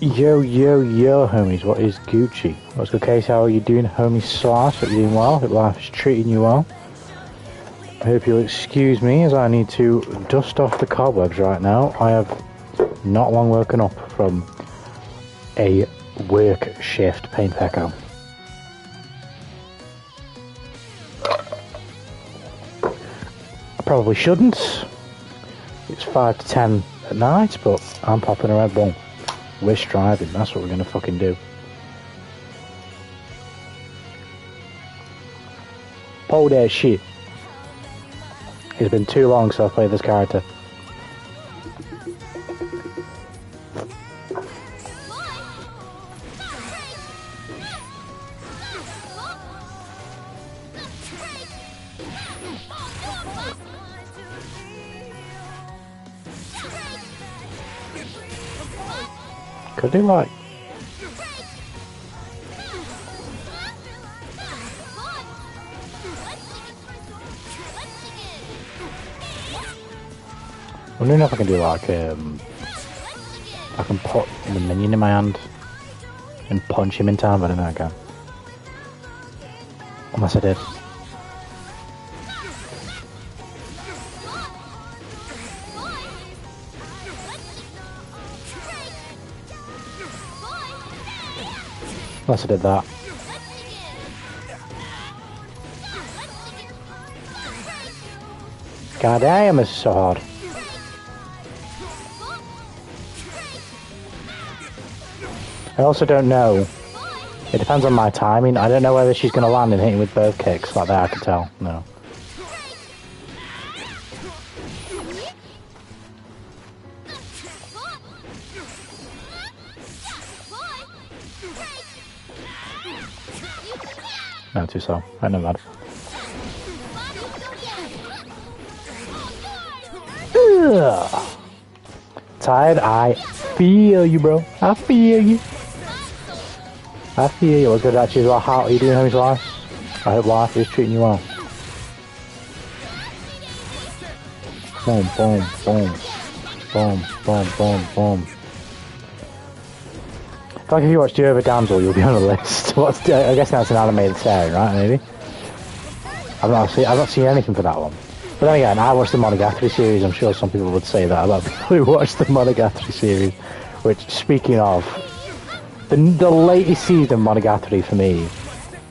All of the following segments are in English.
Yo, yo, yo, homies, what is Gucci? What's good, Case? How are you doing, homie Slash? Hope you're doing well. Hope life is treating you well. I hope you'll excuse me as I need to dust off the cobwebs right now. I have not long woken up from a work shift pain pecco. I probably shouldn't. It's 5 to 10 at night, but I'm popping a Red Bull. We're striving, that's what we're gonna fucking do. Pull that shit. It's been too long since I've played this character. Could do like... I'm wondering if I can do like I can put the minion in my hand and punch him in time, but I don't know I can. Unless I did. Unless I did that. God damn, this is so hard. I also don't know. It depends on my timing. I don't know whether she's going to land and hit him with both kicks. Like that, I can tell. No. No, too slow. I know that. Ugh. Tired? I feel you, bro. I feel you. I feel you. What's good actually as well? How are you doing, homies? Life? I hope life is treating you well. Boom, boom, boom. Boom, boom, boom, boom. If like if you watch Jova Damsel, you'll be on the list. I guess that's an animated series, right? Maybe. I've not seen anything for that one. But then again, I watched the Monogatari series. I'm sure some people would say that about people who watched the Monogatari series. Which, speaking of, the latest season of Monogatari for me,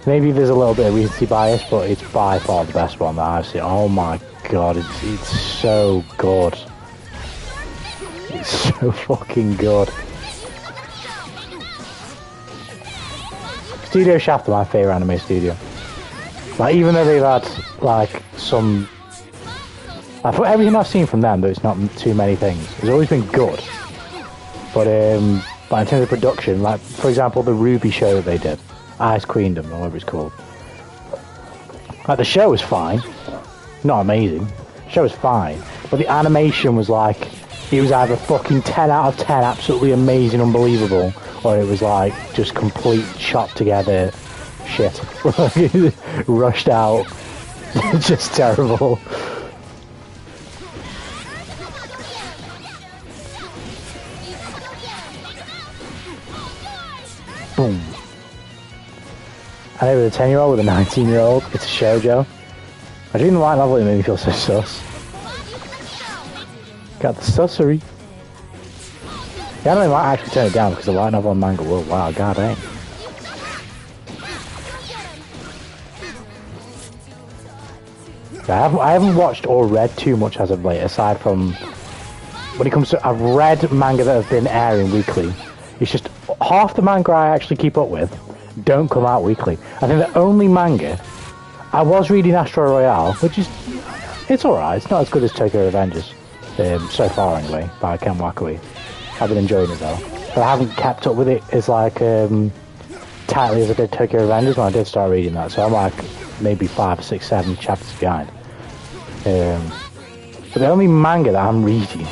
maybe there's a little bit of recency bias, but it's by far the best one that I've seen. Oh my god, it's so good. It's so fucking good. Studio Shaft are my favourite anime studio. Like, even though they've had, like, some... Like, for everything I've seen from them, but it's not too many things. It's always been good. But in terms of production, like, for example, the Ruby show that they did, Ice Queendom, or whatever it's called. Like, the show was fine. Not amazing. The show was fine. But the animation was like... It was either fucking 10 out of 10, absolutely amazing, unbelievable, or it was like just complete chopped together shit. Rushed out. Just terrible. Boom. I know with a 10-year-old, with a 19-year-old, it's a shoujo. I dreamed the light novel, it made me feel so sus. Got the sussery. Yeah, I don't know, I might actually turn it down because the light novel and manga will. Wow, god dang. I haven't watched or read too much as of late, aside from when it comes to... I've read manga that have been airing weekly. It's just half the manga I actually keep up with don't come out weekly. I think the only manga... I was reading Astro Royale, which is... It's alright, it's not as good as Tokyo Revengers. So far anyway, by Ken Wakui. I've been enjoying it though. But I haven't kept up with it as like tightly as I did Tokyo Revengers when I did start reading that. So I'm like maybe 5, 6, 7 chapters behind. But the only manga that I'm reading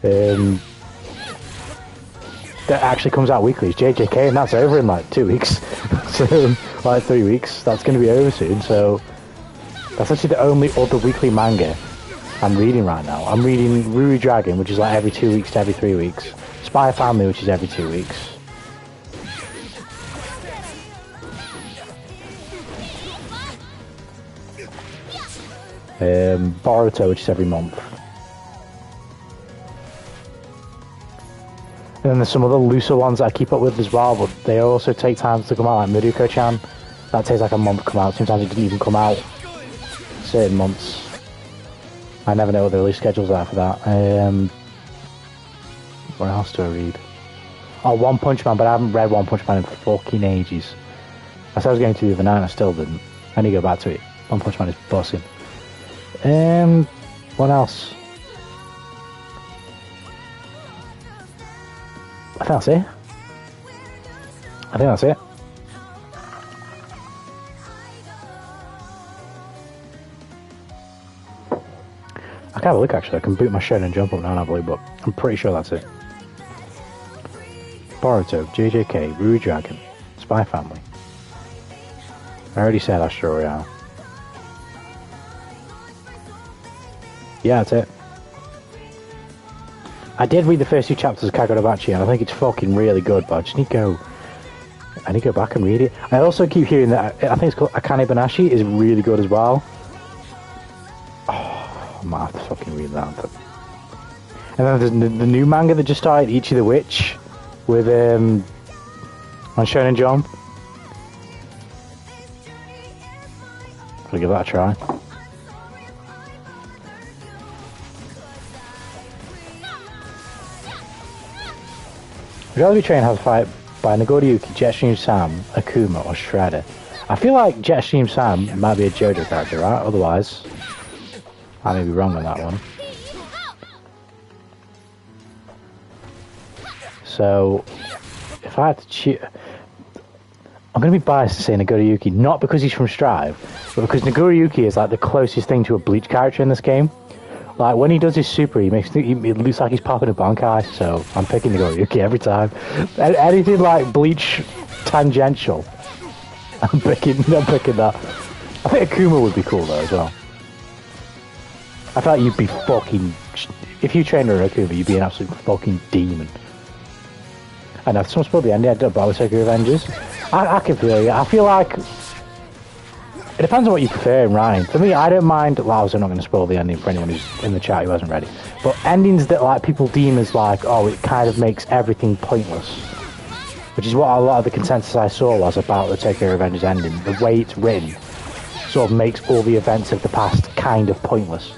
that actually comes out weekly is JJK, and that's over in like 2 weeks. So like 3 weeks. That's going to be over soon. So that's actually the only other weekly manga I'm reading right now. I'm reading Ruri Dragon, which is like every 2 weeks to every 3 weeks. Spy Family, which is every 2 weeks. Boruto, which is every month. And then there's some other looser ones that I keep up with as well, but they also take time to come out, like Madoka-chan. That takes like a month to come out. Sometimes it didn't even come out certain months. I never know what the release schedules are for that. What else do I read? Oh, One Punch Man, but I haven't read One Punch Man in fucking ages. I said I was going to the other night and I still didn't. I need to go back to it. One Punch Man is bussing. What else? I think that's it. I can have a look actually. I can boot my Shonen Jump up now, I believe, but I'm pretty sure that's it. Boruto, JJK, Rui Dragon, Spy Family. I already said Astro Royale. Yeah, that's it. I did read the first 2 chapters of Kagurabachi and I think it's fucking really good, but I just need to go back and read it. I also keep hearing that, I think it's called Akane Banashi, is really good as well. Oh, I might have to fucking read that. But... And then there's the new manga that just started, Ichi the Witch, with, on Shonen Jump. I'll give that a try. I'd rather be trained how to fight by Nagoriyuki, Jetstream Sam, Akuma, or Shredder. I feel like Jetstream Sam might be a JoJo character, right? Otherwise, I may be wrong on that one. So, if I had to choose... I'm going to be biased to say Nagoriyuki, not because he's from Strive, but because Nagoriyuki is like the closest thing to a Bleach character in this game. Like, when he does his super, it looks like he's popping a Bankai, so I'm picking Nagoriyuki every time. Anything like Bleach tangential, I'm picking that. I think Akuma would be cool, though, as well. I thought you'd be fucking... If you trained with Akuma, you'd be an absolute fucking demon. And if someone spoiled the ending, I don't bother Tokyo Revengers. I can feel it. I feel like... It depends on what you prefer in Ryan. For me, I don't mind... Well, I was not going to spoil the ending for anyone who's in the chat who hasn't read it. But endings that like people deem as like, oh, it kind of makes everything pointless. Which is what a lot of the consensus I saw was about the Tokyo Revengers ending. The way it's written sort of makes all the events of the past kind of pointless.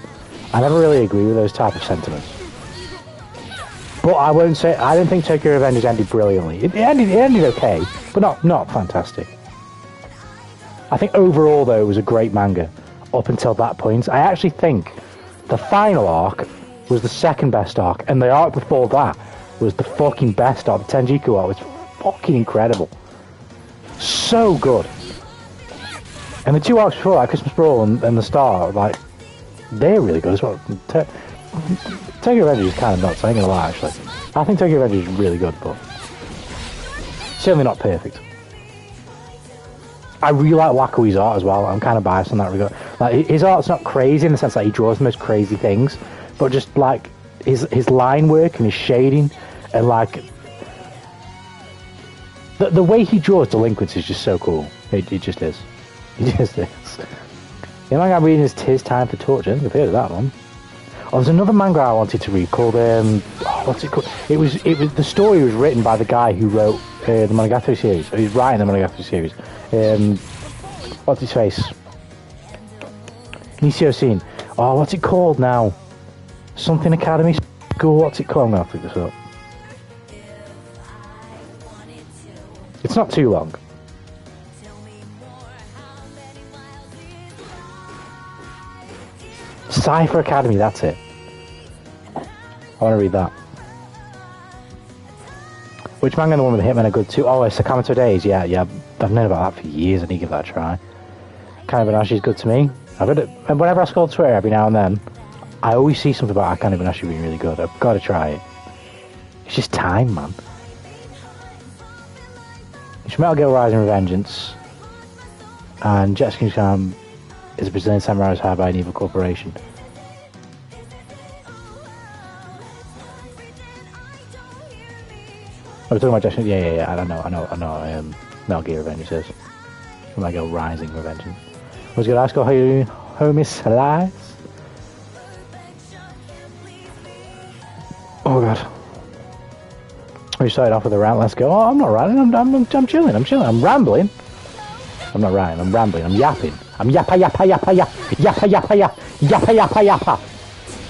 I never really agree with those type of sentiments. But I won't say... I don't think Tokyo Revengers ended brilliantly. It ended okay, but not fantastic. I think overall, though, it was a great manga up until that point. I actually think the final arc was the second best arc, and the arc before that was the fucking best arc. The Tenjiku arc was fucking incredible. So good. And the 2 arcs before that, Christmas Brawl and the Star, like, they're really good as well. Tokyo Revengers is kind of nuts, I ain't gonna lie, actually. I think Tokyo Revengers is really good, but certainly not perfect. I really like Wakoi's art as well. I'm kind of biased in that regard. Like, his art's not crazy in the sense that he draws the most crazy things, but just like his line work and his shading and like the way he draws delinquents is just so cool. It just is. It just is. The manga I'm reading is Tis Time for Torture. I think I've heard of that one. Oh, there's another manga I wanted to read called what's it called? It was the story was written by the guy who wrote the Monogatari series. He's writing the Monogatari series. What's his face? Nishio Sin. Oh, what's it called now? Something Academy School. What's it called? I'm gonna have to look this up. It's not too long. Cypher Academy, that's it. I want to read that. Which manga the one with the Hitman are good too? Oh, it's Sakamoto Days. Yeah. I've known about that for years. I need to give that a try. Akane Banashi is good to me. I've heard it, and whenever I scroll Twitter every now and then, I always see something about Akane Banashi being really good. I've got to try it. It's just time, man. It's Metal Gear Rising Revengeance, and Jetstream Sam is a Brazilian samurai hired by an evil corporation. we're talking about Jackson. Yeah. I know. Metal Gear Revengeance is. I might go Rising Revengeance. Was good. Ask how you homie slice. Oh god. We started off with a rant. Let's go. Oh, I'm not ranting. I'm chilling. I'm rambling. I'm not ranting. I'm rambling. I'm yapping. I'm yappa.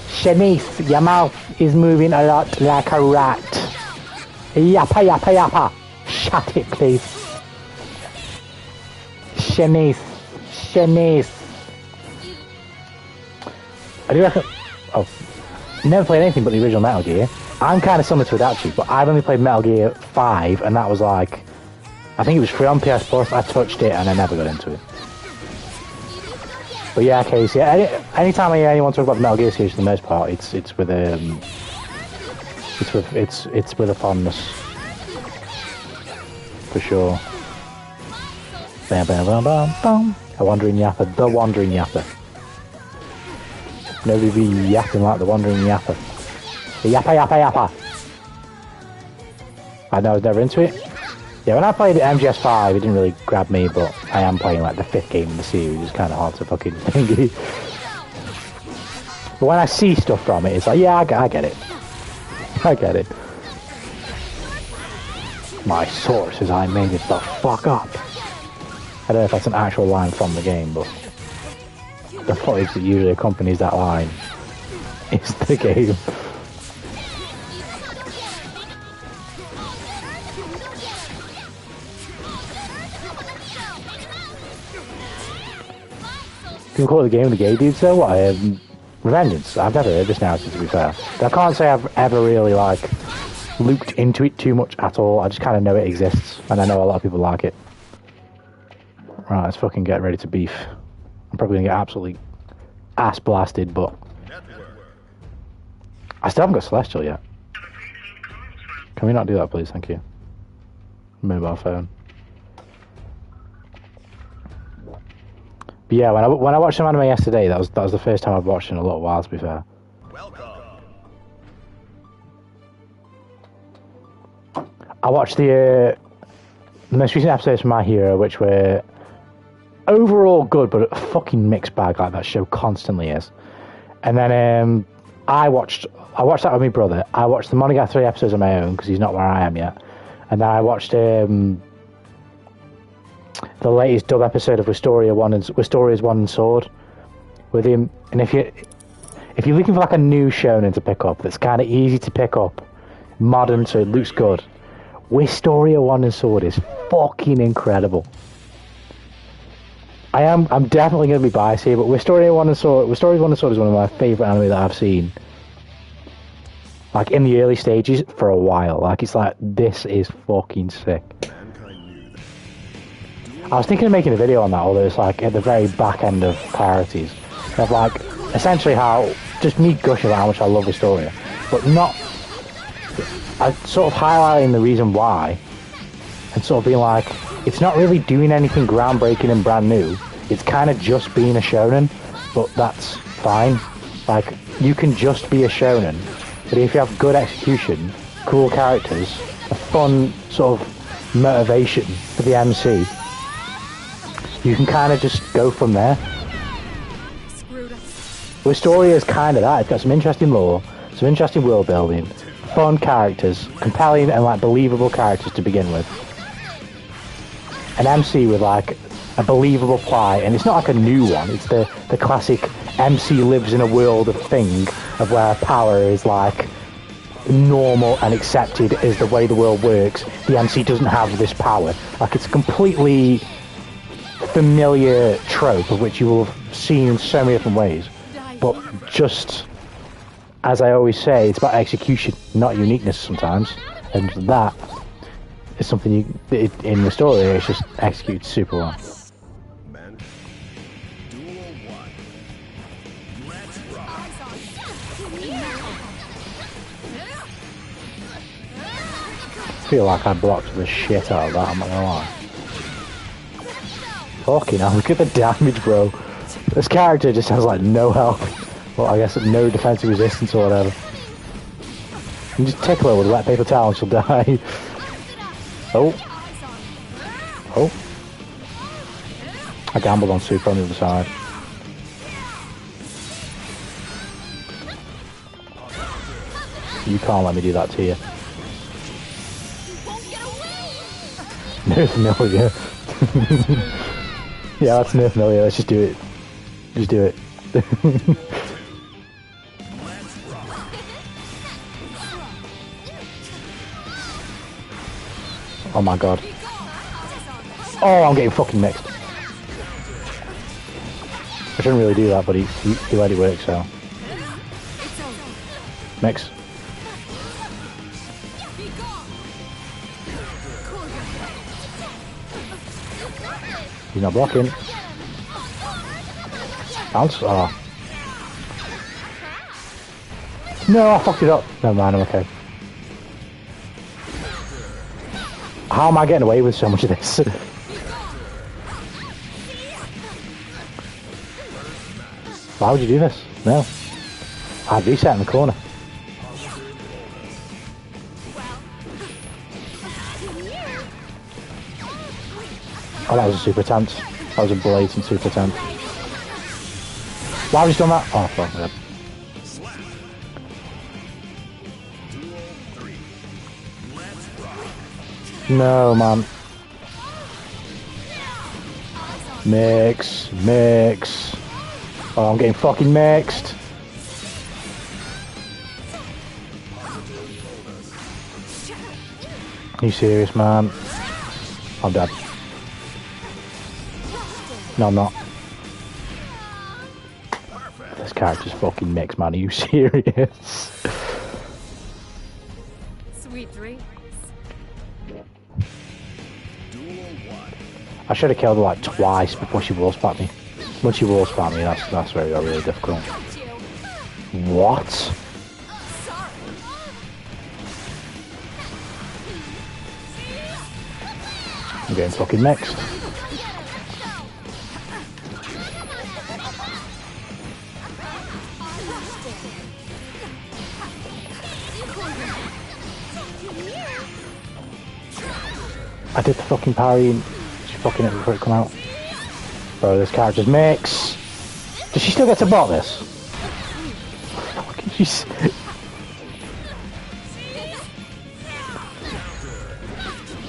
Shanice, your mouth is moving a lot like a rat. Yappa. Shut it, please. Shanice. I do reckon. Oh, never played anything but the original Metal Gear. I'm kind of similar to Adachi, but I've only played Metal Gear 5, and that was like, I think it was free on PS Plus. I touched it and I never got into it. But yeah, Casey. Anytime I hear anyone talk about the Metal Gear series, for the most part, it's with a fondness, for sure. Bam, bam, bam, bam, bam. The Wandering Yapper. Nobody be yapping like the Wandering Yapper. The yappa. I know I was never into it. Yeah, when I played MGS5, it didn't really grab me, but I am playing like the 5th game in the series. It's kind of hard to fucking thingy. But when I see stuff from it, it's like, yeah, I get it. My source is I made it the fuck up. I don't know if that's an actual line from the game, but the footage that usually accompanies that line is the game. You can call it the game of the gay dude, so what? Revengeance. I've never heard this narrative, to be fair. But I can't say I've ever really, like, looked into it too much at all. I just kind of know it exists, and I know a lot of people like it. Right, let's fucking get ready to beef. I'm probably gonna get absolutely ass blasted, but I still haven't got Celestial yet. Can we not do that, please? Thank you. Mobile phone. But yeah, when I watched some anime yesterday, that was the first time I've watched in a little while, to be fair. I watched the most recent episodes from My Hero, which were overall good, but a fucking mixed bag like that show constantly is. And then I watched that with my brother. I watched the Monogatari episodes on my own because he's not where I am yet. And then I watched the latest dub episode of Wistoria's One and Sword with him. And if you're looking for like a new shonen to pick up that's kind of easy to pick up, modern, so it looks good, Wistoria One and Sword is fucking incredible. I'm definitely going to be biased here, but Wistoria's One and Sword is one of my favourite anime that I've seen. Like in the early stages for a while. Like it's like, this is fucking sick. I was thinking of making a video on that, although it's like at the very back end of priorities. Of like, essentially how, just me gushing about how much I love Wistoria, but not, I sort of highlighting the reason why, and sort of being like, it's not really doing anything groundbreaking and brand new, it's kind of just being a shonen, but that's fine. Like, you can just be a shonen, but if you have good execution, cool characters, a fun sort of motivation for the MC, you can kind of just go from there. Wistoria is kind of that. It's got some interesting lore, some interesting world building, fun characters, compelling and like believable characters to begin with. An MC with like a believable plot, and it's not like a new one. It's the classic MC lives in a world of thing of where power is like normal and accepted as the way the world works. The MC doesn't have this power. Like it's a completely familiar trope of which you will have seen in so many different ways. But just as I always say, it's about execution, not uniqueness sometimes. And that is something in the story, it's just executed super well. I feel like I blocked the shit out of that, I'm not gonna lie. Fucking hell, look at the damage, bro. This character just has like no health. Well, I guess no defensive resistance or whatever. You just tickle her with a wet paper towel and she'll die. Oh. Oh. I gambled on super on the other side. You can't let me do that to you. Nerf Milia. Yeah, that's Nerf Milia. Let's just do it. Just do it. Oh my god. Oh, I'm getting fucking mixed. I shouldn't really do that, but he let it work, so. Mix. He's not blocking. Bounce. Oh. No, I fucked it up. Never mind, I'm okay. How am I getting away with so much of this? Why would you do this? No. I'd reset in the corner. Oh, that was a super attempt. That was a blatant super attempt. Why have you done that? Oh, fuck my god. No, man. Mix. Mix. Oh, I'm getting fucking mixed. Are you serious, man? I'm dead. No, I'm not. This character's fucking mixed, man. Are you serious? Sweet dreams. I should have killed her like twice before she wall spat me. When she wall spat me, that's very really difficult. What? I'm getting fucking mixed. I did the fucking parry and she fucking hit before it come out. Bro, this character's mix. Does she still get to bot this? Fucking she's...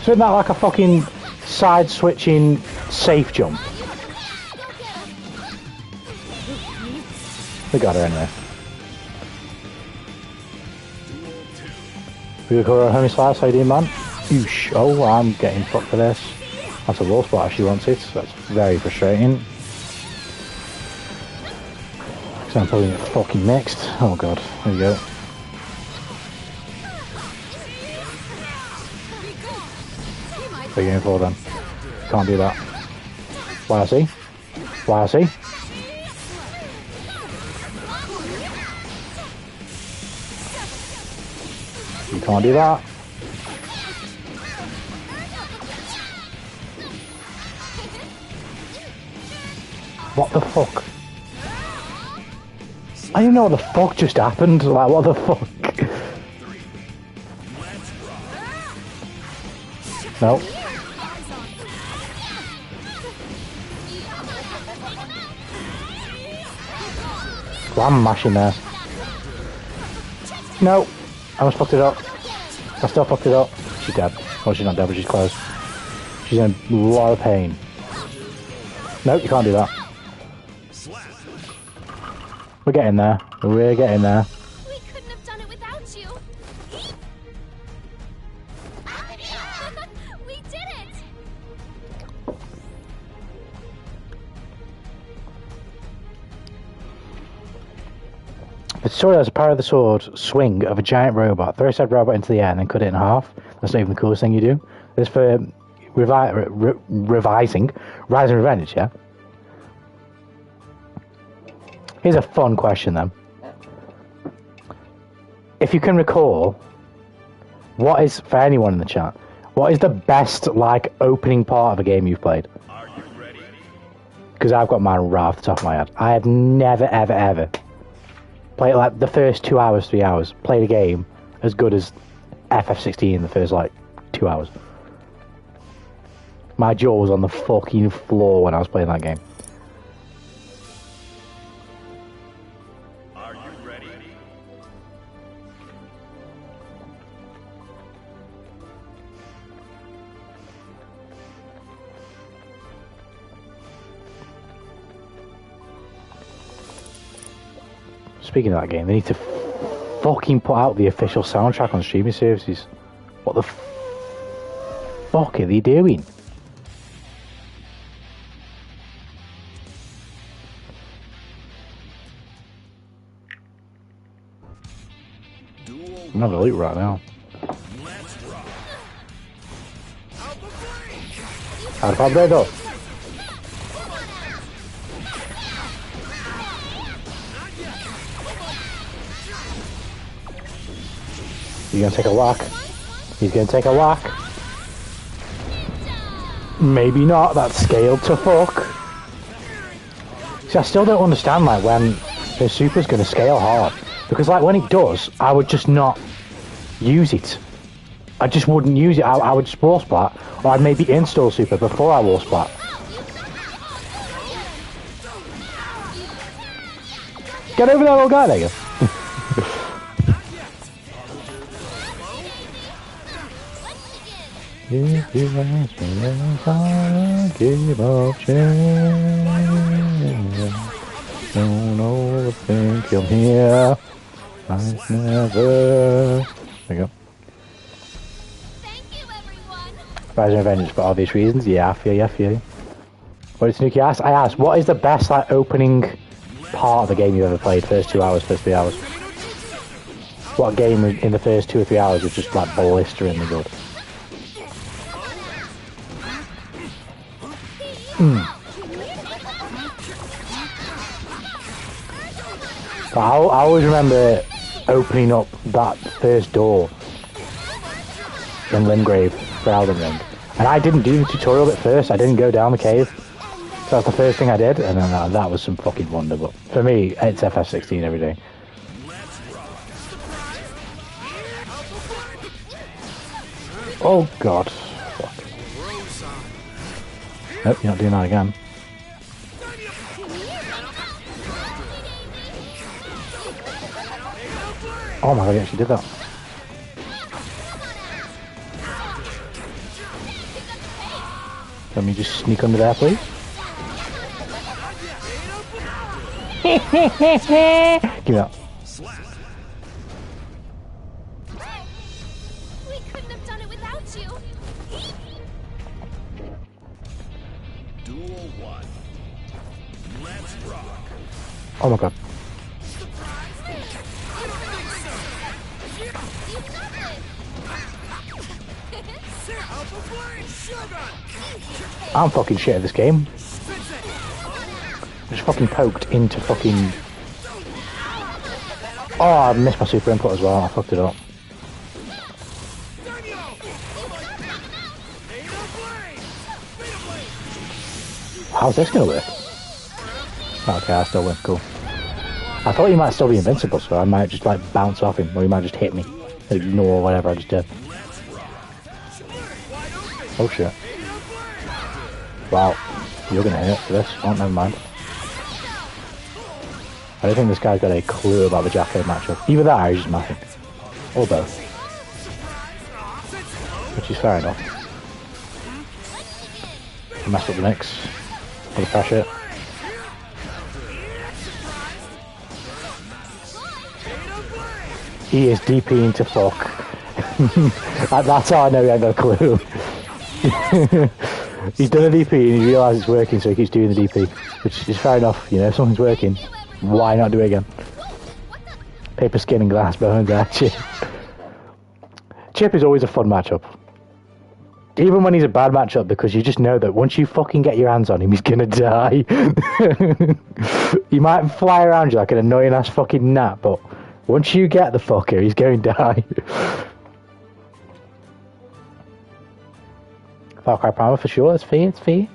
Isn't that like a fucking side switching safe jump? We got her anyway. We got her homie slice, how you doing, man? Oosh. Oh, I'm getting fucked for this. That's a low spot if she wants it, so that's very frustrating. Because I'm probably get fucking mixed. Oh god, there we go. What are you going for then? Can't do that. YRC? YRC? You can't do that. What the fuck? I don't know what the fuck just happened. Like, what the fuck? No. Well, I'm mashing there. No. I almost fucked it up. I still fucked it up. She's dead. Oh, she's not dead, but she's close. She's in a lot of pain. Nope, you can't do that. We're getting there. We're getting there. We couldn't have done it without you. We did it. The story has a power of the sword swing of a giant robot. Throw said robot into the air and then cut it in half. That's not even the coolest thing you do. This for revising Rise and Revenge, yeah? Here's a fun question then. If you can recall, what is, for anyone in the chat, what is the best, like, opening part of a game you've played? Are you ready? Because I've got mine right off the top of my head. I have never, ever, ever played, like, the first 2 hours, 3 hours, played a game as good as FF16 in the first, like, 2 hours. My jaw was on the fucking floor when I was playing that game. Are you ready? Speaking of that game, they need to fucking put out the official soundtrack on streaming services. What the fuck are they doing? I'm having a look right now. Alfabeto. He's gonna take a whack. He's gonna take a whack. Maybe not. That's scaled to fuck. See, I still don't understand like when the super's gonna scale hard. Because like when it does, I would just not use it. I just wouldn't use it. I would just wall splat, or I'd maybe install super before I wall splat. Get over there, little guy. There you go. If you ask me, then I'll give up chance. Don't overthink, you'll hear. I've never. There you go. Thank you, everyone. Rise and Vengeance for obvious reasons. Yeah, I feel you, I feel you. What did Snooki ask? I asked, what is the best like opening part of the game you ever played? First 2 hours, first 3 hours. What game in the first 2 or 3 hours was just like blisteringly good? But I always remember opening up that first door in Limgrave for Elden Ring. And I didn't do the tutorial at first, I didn't go down the cave. So that's the first thing I did, and then that was some fucking wonder. But for me, it's FF16 every day. Oh god. Fuck. Nope, you're not doing that again. Oh my god, he actually did that. Let me just sneak under there, please. Give me that. We couldn't have done it without you. Duel 1. Let's rock. Oh my god. I'm fucking shit at this game. I just fucking poked into fucking... Oh, I missed my super input as well. I fucked it up. How's this gonna work? Okay, I still win. Cool. I thought he might still be invincible, so I might just like bounce off him, or he might just hit me. Ignore whatever I just did. Oh shit. Wow. You're gonna hit for this. Oh, never mind. I don't think this guy's got a clue about the Jacko matchup. Either that or he's just mapping. Or both. Which is fair enough. I messed up the mix. For the pressure. He is DPing to fuck. That's how I know he ain't got a clue. He's done a DP and he realises it's working, so he keeps doing the DP. Which is fair enough, you know, if something's working, why not do it again? Paper, skin and glass bones there, Chip. Chip is always a fun matchup. Even when he's a bad matchup, because you just know that once you fucking get your hands on him, he's gonna die. He might fly around you like an annoying ass fucking gnat, but once you get the fucker, he's going to die. Far Cry Primal for sure, it's free, it's free.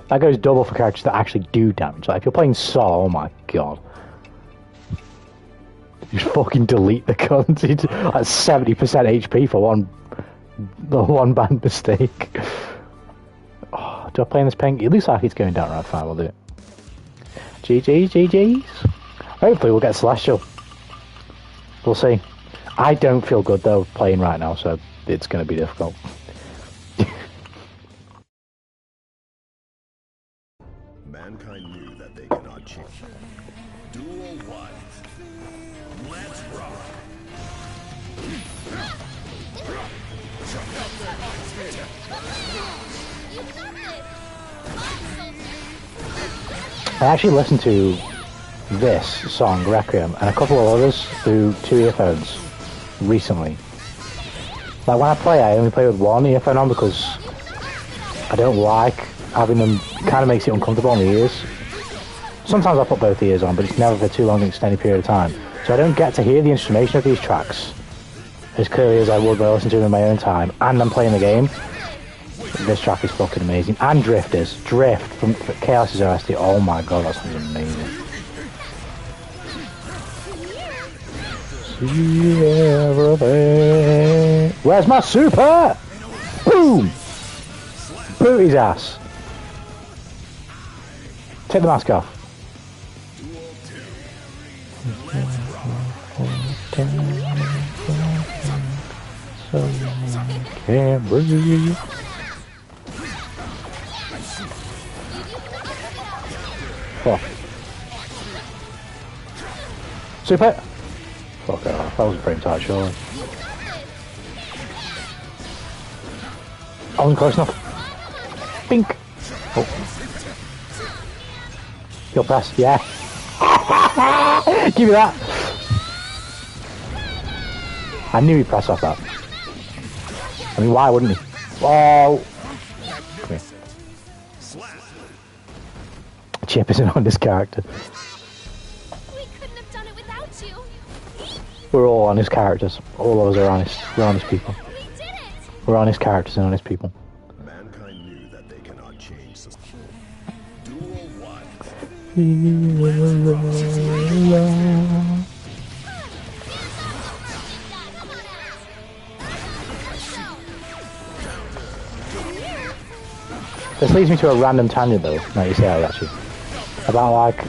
That goes double for characters that actually do damage. Like if you're playing Saw, oh my god. Just fucking delete the content at 70% HP for one bad mistake. Oh, do I play in this pink? It looks like it's going down right fine, we'll do it. GG's. Hopefully we'll get Celestial. We'll see. I don't feel good though playing right now, so it's going to be difficult. Mankind knew that they cannot change. Duel 1. Let's rock. I actually listened to this song, Requiem, and a couple of others through 2 earphones recently. Like when I play, I only play with one earphone on because I don't like having them, kind of makes it uncomfortable on the ears. Sometimes I put both ears on, but it's never for too long an extended period of time. So I don't get to hear the instrumentation of these tracks as clearly as I would when I listen to them in my own time, and I'm playing the game. This track is fucking amazing. And Drifters. Drift from Chaos' OST. Oh my god, that sounds amazing. See everything. Where's my super? Boom! Boot his ass. Take the mask off. So can't breathe. Oh. Super! Fuck off, that was a frame tight, surely. I wasn't close enough. Bink! Oh. Your press, yeah. Give me that! I knew he'd press off that. I mean, why wouldn't he? Oh! Come here. Chip isn't on this character. We couldn't have done it without you. We're all honest characters. All of us are honest. We're honest people. We did it. We're honest characters and honest people. Mankind knew that they cannot change society. Duel 1. This leads me to a random tangent though, now you say that actually. About like,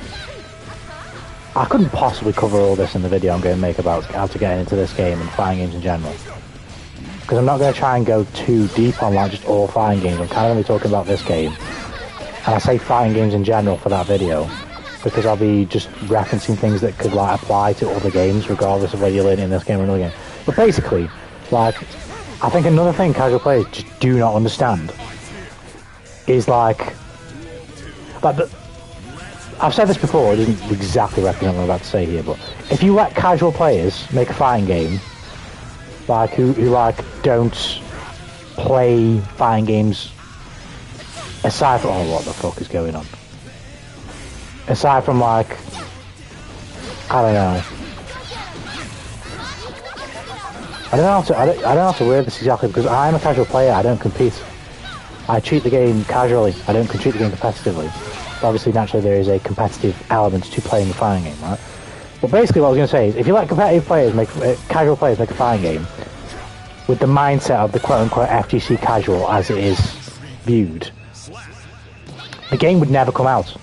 I couldn't possibly cover all this in the video I'm going to make about how to get into this game and fighting games in general. Because I'm not going to try and go too deep on like just all fighting games, I'm kind of only talking about this game. And I say fighting games in general for that video, because I'll be just referencing things that could like apply to other games regardless of whether you're learning in this game or another game. But basically, like, I think another thing casual players just do not understand is like I've said this before, it doesn't exactly represent what I'm about to say here, but if you let casual players make a fighting game, like who like don't play fighting games aside from, oh what the fuck is going on? Aside from like, I don't know. I don't know how to word this exactly because I'm a casual player, I don't compete. I treat the game casually, I don't treat the game competitively. But obviously, naturally, there is a competitive element to playing the fighting game, right? But basically what I was going to say is, if you let competitive players casual players make a fighting game, with the mindset of the quote-unquote FGC casual as it is viewed, the game would never come out.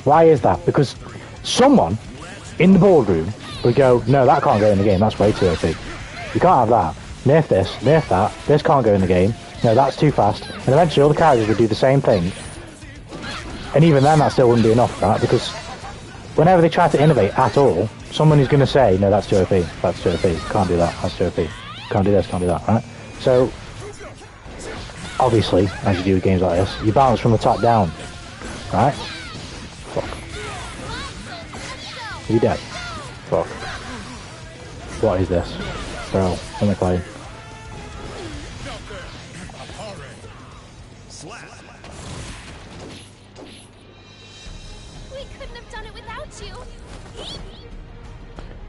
Why is that? Because someone in the boardroom would go, no, that can't go in the game, that's way too OP. You can't have that. Nerf this, nerf that, this can't go in the game. No, that's too fast. And eventually all the characters would do the same thing. And even then that still wouldn't be enough, right? Because whenever they try to innovate at all, someone is going to say, no, that's too OP, that's too OP, can't do that, that's too OP, can't do this, can't do that, right? So, obviously, as you do with games like this, you balance from the top down, right? Fuck. Are you dead? Fuck. What is this? Bro, what am I playing?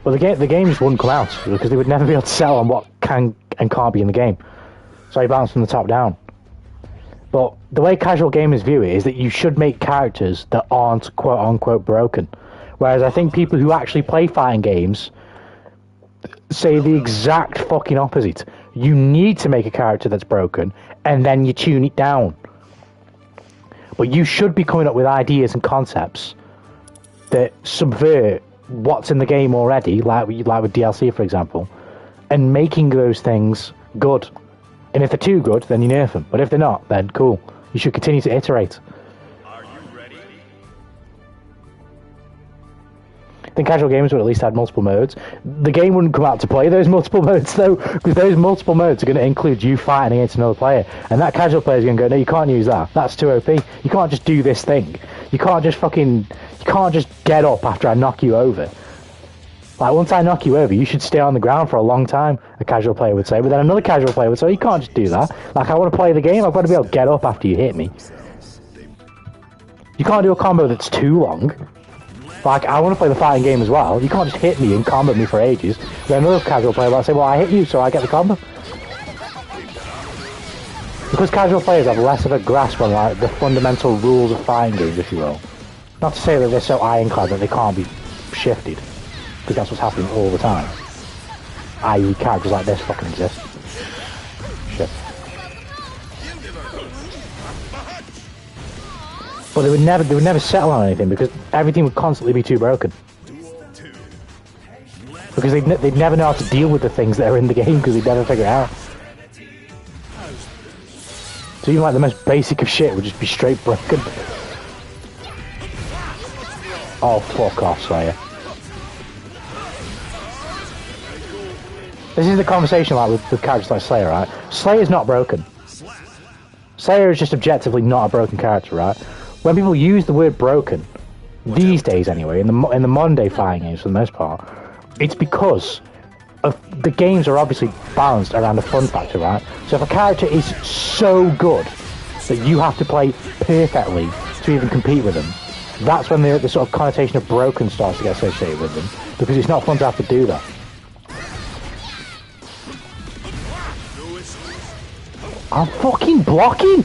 Well, the game just wouldn't come out because they would never be able to sell on what can and can't be in the game. So you balance from the top down. But the way casual gamers view it is that you should make characters that aren't quote-unquote broken. Whereas I think people who actually play fighting games say the exact fucking opposite. You need to make a character that's broken, and then you tune it down. But you should be coming up with ideas and concepts that subvert what's in the game already, like with DLC, for example, and making those things good. And if they're too good, then you nerf them. But if they're not, then cool. You should continue to iterate. Are you ready? I think casual games would at least have multiple modes. The game wouldn't come out to play those multiple modes, though, because those multiple modes are going to include you fighting against another player. And that casual player is going to go, no, you can't use that. That's too OP. You can't just do this thing. You can't just get up after I knock you over. Like, once I knock you over, you should stay on the ground for a long time, a casual player would say. But then another casual player would say, you can't just do that. Like, I want to play the game, I've got to be able to get up after you hit me. You can't do a combo that's too long. Like, I want to play the fighting game as well. You can't just hit me and combo me for ages. Then another casual player might say, well, I hit you, so I get the combo. Because casual players have less of a grasp on, like, the fundamental rules of fighting games, if you will. Not to say that they're so ironclad that they can't be shifted. Because that's what's happening all the time. I.e. characters like this fucking exist. Shit. But they would never settle on anything because everything would constantly be too broken. Because they'd never know how to deal with the things that are in the game because they'd never figure it out. So even like the most basic of shit would just be straight broken. Oh, fuck off, Slayer. This is the conversation like with characters like Slayer, right? Slayer's not broken. Slayer is just objectively not a broken character, right? When people use the word broken, these days anyway, in the modern day fighting games for the most part, it's because of the games are obviously balanced around the fun factor, right? So if a character is so good that you have to play perfectly to even compete with them, that's when the sort of connotation of broken starts to get associated with them, because it's not fun to have to do that. I'm fucking blocking!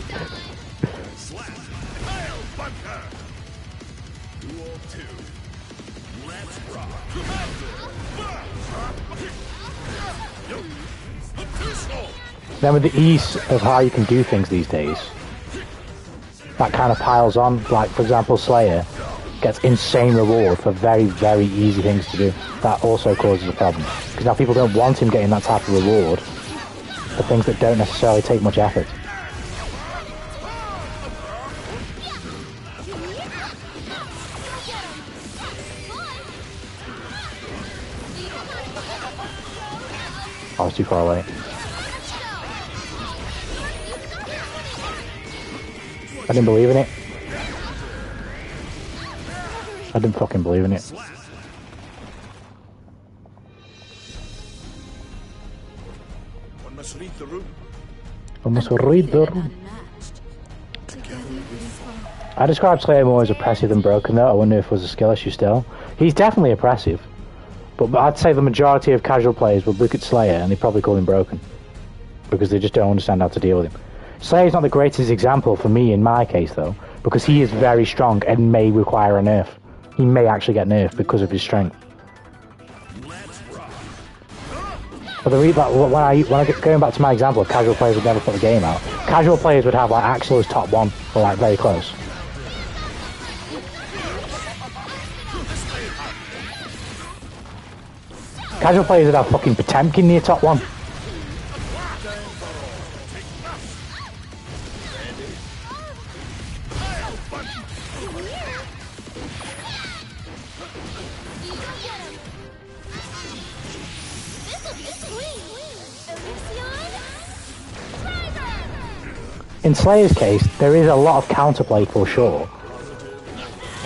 Then with the ease of how you can do things these days, that kind of piles on. Like, for example, Slayer gets insane reward for very, very easy things to do. That also causes a problem. Because now people don't want him getting that type of reward for things that don't necessarily take much effort. I was too far away. I didn't believe in it. I didn't fucking believe in it. One must read the room. One must read the room. I described Slayer more as oppressive than broken though. I wonder if it was a skill issue still. He's definitely oppressive. But I'd say the majority of casual players would look at Slayer and they'd probably call him broken. Because they just don't understand how to deal with him. Slayer's not the greatest example for me in my case though, because he is very strong and may require a nerf. He may actually get nerfed because of his strength. But going back to my example of casual players would never put the game out, casual players would have like Axel as top 1, or like very close. Casual players would have fucking Potemkin near top 1. In Slayer's case, there is a lot of counterplay for sure.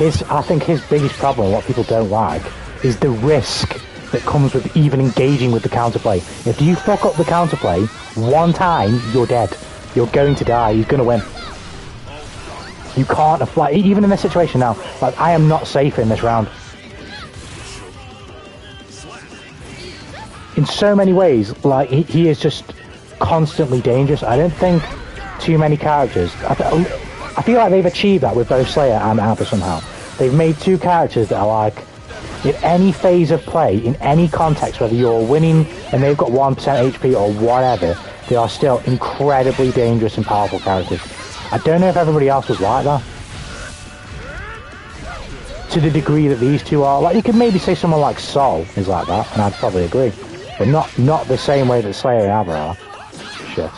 I think his biggest problem, what people don't like, is the risk that comes with even engaging with the counterplay. If you fuck up the counterplay one time, you're dead. You're going to die. He's going to win. You can't apply, even in this situation now, like, I am not safe in this round. In so many ways, like, he is just constantly dangerous. I don't think too many characters, I feel like they've achieved that with both Slayer and Abba somehow. They've made two characters that are like In any phase of play, in any context, whether you're winning and they've got 1% HP or whatever, they are still incredibly dangerous and powerful characters. I don't know if everybody else was like that. To the degree that these two are. Like, you could maybe say someone like Sol is like that, and I'd probably agree. But not the same way that Slayer and Abra are. Shit.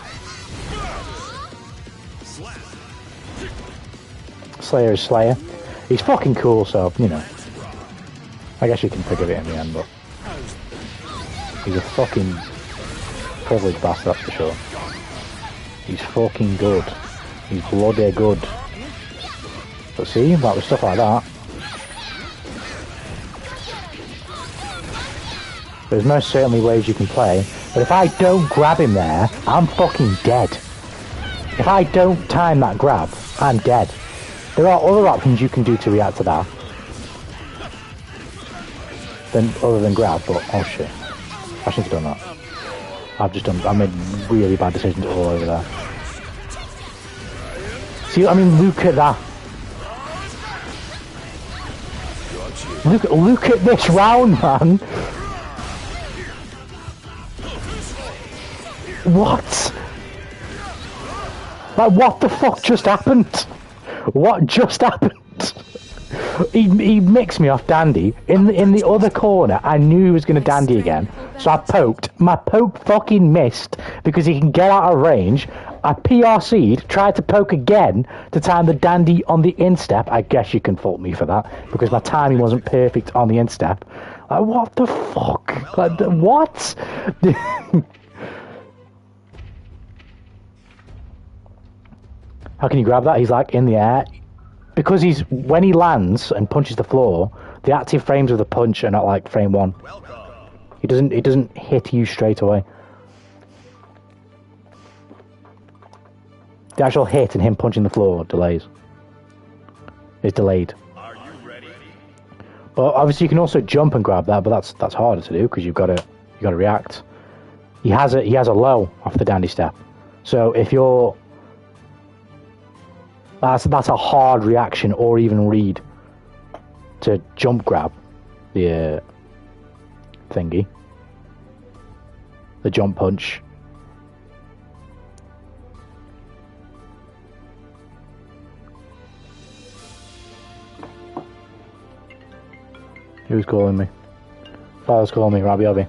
Slayer is Slayer. He's fucking cool, so, you know. I guess you can figure it in the end, but... He's a fucking privileged bastard, that's for sure. He's fucking good. He's bloody good. But see, like with stuff like that... There's most certainly ways you can play, but if I don't grab him there, I'm fucking dead. If I don't time that grab, I'm dead. There are other options you can do to react to that. Other than grab, but oh shit. I shouldn't have done that. I made really bad decisions all over there. See, I mean, look at that. Look at this round, man. What? Like, what the fuck just happened? What just happened? He mixed me off Dandy. In the other corner, I knew he was going to Dandy again. So I poked. My poke fucking missed because he can get out of range. I PRC'd, tried to poke again to time the Dandy on the instep. I guess you can fault me for that because my timing wasn't perfect on the instep. Like, what the fuck? Like, what? How can you grab that? He's like in the air. Because when he lands and punches the floor, the active frames of the punch are not like frame 1. He doesn't hit you straight away. The actual hit and him punching the floor is delayed. Are you ready? But obviously you can also jump and grab that, but that's harder to do because you got to react. He has a low off the Dandy step. So if you're That's a hard reaction or even read to jump grab the thingy. The jump punch. Who's calling me? Father's calling me, Robbie Obby.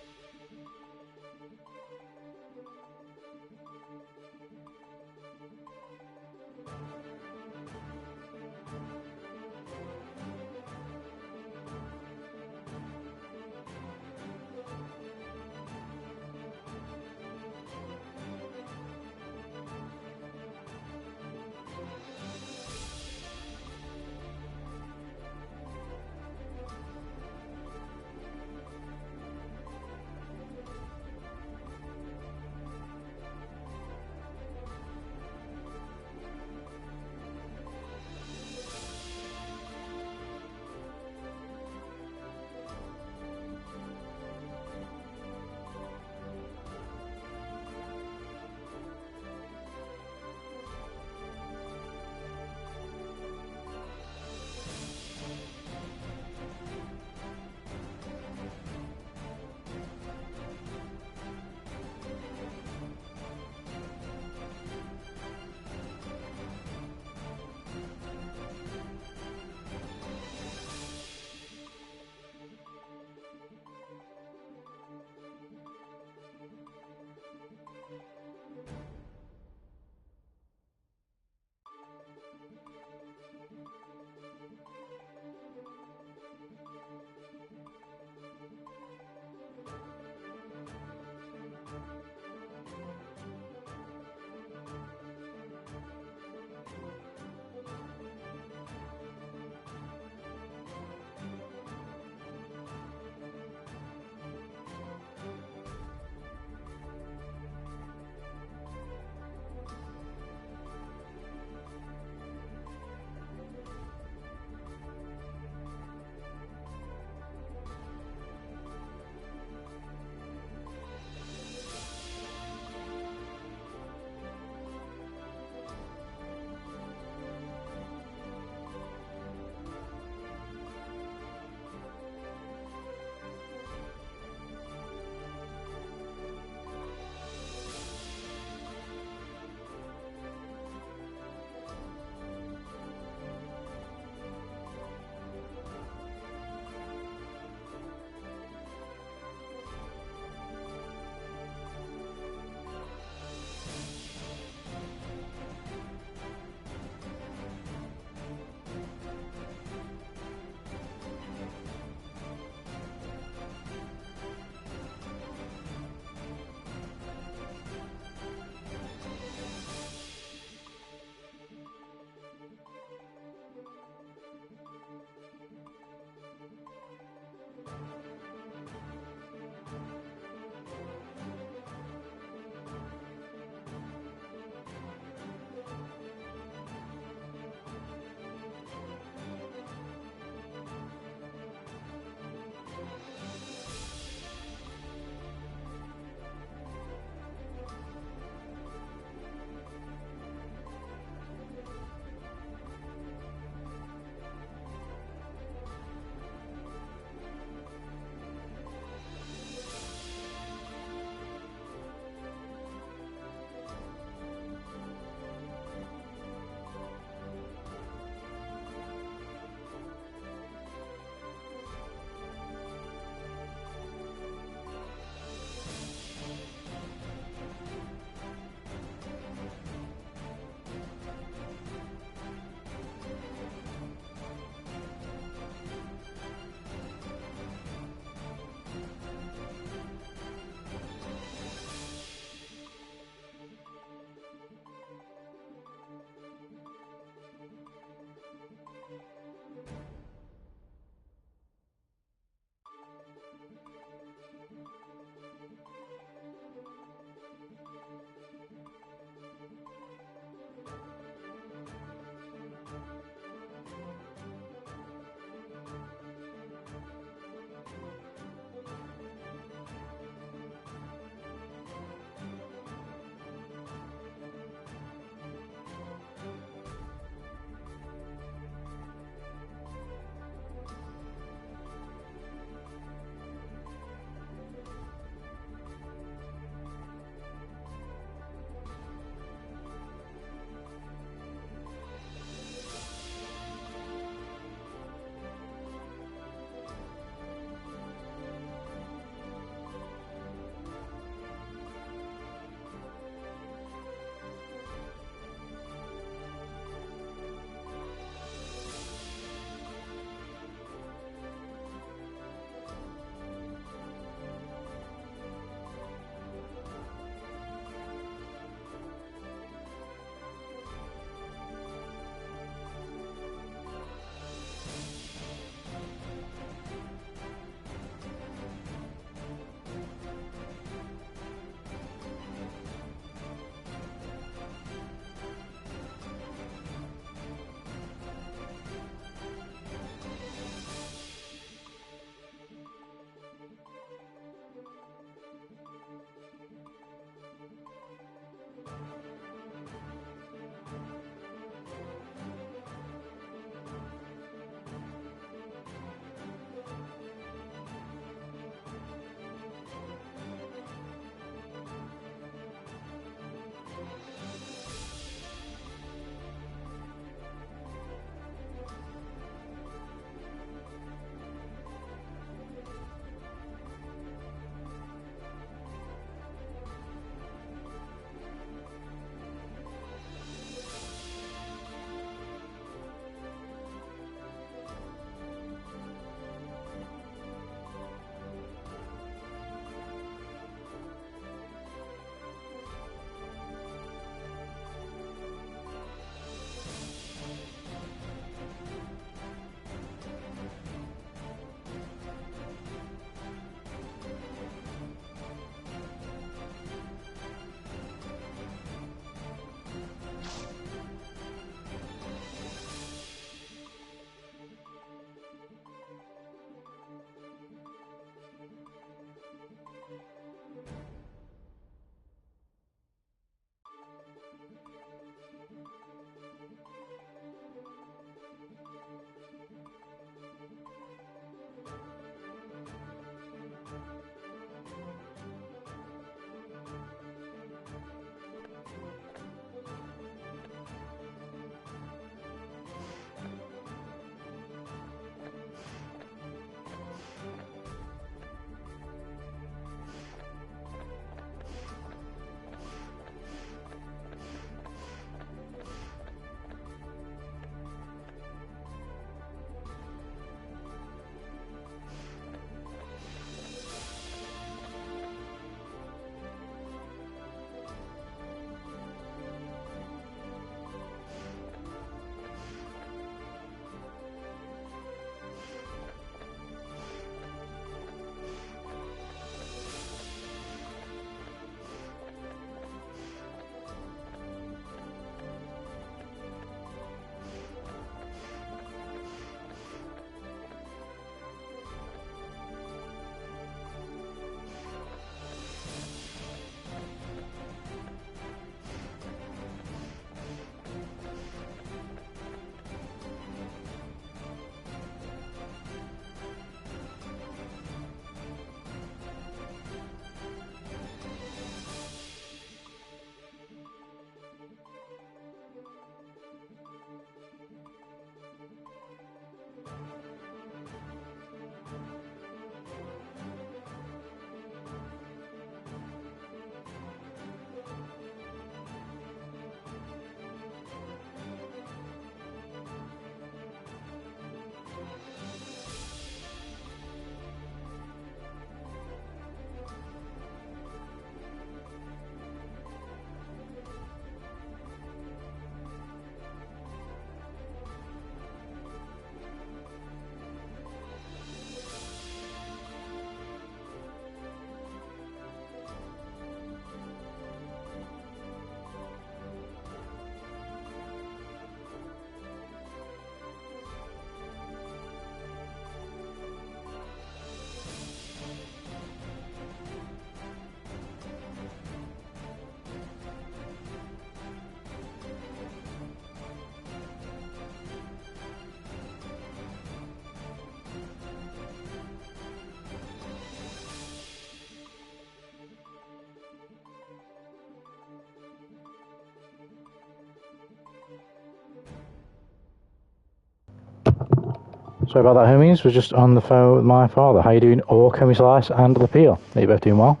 Sorry about that, homies. We're just on the phone with my father. How you doing? Or Can We Slice and the Peel? Are you both doing well?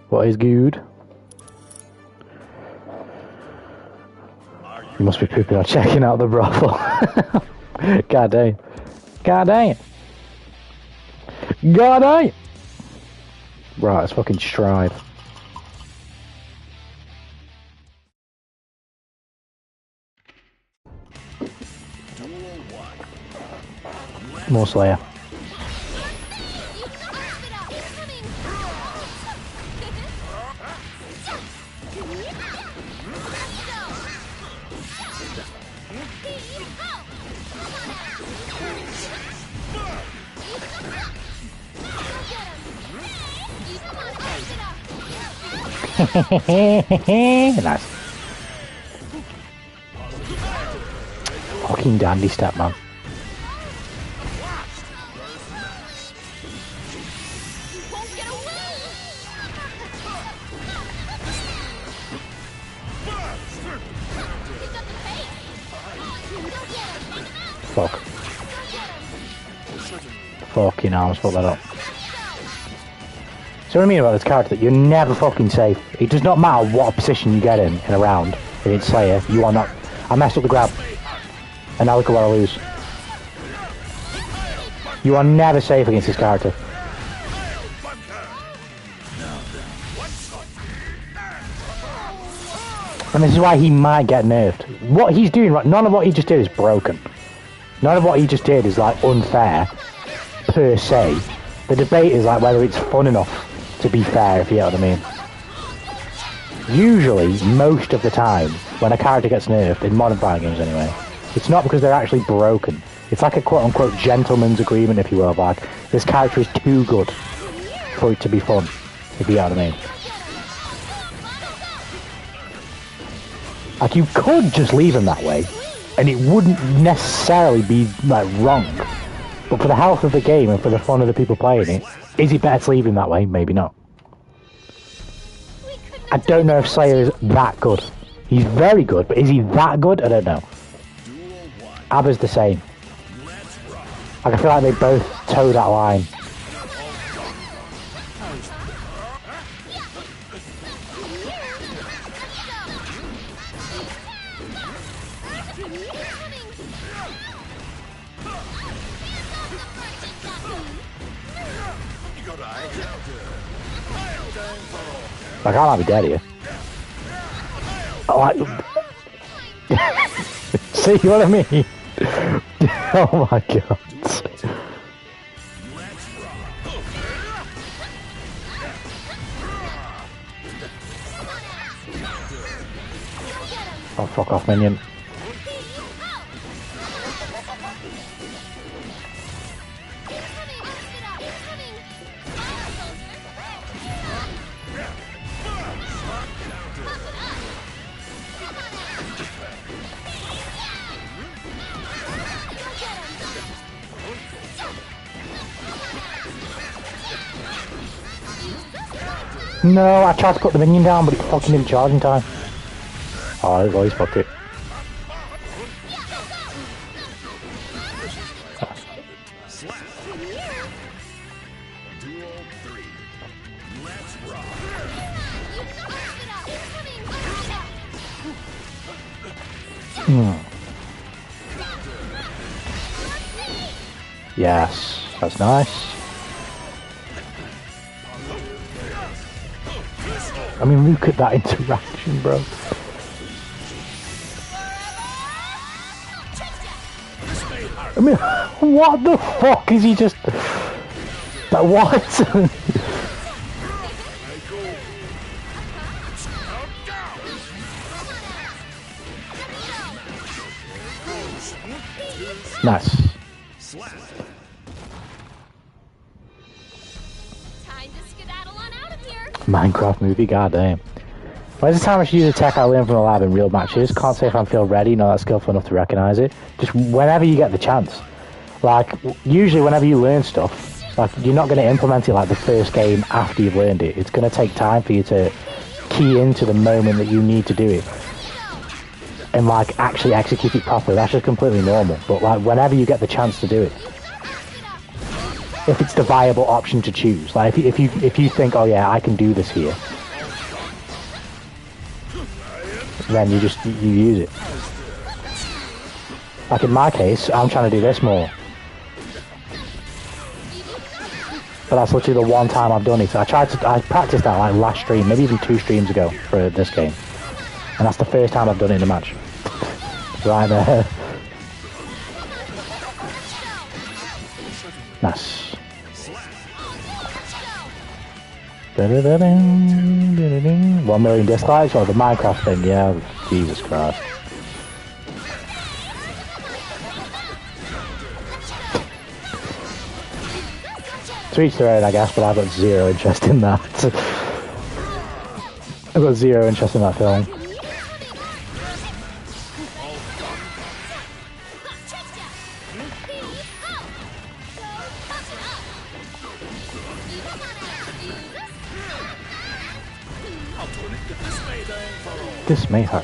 What is good? You must be pooping or checking out the brothel. God damn. God damn. God damn. Right, let's fucking stride. More Slayer. Nice. Fucking dandy step, man. Fuck. Fucking hell, I almost fucked that up. So what I mean about this character, that you're never fucking safe. It does not matter what position you get in a round against Slayer, you are not... I messed up the grab. And now look at what I lose. You are never safe against this character. And this is why he might get nerfed. What he's doing, right, none of what he just did is broken. None of what he just did is like unfair, per se. The debate is like whether it's fun enough to be fair, if you know what I mean. Usually, most of the time, when a character gets nerfed, in modern fighting games anyway, it's not because they're actually broken. It's like a quote-unquote gentleman's agreement, if you will, like, this character is too good for it to be fun, if you know what I mean. Like, you could just leave him that way, and it wouldn't necessarily be, like, wrong. But for the health of the game and for the fun of the people playing it, is it better to leave him that way? Maybe not. I don't know if Slayer is that good. He's very good, but is he that good? I don't know. Abba's the same. Like, I feel like they both toe that line. Like, I might be dead here. Oh, see what I mean? Oh my god. Oh, fuck off, minion. No, I tried to put the minion down, but it fucking didn't charge in time. Oh, I've always fucked it. Yes, that's nice. I mean, look at that interaction, bro. I mean, what the fuck is he just... Like, what? Nice. Minecraft movie, goddamn. When's the time I should use a tech I learned from the lab in real matches? Can't say if I feel ready, not that skillful enough to recognise it. Just whenever you get the chance. Like, usually whenever you learn stuff, like, you're not going to implement it like the first game after you've learned it. It's going to take time for you to key into the moment that you need to do it. and like actually execute it properly, that's just completely normal. But like whenever you get the chance to do it, if it's the viable option to choose, like if you think, oh yeah, I can do this here, then you use it. Like in my case, I'm trying to do this more. But that's literally the one time I've done it. I practiced that like last stream, maybe even 2 streams ago for this game. And that's the first time I've done it in a match. Right there. Nice. 1 million dislikes or the Minecraft thing, yeah, Jesus Christ. To each their own, I guess, but I've got zero interest in that. I've got zero interest in that film. This may hurt.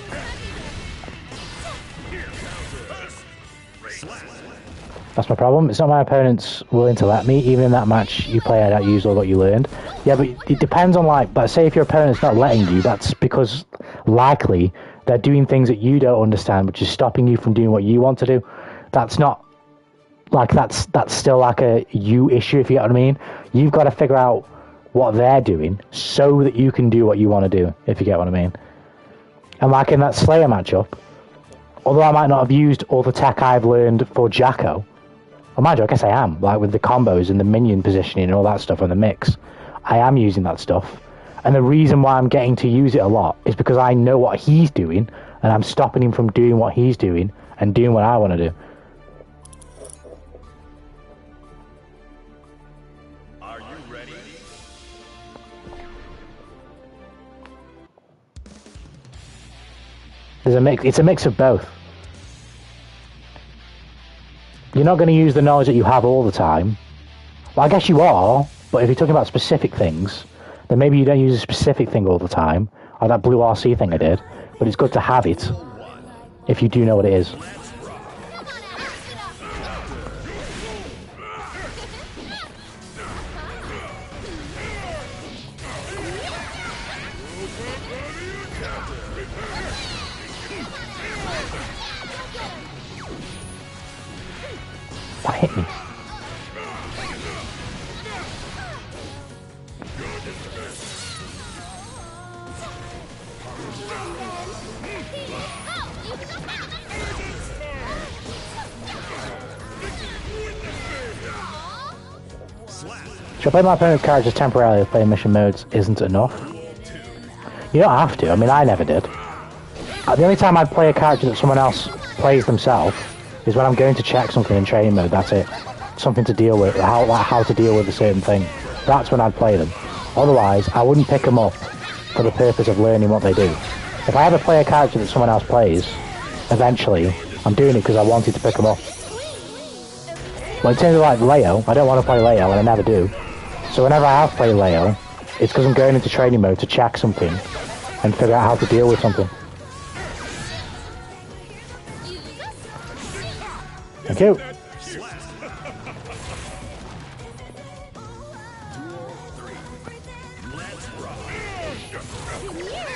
That's my problem. It's not my opponents willing to let me. Even in that match you play, I don't use all what you learned. Yeah, but it depends on like, but say if your opponent's not letting you, that's because likely they're doing things that you don't understand, which is stopping you from doing what you want to do. That's not, like, that's still like a you issue, if you get what I mean. You've got to figure out what they're doing so that you can do what you want to do, if you get what I mean. And like in that Slayer matchup, although I might not have used all the tech I've learned for Jacko, well, mind you, I guess I am, like with the combos and the minion positioning and all that stuff and the mix, I am using that stuff. And the reason why I'm getting to use it a lot is because I know what he's doing, and I'm stopping him from doing what he's doing and doing what I want to do. Are you ready? There's a mix. It's a mix of both. You're not going to use the knowledge that you have all the time. Well, I guess you are, but if you're talking about specific things, then maybe you don't use a specific thing all the time, like that blue RC thing I did, but it's good to have it if you do know what it is. That hit me. Should I play my opponent's characters temporarily if playing mission modes isn't enough? You don't have to. I mean, I never did. The only time I'd play a character that someone else plays themselves is when I'm going to check something in training mode. That's it. Something to deal with, how to deal with a certain thing. That's when I'd play them. Otherwise, I wouldn't pick them up for the purpose of learning what they do. If I ever play a character that someone else plays, eventually, I'm doing it because I wanted to pick them up. Well, in terms of like Leo, I don't want to play Leo, and I never do. So whenever I have played Leo, it's because I'm going into training mode to check something and figure out how to deal with something. Thank you.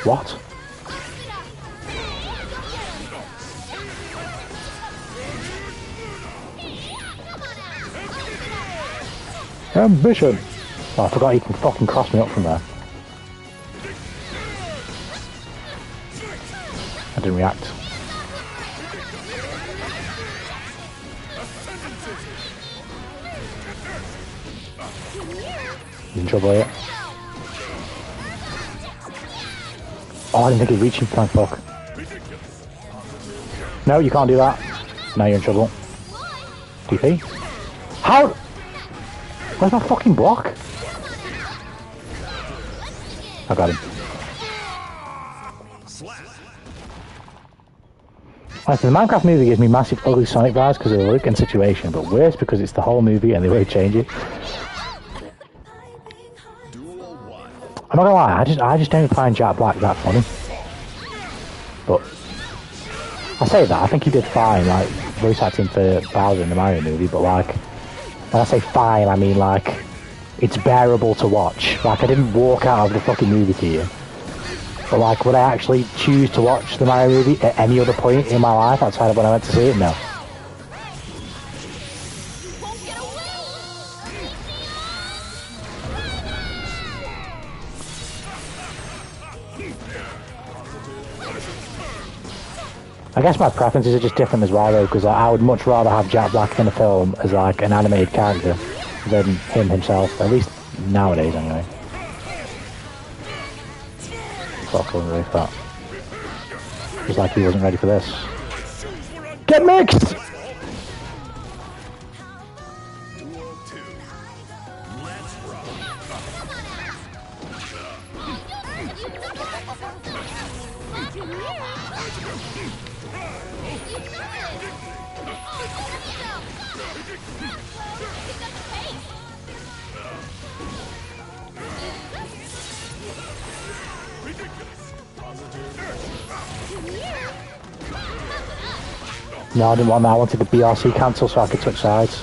What? Ambition! Oh, I forgot you can fucking cross me up from there. I didn't react. He's in trouble here. Oh, I didn't think he'd reach him, thank fuck. No, you can't do that. Now you're in trouble. DP? How? Where's my fucking block? I got him. Honestly, the Minecraft movie gives me massive ugly Sonic vibes because of the look and situation, but worse because it's the whole movie and they really change it. I'm not gonna lie, I just don't find Jack Black that funny. But I say that, I think he did fine, like, voice acting for Bowser in the Mario movie, but like, when I say fine, I mean like, it's bearable to watch. Like, I didn't walk out of the fucking movie theater. But like, would I actually choose to watch the Mario movie at any other point in my life outside of when I went to see it? No. I guess my preferences are just different as well, though, because I would much rather have Jack Black in a film as like an animated character than him himself, at least nowadays, anyway. Fuck, I wasn't ready for that. Just like he wasn't ready for this. Get mixed! No, I didn't want that. I wanted the BRC cancel so I could switch sides.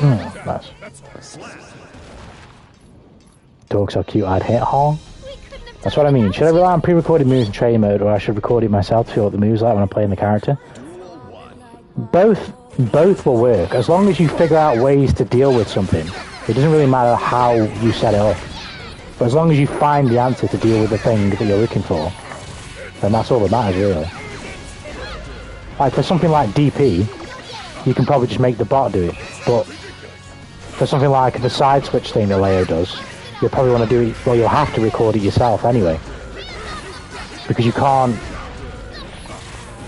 Nice. Dog's so cute, I'd hit Hong. That's what I mean. Should I rely on pre-recorded moves in training mode, or I should record it myself to feel what the moves like when I'm playing the character? Both will work. As long as you figure out ways to deal with something, it doesn't really matter how you set it up. But as long as you find the answer to deal with the thing that you're looking for, then that's all that matters, really. Like, for something like DP, you can probably just make the bot do it. But for something like the side switch thing that Leo does, you'll probably want to do it, well, you'll have to record it yourself anyway. Because you can't...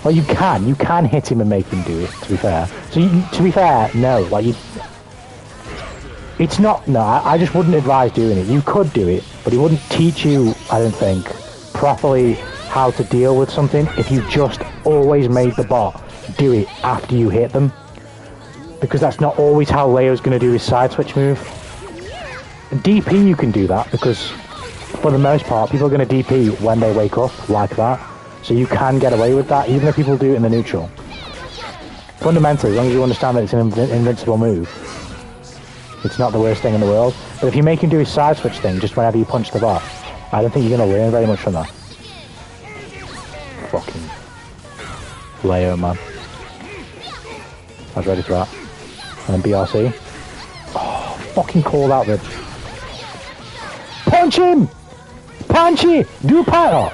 Well, you can hit him and make him do it, to be fair. So, to be fair, no, like, it's not, no, I just wouldn't advise doing it. You could do it, but it wouldn't teach you, I don't think, properly how to deal with something if you just always made the bot do it after you hit them. Because that's not always how Leo's going to do his side switch move. DP you can do that, because for the most part, people are going to DP when they wake up like that. So you can get away with that, even if people do it in the neutral. Fundamentally, as long as you understand that it's an invincible move, it's not the worst thing in the world. But if you make him do his side switch thing just whenever you punch the bot, I don't think you're going to learn very much from that. Fucking Leo, man. I was ready for that. And then BRC. Oh, fucking called out the... Punch him! Punch it! Do a power!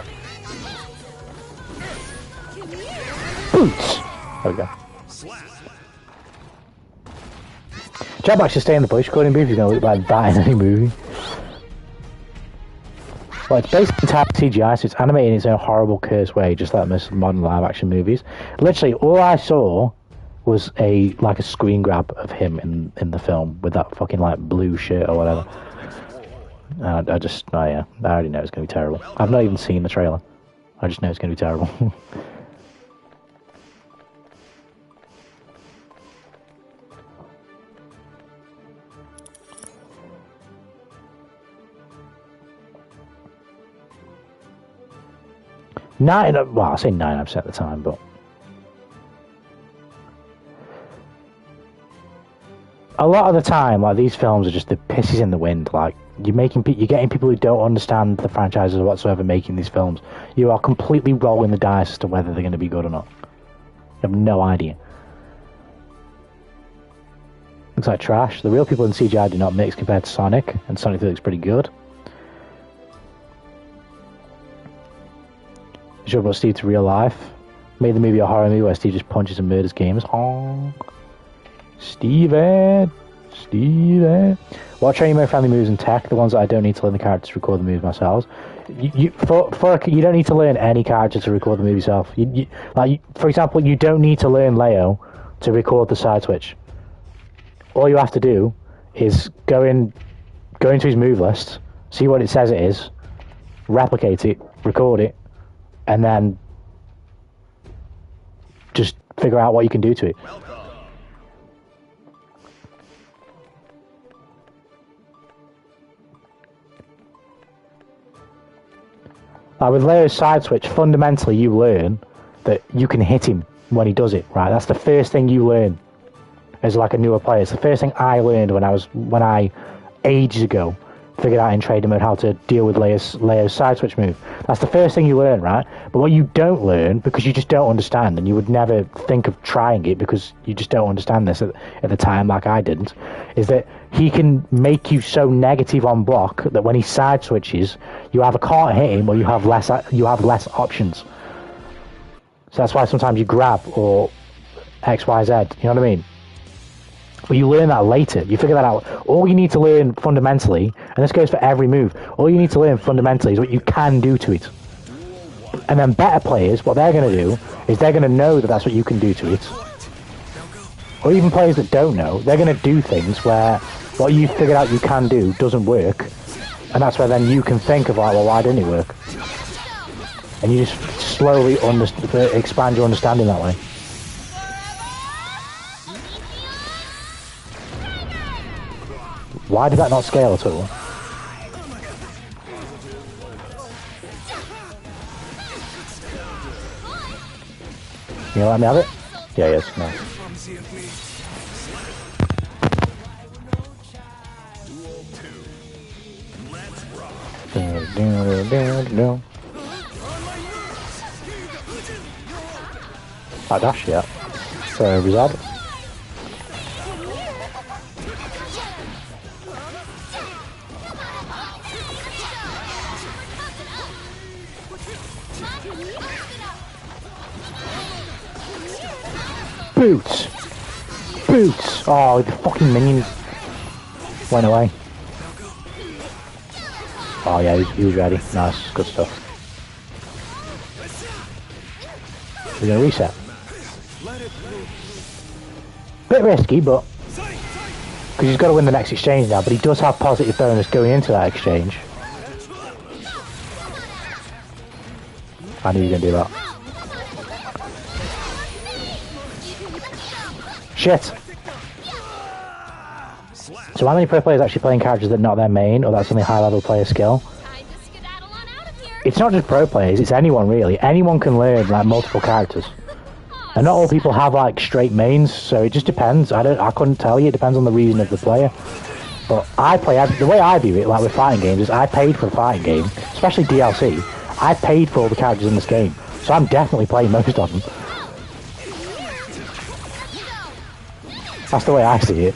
Boots! There we go. Jack Black should stay in the voice recording booth if you're going to look like that in any movie. Well, it's basically entirely CGI, so it's animated in its own horrible, cursed way, just like most modern live-action movies. Literally, all I saw was a screen grab of him in the film with that fucking like blue shirt or whatever. I already know it's going to be terrible. I've not even seen the trailer. I just know it's going to be terrible. Well, I say 99% of the time, but a lot of the time, like, these films are just the pisses in the wind. Like, you're getting people who don't understand the franchises whatsoever making these films. You are completely rolling the dice as to whether they're going to be good or not. You have no idea. Looks like trash. The real people in CGI do not mix compared to Sonic, and Sonic looks pretty good. Sure about Steve to real life. Made the movie a horror movie where Steve just punches and murders games. Oh, Steven. What training mode friendly moves in tech? The ones that I don't need to learn the characters to record the moves myself. You don't need to learn any character to record the move yourself. For example, you don't need to learn Leo to record the side switch. All you have to do is go into his move list, see what it says it is, replicate it, record it, and then just figure out what you can do to it. Like with Leo's side switch, fundamentally you learn that you can hit him when he does it, right? That's the first thing you learn as like a newer player. It's the first thing I learned when I ages ago figured out in trading mode how to deal with Leo's side switch move. That's the first thing you learn, right? But what you don't learn, because you just don't understand, and you would never think of trying it because you just don't understand this at the time, like I didn't, is that he can make you so negative on block that when he side switches, you either can't hit him or you have less options. So that's why sometimes you grab or X, Y, Z. You know what I mean? But you learn that later. You figure that out. All you need to learn fundamentally, and this goes for every move, all you need to learn fundamentally is what you can do to it. And then better players, what they're going to do is they're going to know that that's what you can do to it. Or even players that don't know, they're going to do things where what you figured out you can do doesn't work. And that's where then you can think of, like, well, why didn't it work? And you just slowly expand your understanding that way. Why did that not scale at all? You let me have it? Yeah, yes, nice. I dash, yeah. So, result. Boots! Boots! Oh, the fucking minions went away. Oh yeah, he was ready. Nice, good stuff. We're gonna reset. Bit risky, but because he's got to win the next exchange now, but he does have positive bonus going into that exchange. I knew you were gonna do that. Shit! So how many pro players actually playing characters that are not their main, or that's only high level player skill? It's not just pro players, it's anyone really. Anyone can learn like multiple characters. And not all people have like straight mains, so it just depends. I couldn't tell you, it depends on the reason of the player. But the way I view it, like with fighting games, is I paid for a fighting game, especially DLC. I paid for all the characters in this game, so I'm definitely playing most of them. That's the way I see it.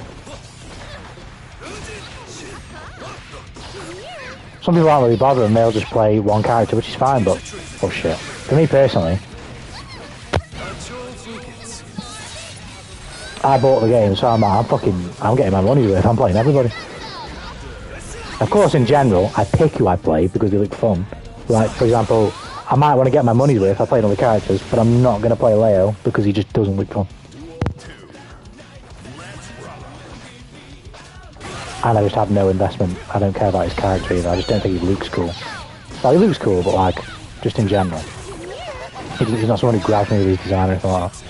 Some people aren't really bothered and they'll just play one character, which is fine, but oh shit. For me personally, I bought the game, so I'm getting my money's worth. I'm playing everybody. Of course, in general, I pick who I play because they look fun. Like, for example, I might want to get my money's worth. I play other characters, but I'm not going to play Leo because he just doesn't look fun. And I just have no investment. I don't care about his character either. I just don't think he looks cool. Well, he looks cool, but like, just in general. He's not someone who grabs me with his design or anything like that.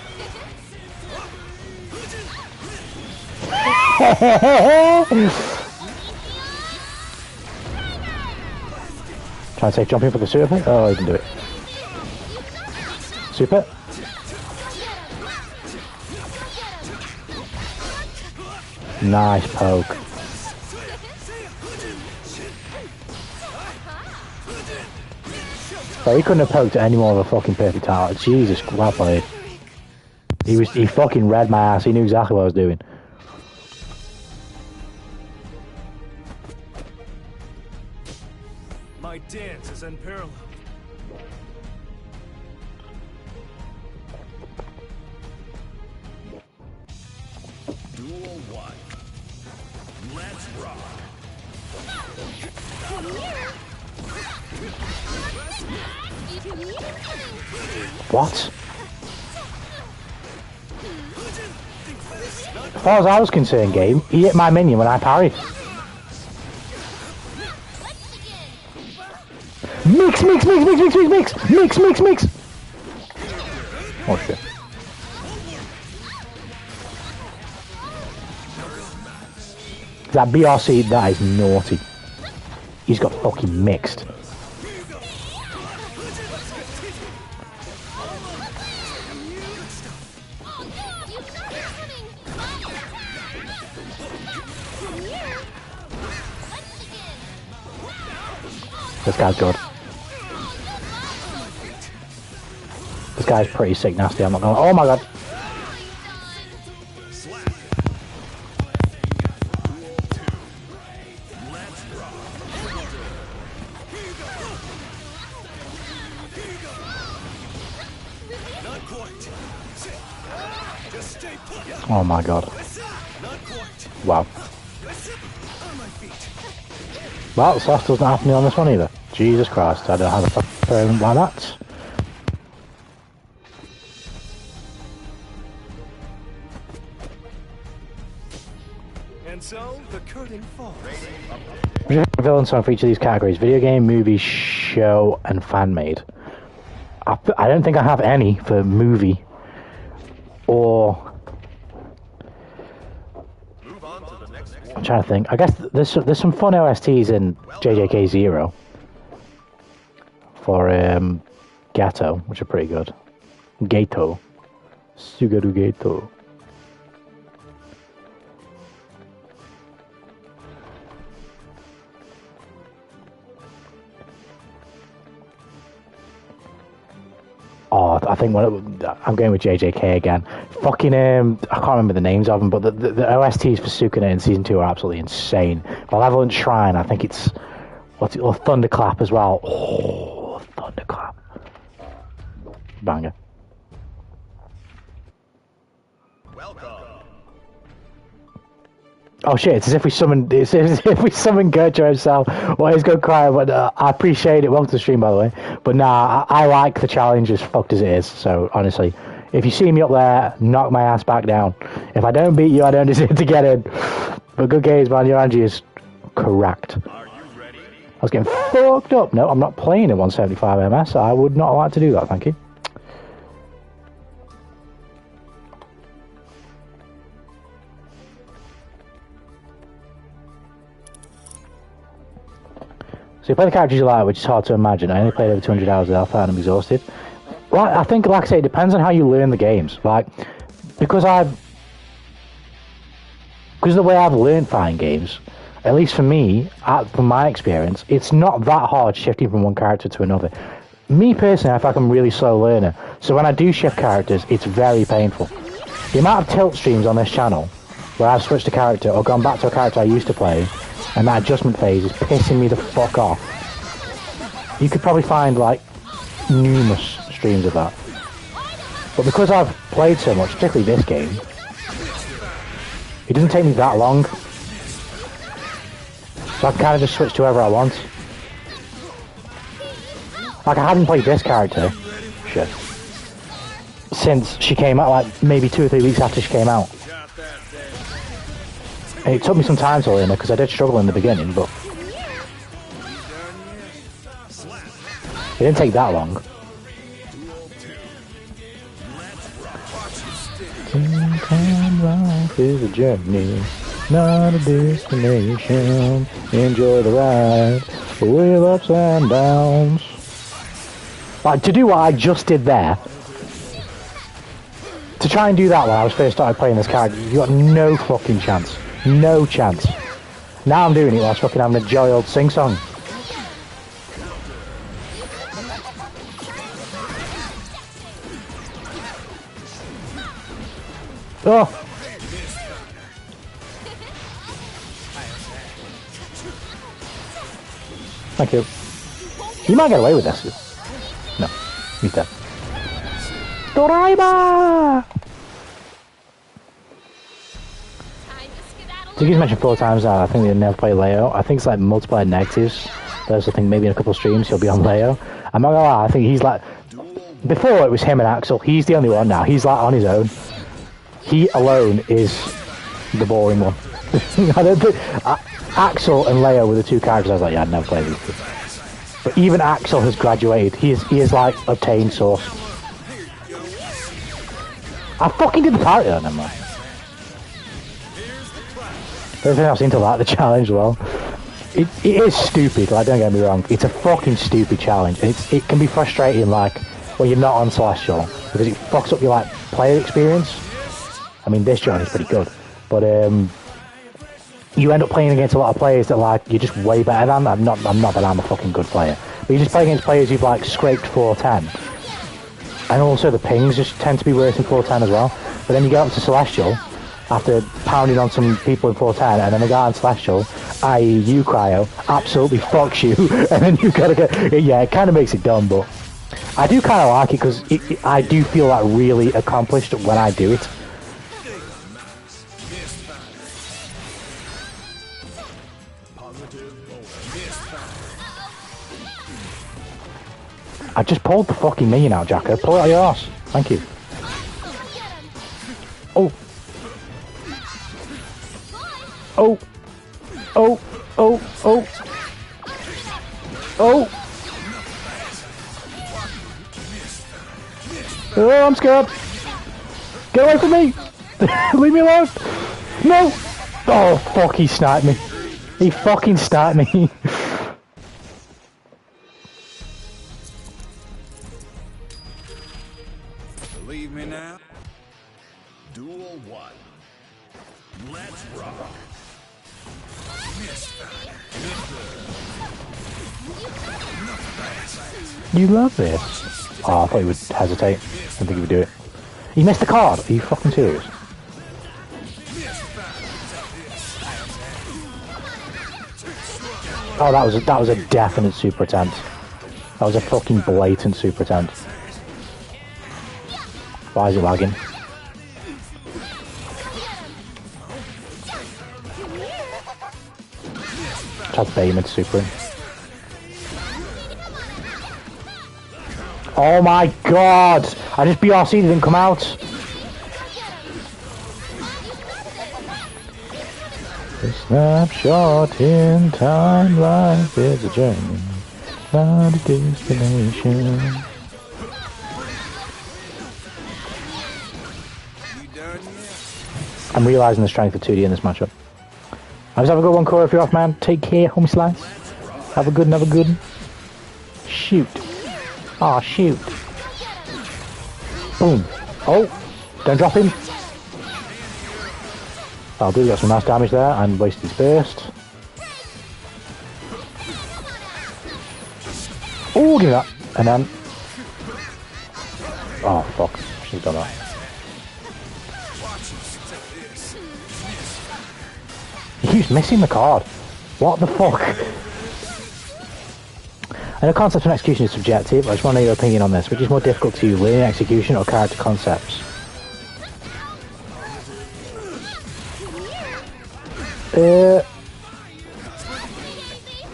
Trying to say jump in for the super. Oh, he can do it. Super. Nice poke. But he couldn't have poked at any more of a fucking perfect target. Jesus, well played. He fucking read my ass. He knew exactly what I was doing. My dance is unparalleled. Duel 1. Let's rock. What? As far as I was concerned, game, he hit my minion when I parried. Mix! Oh shit. That BRC, that is naughty. He's got fucking mixed. You know they're coming. Here. Let's begin. This guy's good. This guy's pretty sick nasty, I'm not gonna... Oh my god! Oh my god. Wow. Well, Slash doesn't have to be on this one either. Jesus Christ, I don't know how the fuck why that. And so the curtain falls. Villain song for each of these categories: video game, movie, show, and fan made. I don't think I have any for movie or. I'm trying to think. I guess there's some fun OSTs in JJK Zero for Gato, which are pretty good. Gato, Sugaru Gato. Oh, I think I'm going with JJK again. Fucking I can't remember the names of them, but the OSTs for Sukuna in Season 2 are absolutely insane. Malevolent Shrine, I think it's... or Thunderclap as well. Oh, Thunderclap. Banger. Oh shit, it's as if we summoned Gertrude himself. Well, he's gonna cry, but I appreciate it. Welcome to the stream, by the way. But nah, I like the challenge as fucked as it is. So honestly, if you see me up there, knock my ass back down. If I don't beat you, I don't deserve to get in. But good games, man. Your Angie is correct. I was getting fucked up. No, I'm not playing in 175 ms. I would not like to do that, thank you. So you play the characters you like, which is hard to imagine. I only played over 200 hours of Alpha and I'm exhausted. Well, I think, like I say, it depends on how you learn the games. Like, because of the way I've learned fighting games, at least for me, from my experience, it's not that hard shifting from one character to another. Me personally, I feel like I'm a really slow learner. So when I do shift characters, it's very painful. The amount of tilt streams on this channel, where I've switched a character or gone back to a character I used to play, and that adjustment phase is pissing me the fuck off. You could probably find like numerous streams of that. But because I've played so much, particularly this game, it doesn't take me that long. So I can kind of just switch to whoever I want. Like I hadn't played this character, shit, since she came out, like maybe 2 or 3 weeks after she came out. And it took me some time to learn it because I did struggle in the beginning, but it didn't take that long. Sometimes life is a journey, not a destination. Enjoy the ride with ups and downs. Like, to do what I just did there, to try and do that when I was first started playing this character, you got no fucking chance. No chance. Now I'm doing it whilst fucking having a jolly old sing-song. Oh! Thank you. You might get away with this. No. He's dead. Doraemon! I think he's mentioned 4 times now. I think they never play Leo. I think it's like multiplied negatives. There's I think maybe in a couple of streams he'll be on Leo. I'm not gonna lie, I think he's like... Before it was him and Axel. He's the only one now. He's like on his own. He alone is the boring one. I don't think... Axel and Leo were the 2 characters I was like, yeah, I'd never play these 2. But even Axel has graduated. He is like obtained source. I fucking did the party on him, man. Everything else seemed to like the challenge as well. It is stupid, like, don't get me wrong. It's a fucking stupid challenge. It can be frustrating, like, when you're not on Celestial, because it fucks up your, like, player experience. I mean, this joint is pretty good, but you end up playing against a lot of players that like you're just way better than. I'm not that I'm a fucking good player, but you just play against players who've like scraped 410, and also the pings just tend to be worse than 410 as well. But then you get up to Celestial after pounding on some people in 410, and then the guy in Celestial, i.e. you, Cryo, absolutely fucks you, and then you gotta get... Yeah, it kind of makes it dumb, but I do kind of like it, because I do feel like really accomplished when I do it. I just pulled the fucking minion out, Jacko. Pull it out your arse. Thank you. Oh. Oh. Oh. Oh. Oh. Oh. Oh, I'm scared. Get away from me. Leave me alone. No. Oh, fuck, he sniped me. He fucking sniped me. Believe me now? Duel 1. Let's rock. You love this? Oh, I thought he would hesitate. I didn't think he would do it. He missed the card. Are you fucking serious? Oh, that was a definite super attempt. That was a fucking blatant super attempt. Why is it lagging? Tried to bait him into super. Oh my god! I just BRC'd, it didn't come out. A snapshot in time, life is a journey, not a destination. I'm realising the strength of 2D in this matchup. I just have a good one, Corey, if you're off, man. Take care, homie slice. Have a good one, have a good one. Shoot. Aw, shoot. Boom. Oh, don't drop him. I'll do, got some nice damage there, and wasted his burst. Oh, give me that. And then... Oh, fuck. Should've done that. He keeps missing the card. What the fuck? I know concept and execution is subjective. I just want to know your opinion on this. Which is more difficult to you, learning execution or character concepts?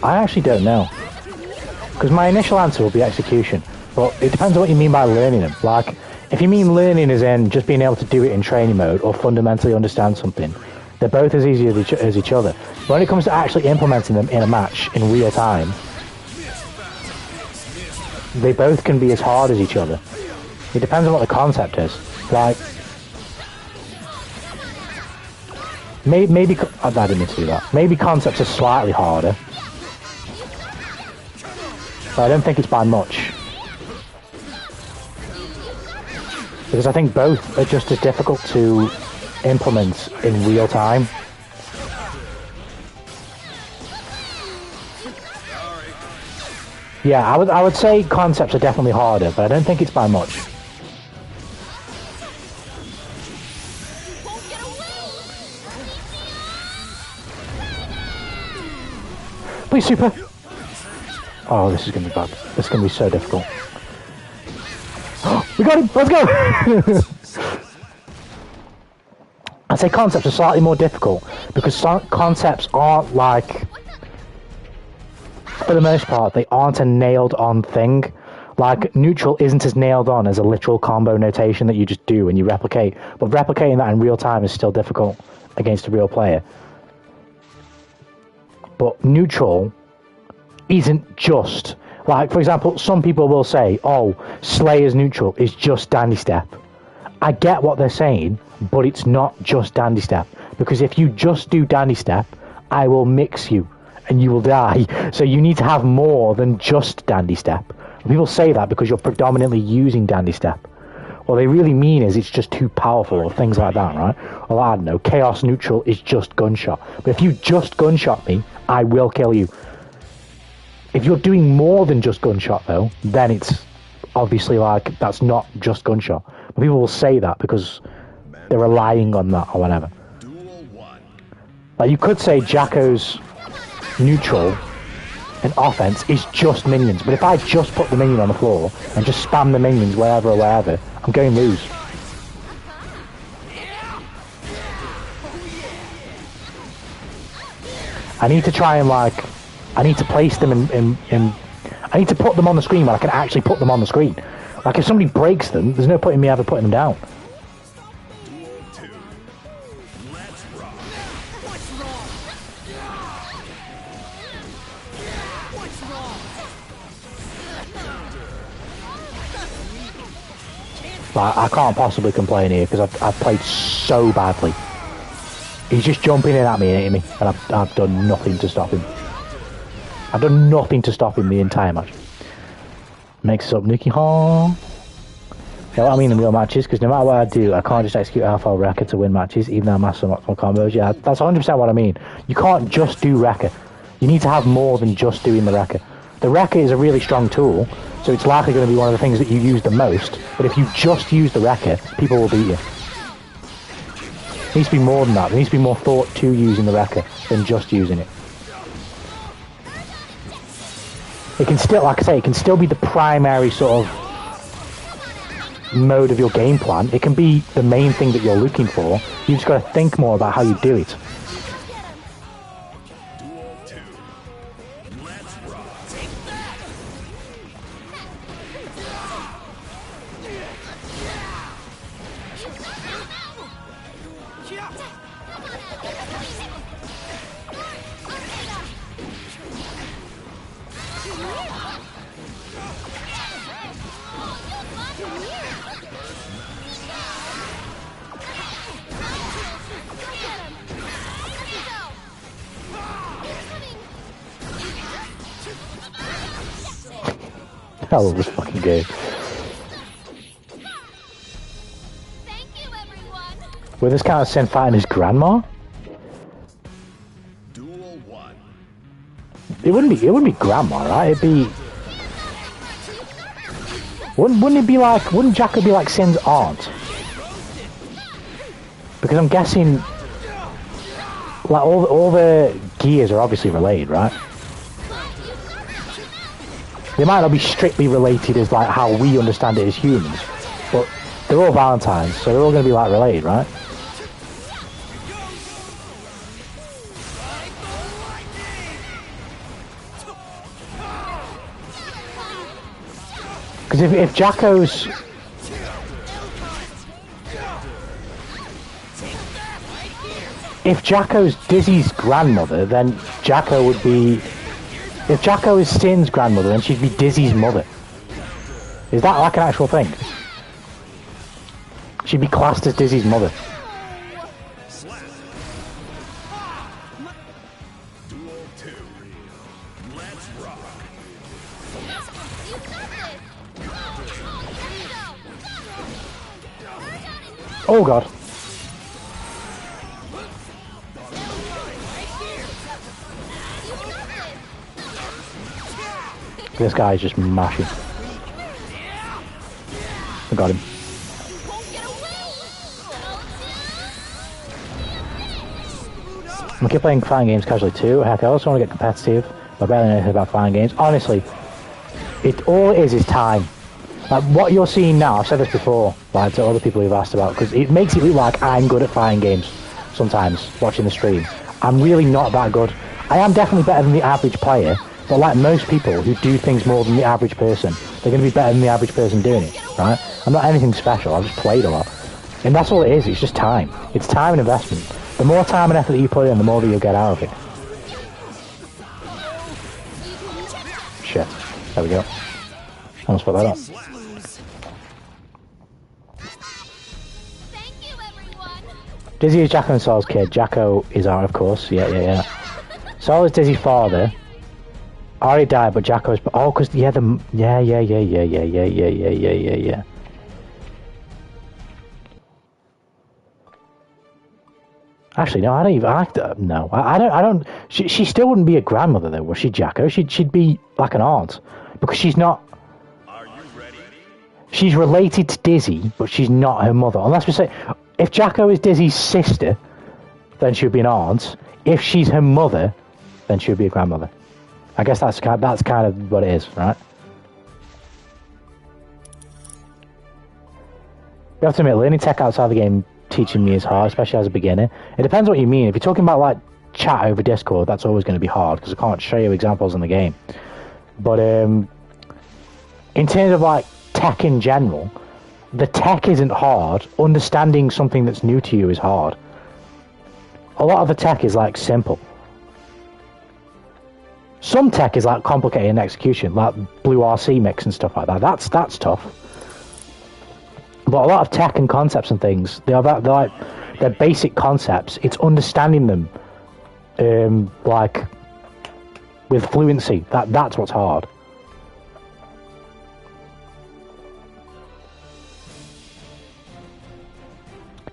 I actually don't know. Because my initial answer will be execution. But it depends on what you mean by learning them. Like, if you mean learning as in just being able to do it in training mode or fundamentally understand something, they're both as easy as each other. But when it comes to actually implementing them in a match in real time, they both can be as hard as each other. It depends on what the concept is. Like, maybe I didn't mean to do that. Maybe concepts are slightly harder, but I don't think it's by much. Because I think both are just as difficult to implement in real time. Yeah, I would say concepts are definitely harder, but I don't think it's by much. Please, super. Oh, this is gonna be bad. This is gonna be so difficult. We got him. Let's go. I'd say concepts are slightly more difficult because concepts aren't like, for the most part, they aren't a nailed-on thing. Like, neutral isn't as nailed on as a literal combo notation that you just do and you replicate. But replicating that in real time is still difficult against a real player. But neutral isn't just... Like, for example, some people will say, oh, Slayer's neutral is just Dandy Step. I get what they're saying, but it's not just Dandy Step. Because if you just do Dandy Step, I will mix you and you will die. So you need to have more than just Dandy Step. People say that because you're predominantly using Dandy Step. what they really mean is it's just too powerful or things like that, right? Well, I don't know, chaos neutral is just gunshot. But if you just gunshot me, I will kill you. If you're doing more than just gunshot, though, then it's obviously like, that's not just gunshot. But people will say that because they're relying on that or whatever. Like, you could say Jacko's neutral and offense is just minions, but if I just put the minion on the floor and just spam the minions wherever or wherever, I'm going to lose. I need to try and like, I need to place them in I need to put them on the screen where I can actually put them on the screen. Like if somebody breaks them, there's no point in me ever putting them down. Like, I can't possibly complain here because I've played so badly. He's just jumping in at me and hitting me, and I've done nothing to stop him. I've done nothing to stop him the entire match. Makes up Nuki Hall. Yeah, what I mean in real matches, because no matter what I do, I can't just execute Alpha or Rekka to win matches, even though I master optimal combos. Yeah, that's 100% what I mean. You can't just do Rekka. You need to have more than just doing the Rekka. The Rekka is a really strong tool, so it's likely going to be one of the things that you use the most, but if you just use the Rekka, people will beat you. It needs to be more than that. There needs to be more thought to using the Rekka than just using it. It can still, like I say, it can still be the primary sort of mode of your game plan. It can be the main thing that you're looking for. You've just got to think more about how you do it. I love this fucking game. Thank you, everyone. With this kind of Sin fighting his grandma? It wouldn't be grandma, right? It'd be... Wouldn't it be like... Wouldn't Jacko be like Sin's aunt? Because I'm guessing... Like, all the gears are obviously related, right? They might not be strictly related as like how we understand it as humans, but they're all Valentines, so they're all going to be like related, right? Because if Jacko's... If Jacko's Dizzy's grandmother, then Jacko would be... If Jacko is Sin's grandmother, then she'd be Dizzy's mother. Is that like an actual thing? She'd be classed as Dizzy's mother. Oh god. This guy is just mashing. I got him. I'm gonna keep playing fighting games casually too. Heck, I also want to get competitive, but I barely know anything about fighting games. Honestly, all it is time. Like what you're seeing now, I've said this before, like to other people who've asked about, because it makes it look like I'm good at fighting games sometimes, watching the stream. I'm really not that good. I am definitely better than the average player, but like most people who do things more than the average person, they're going to be better than the average person doing it, right? I'm not anything special, I've just played a lot. And that's all it is, it's just time. It's time and investment. The more time and effort that you put in, the more that you'll get out of it. Shit. There we go. Almost put that up. Thank you, everyone. Dizzy is Jacko and Sol's kid. Jacko is Art, of course. Yeah. Sol is Dizzy's father. Ari died, but Jacko's... Oh, because, yeah. Actually, no, I don't even. No, I don't. I don't. She still wouldn't be a grandmother though, was she, Jacko? She'd be like an aunt because she's not. Are you ready? She's related to Dizzy, but she's not her mother. Unless we say, if Jacko is Dizzy's sister, then she would be an aunt. If she's her mother, then she would be a grandmother. I guess that's kind of what it is, right? You have to admit, learning tech outside the game teaching me is hard, especially as a beginner. It depends what you mean. If you're talking about like chat over Discord, that's always going to be hard because I can't show you examples in the game. But in terms of like tech in general, the tech isn't hard. Understanding something that's new to you is hard. A lot of the tech is like simple. Some tech is like complicated in execution, like Blue RC mix and stuff like that. That's tough. But a lot of tech and concepts and things, they're basic concepts. It's understanding them, like with fluency. That's what's hard.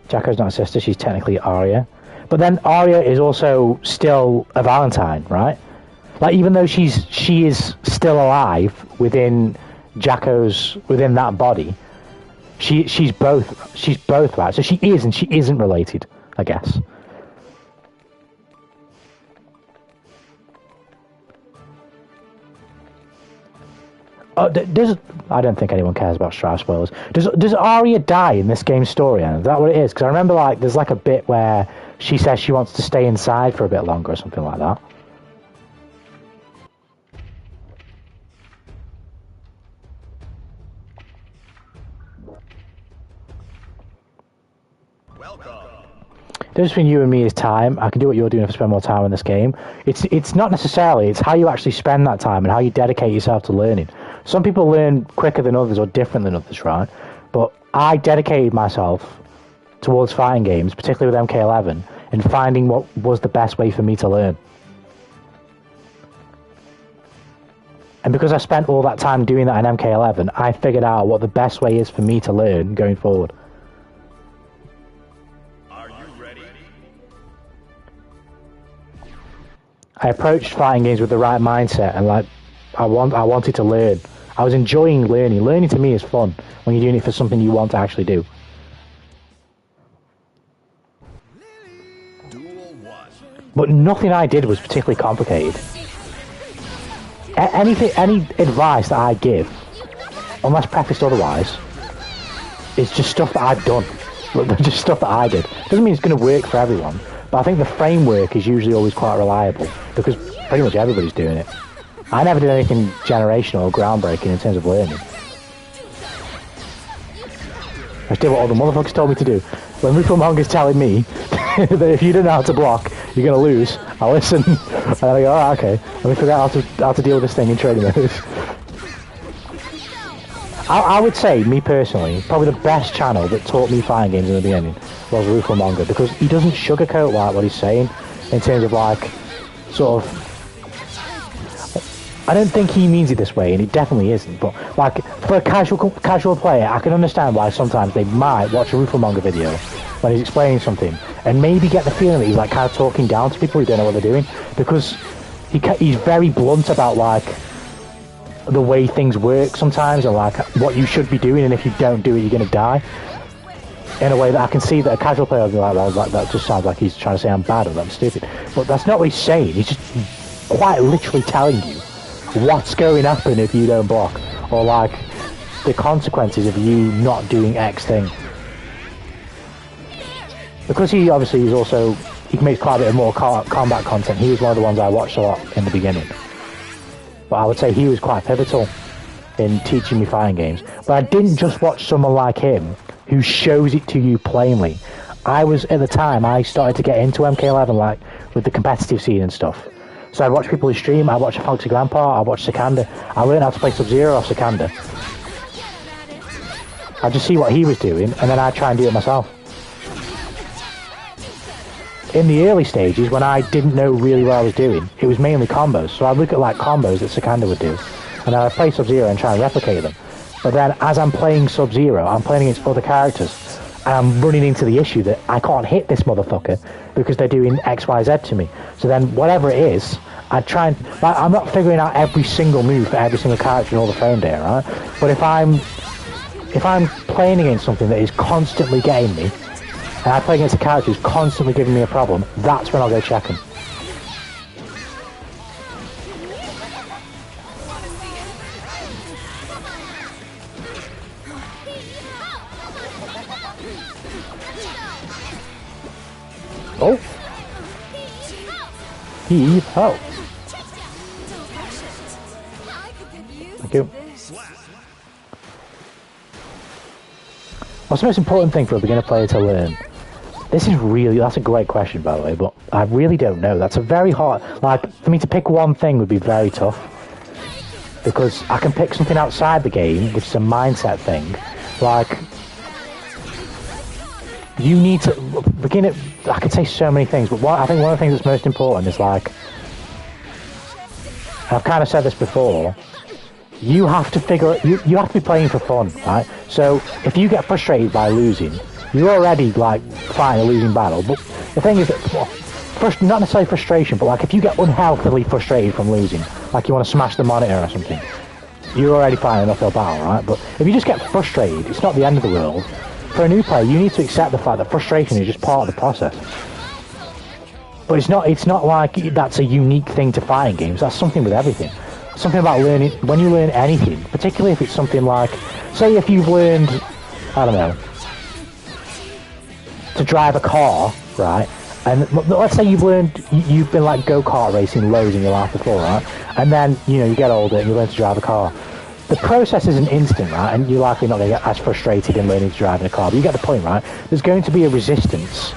Jacko's not a sister; she's technically Arya. But then Arya is also still a Valentine, right? Like even though she is still alive within within that body. She's both, right? So she is and she isn't related, I guess. I don't think anyone cares about Strife spoilers. Does Arya die in this game's story? Is that what it is? Because I remember like there's like a bit where she says she wants to stay inside for a bit longer or something like that. The difference between you and me is time. I can do what you're doing if I spend more time in this game. It's not necessarily, it's how you actually spend that time and how you dedicate yourself to learning. Some people learn quicker than others or different than others, right? But I dedicated myself towards fighting games, particularly with MK11, and finding what was the best way for me to learn. And because I spent all that time doing that in MK11, I figured out what the best way is for me to learn going forward. I approached fighting games with the right mindset and like I wanted to learn. I was enjoying learning. Learning to me is fun when you're doing it for something you want to actually do. But nothing I did was particularly complicated. Any advice that I give, unless prefaced otherwise, is just stuff that I've done. Just stuff that I did. Doesn't mean it's going to work for everyone. But I think the framework is usually always quite reliable because pretty much everybody's doing it. I never did anything generational or groundbreaking in terms of learning. I just did what all the motherfuckers told me to do. When Rufelmonger's telling me that if you don't know how to block, you're going to lose, I listen and I go, oh, okay, let me figure out how to deal with this thing in training mode. I would say, me personally, probably the best channel that taught me fighting games in the beginning was Rufelmonger, because he doesn't sugarcoat like what he's saying in terms of like, sort of, I don't think he means it this way, and it definitely isn't, but like, for a casual player, I can understand why sometimes they might watch a Rufelmonger video when he's explaining something, and maybe get the feeling that he's like kind of talking down to people who don't know what they're doing, because he's very blunt about like, the way things work sometimes, and like what you should be doing, and if you don't do it you're going to die, in a way that I can see that a casual player will be like, well, that just sounds like he's trying to say I'm bad or that I'm stupid, but that's not what he's saying. He's just quite literally telling you what's going to happen if you don't block, or like the consequences of you not doing X thing. Because he obviously is also, he makes quite a bit of more combat content. He was one of the ones I watched a lot in the beginning. But I would say he was quite pivotal in teaching me fighting games. But I didn't just watch someone like him who shows it to you plainly. I was, at the time, I started to get into MK11 like with the competitive scene and stuff. So I watched people who stream, I watched Foxy Grandpa, I watched Sikander. I learned how to play Sub-Zero off Sikander. I just see what he was doing, and then I try and do it myself. In the early stages, when I didn't know really what I was doing, it was mainly combos. So I'd look at like combos that Sikander would do, and I'd play Sub-Zero and try and replicate them. But then, as I'm playing Sub-Zero, I'm playing against other characters, I'm running into the issue that I can't hit this motherfucker because they're doing X, Y, Z to me. So then whatever it is, I try and... Like, I'm not figuring out every single move for every single character in all the phone data, right? But if I'm playing against something that is constantly getting me, and I play against a character who's constantly giving me a problem, that's when I'll go check him. Oh! He helped. Thank you. What's the most important thing for a beginner player to learn? That's a great question, by the way, but I really don't know. That's a very hard, like, for me to pick one thing would be very tough. Because I can pick something outside the game, which is a mindset thing. Like, you need to, I could say so many things, but I think one of the things that's most important is, like, I've kind of said this before, you have to you have to be playing for fun, right? So if you get frustrated by losing, you're already like fighting a losing battle. But the thing is that, not necessarily frustration, but like if you get unhealthily frustrated from losing, like you want to smash the monitor or something, you're already fighting an uphill battle, right? But if you just get frustrated, it's not the end of the world. For a new player, you need to accept the fact that frustration is just part of the process. But it's not like that's a unique thing to fighting games. That's something with everything. Something about learning, when you learn anything, particularly if it's something like, say if you've learned, I don't know, to drive a car, right? And let's say you've been like go-kart racing loads in your life before, right? And then, you get older and you learn to drive a car. The process isn't instant, right? And you're likely not going to get as frustrated in learning to drive in a car. But you get the point, right? There's going to be a resistance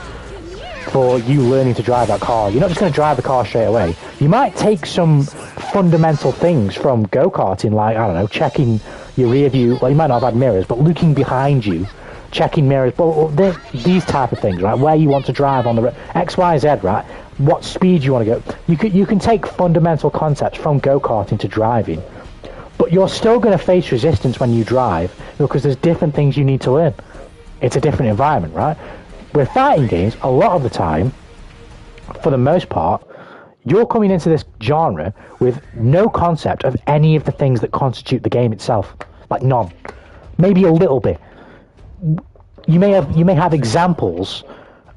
for you learning to drive that car. You're not just going to drive the car straight away. You might take some fundamental things from go-karting, like, I don't know, checking your rear view. Well, you might not have had mirrors, but looking behind you, checking mirrors, but these type of things, right? Where you want to drive on the road, X, Y, Z, right? What speed you want to go. You can take fundamental concepts from go-karting to driving, but you're still going to face resistance when you drive because there's different things you need to learn. It's a different environment, right? With fighting games, a lot of the time, for the most part, you're coming into this genre with no concept of any of the things that constitute the game itself. Like none. Maybe a little bit. You may have examples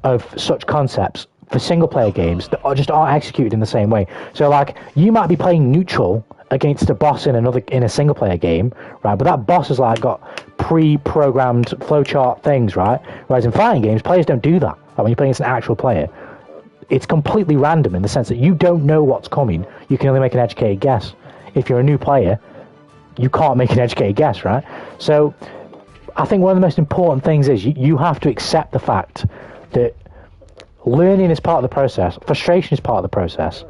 of such concepts for single player games that aren't executed in the same way. So like, you might be playing neutral against a boss in a single player game, right? But that boss has like got pre-programmed flowchart things, right? Whereas in fighting games, players don't do that. Like when you're playing against an actual player, it's completely random in the sense that you don't know what's coming. You can only make an educated guess. If you're a new player, you can't make an educated guess, right? So I think one of the most important things is you have to accept the fact that learning is part of the process, frustration is part of the process,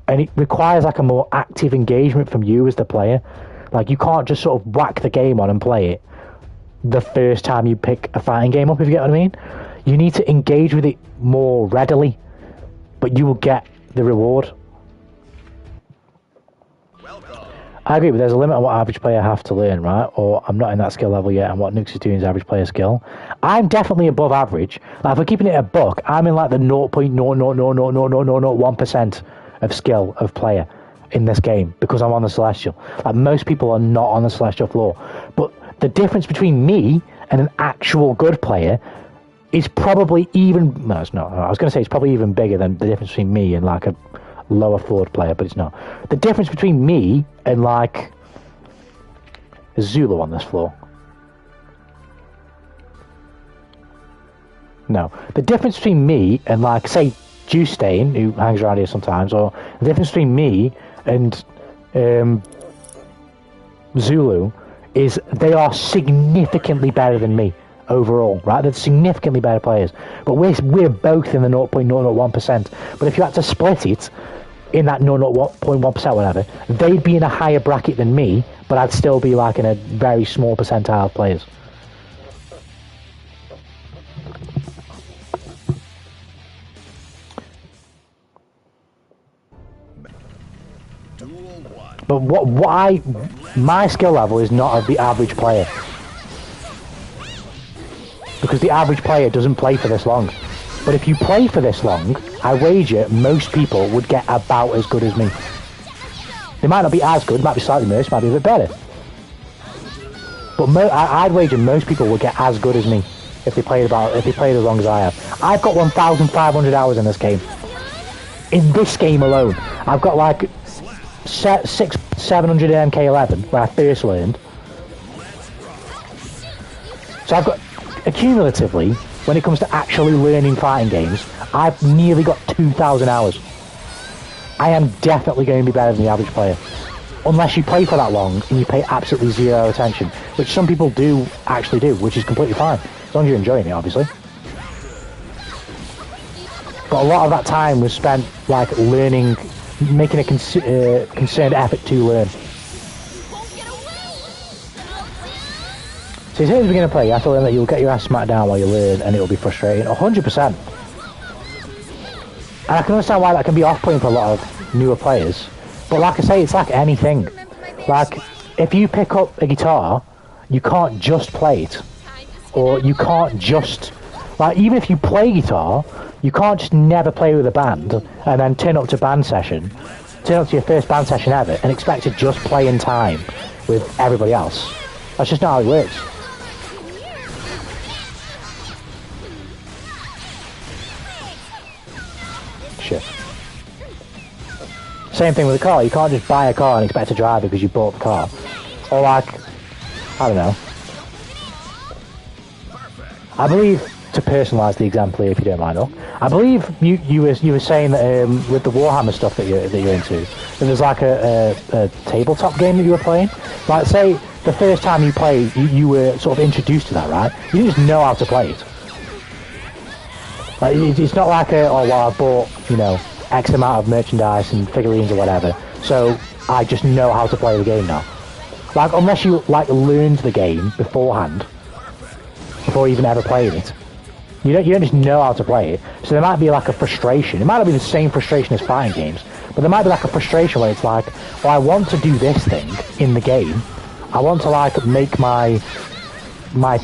and it requires like a more active engagement from you as the player. Like you can't just sort of whack the game on and play it the first time you pick a fighting game up, if you get what I mean. You need to engage with it more readily, but you will get the reward. I agree, but there's a limit on what average player have to learn, right? Or I'm not in that skill level yet, and what Nukes is doing is average player skill. I'm definitely above average. Like, if we're keeping it a buck, I'm in like the 0.0000001% of skill of player in this game because I'm on the Celestial. Like, most people are not on the Celestial floor. But the difference between me and an actual good player is probably even... No, it's not. I was going to say it's probably even bigger than the difference between me and like a lower floored player, but it's not. The difference between me and like a Zulu on this floor. No. The difference between me and like, say, Juice Stain, who hangs around here sometimes, or the difference between me and Zulu is they are significantly better than me overall, right? They're significantly better players. But we're both in the 0.001%. But if you had to split it in that 0.1% whatever, they'd be in a higher bracket than me, but I'd still be like in a very small percentile of players. But my skill level is not of the average player. because the average player doesn't play for this long. But if you play for this long, I wager most people would get about as good as me. They might not be as good, might be slightly worse, might be a bit better. But I'd wager most people would get as good as me if they played as long as I have. I've got 1,500 hours in this game. In this game alone, I've got like 700 in MK11 when I first learned. So I've got, accumulatively, when it comes to actually learning fighting games, I've nearly got 2,000 hours. I am definitely going to be better than the average player. Unless you play for that long and you pay absolutely zero attention, which some people do actually do, which is completely fine, as long as you're enjoying it, obviously. But a lot of that time was spent like learning, making a concerned effort to learn. So as soon as we're going to play, you have to learn that you'll get your ass smacked down while you learn, and it'll be frustrating. 100%. And I can understand why that can be off-putting for a lot of newer players. But like I say, it's like anything. Like, if you pick up a guitar, you can't just play it. Or you can't just... Like, even if you play guitar, you can't just never play with a band and then turn up to your first band session ever and expect to just play in time with everybody else. That's just not how it works. Shit. Same thing with a car. You can't just buy a car and expect to drive it because you bought the car. Or like, I don't know. I believe, to personalise the example here, if you don't mind, I believe you were saying that with the Warhammer stuff that you're into, that there's like a tabletop game that you were playing. Like, say the first time you played, you were sort of introduced to that, right? You didn't just know how to play it. Like, it's not like oh well, I bought, you know, X amount of merchandise and figurines or whatever, so I just know how to play the game now. Like, unless you like learned the game beforehand, before even ever playing it, you don't just know how to play it. So there might be like a frustration. It might not be the same frustration as fighting games, but there might be like a frustration where it's like, well, I want to do this thing in the game. I want to like make my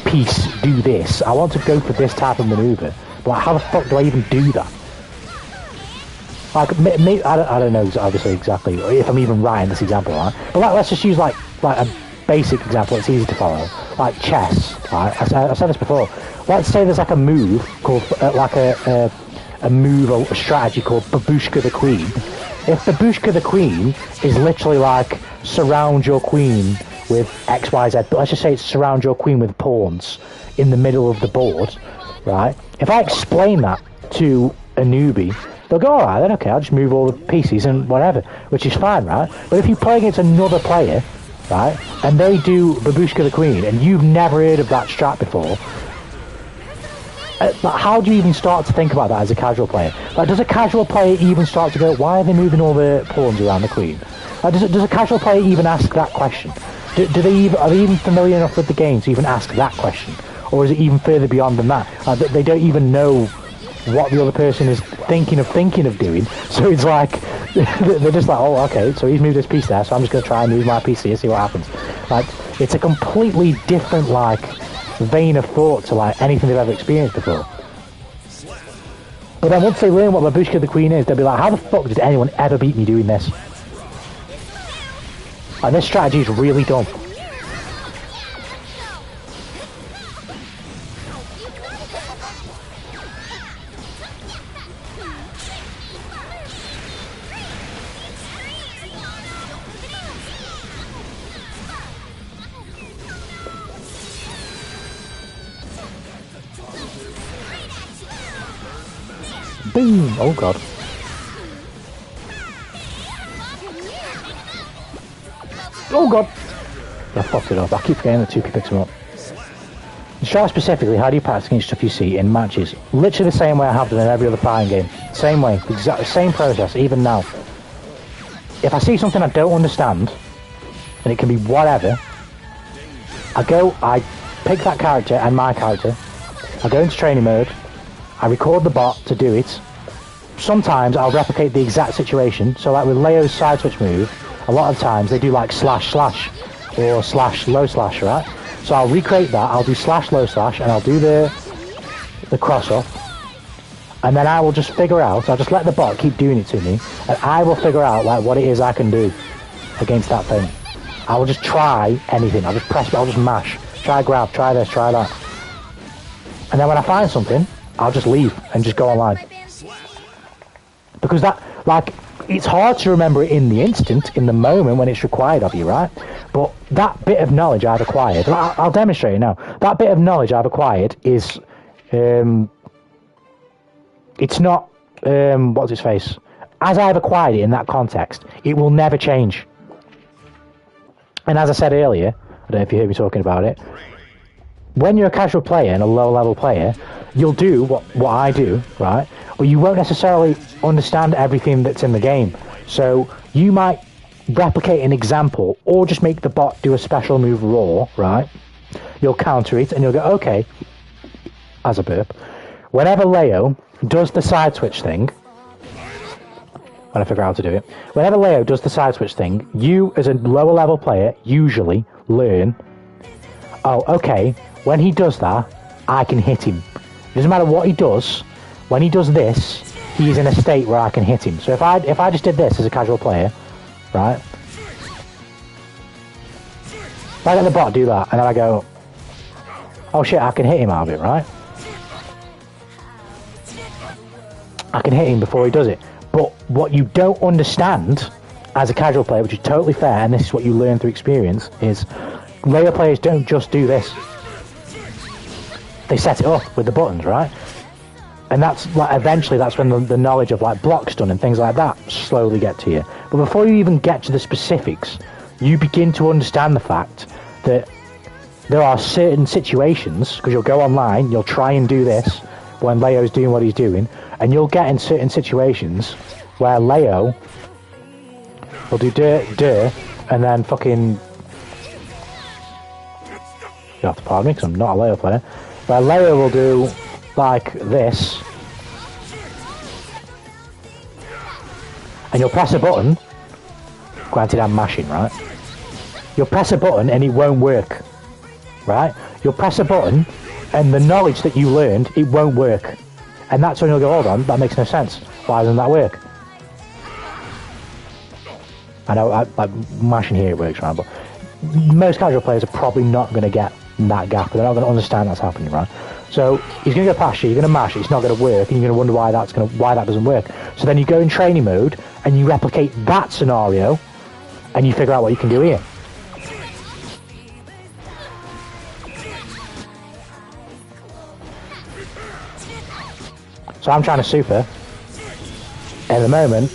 piece do this. I want to go for this type of maneuver. But like, how the fuck do I even do that? Like, I don't know obviously exactly if I'm even right in this example, right? But like, let's just use like a basic example. It's easy to follow, like chess. Right? I've said this before. Let's say there's like a move called a move or a strategy called Babushka the Queen. If Babushka the Queen is literally like surround your queen with X, Y, Z, but let's just say it's surround your queen with pawns in the middle of the board, right? If I explain that to a newbie, they'll go, alright then, okay, I'll just move all the pieces and whatever, which is fine, right? But if you play against another player, right, and they do Babushka the Queen, and you've never heard of that strat before, how do you even start to think about that as a casual player? Like, does a casual player even start to go, why are they moving all the pawns around the queen? Like, does a casual player even ask that question? Are they even familiar enough with the game to even ask that question? Or is it even further beyond than that? They don't even know what the other person is thinking of doing, so it's like they're just like, oh, okay, so he's moved this piece there, so I'm just going to try and move my piece here, see what happens. Like, it's a completely different like vein of thought to like anything they've ever experienced before. But then once they learn what Babushka the Queen is, they'll be like, how the fuck did anyone ever beat me doing this? And this strategy is really dumb. Boom! Oh god. Oh god! I fucked it up. I keep forgetting that 2K picks them up. Strat specifically, how do you practice against stuff you see in matches? Literally the same way I have done in every other fighting game. Same way. Exactly same process, even now. If I see something I don't understand, and it can be whatever, I pick that character and my character, I go into training mode, I record the bot to do it. Sometimes I'll replicate the exact situation. So like with Leo's side switch move, a lot of times they do like slash or slash low slash, right? So I'll recreate that, I'll do slash low slash, and I'll do the the cross up, and then I will just figure out, I'll just let the bot keep doing it to me, and I will figure out like what it is I can do against that thing. I will just try anything. I'll just press, I'll just mash, try grab, try this, try that. And then when I find something, I'll just leave and just go online. Because that, like, it's hard to remember it in the instant, in the moment when it's required of you, right? But that bit of knowledge I've acquired, I'll demonstrate it now. That bit of knowledge I've acquired is, it's not, what's its face? As I've acquired it in that context, it will never change. And as I said earlier, I don't know if you heard me talking about it, when you're a casual player and a low-level player, you'll do what I do, right? But you won't necessarily understand everything that's in the game. So you might replicate an example or just make the bot do a special move raw, right? You'll counter it and you'll go, okay, as a burp. Whenever Leo does the side switch thing, when I figure out how to do it, whenever Leo does the side switch thing, you as a lower level player usually learn, oh, okay, when he does that, I can hit him. It doesn't matter what he does. When he does this, he's in a state where I can hit him. So if I just did this as a casual player, right? If I get the bot do that, and then I go, oh shit, I can hit him out of it, right? I can hit him before he does it. But what you don't understand as a casual player, which is totally fair, and this is what you learn through experience, is layer players don't just do this. They set it up with the buttons, right? And that's like eventually that's when the knowledge of like block stun and things like that slowly get to you. But before you even get to the specifics, you begin to understand the fact that there are certain situations, because you'll go online, you'll try and do this when Leo's doing what he's doing, and you'll get in certain situations where Leo will do dir, and then fucking, you have to pardon me because I'm not a Leo player, where Leo will do like this, and you'll press a button, granted I'm mashing, right? You'll press a button and it won't work, right? You'll press a button and the knowledge that you learned, it won't work. And that's when you'll go, hold on, that makes no sense. Why doesn't that work? I know, like mashing here it works, right? But most casual players are probably not going to get that gap. They're not going to understand that's happening, right? So he's going to go past you, you're going to mash it, it's not going to work, and you're going to wonder why that doesn't work. So then you go in training mode and you replicate that scenario, and you figure out what you can do here. So I'm trying to super. At the moment,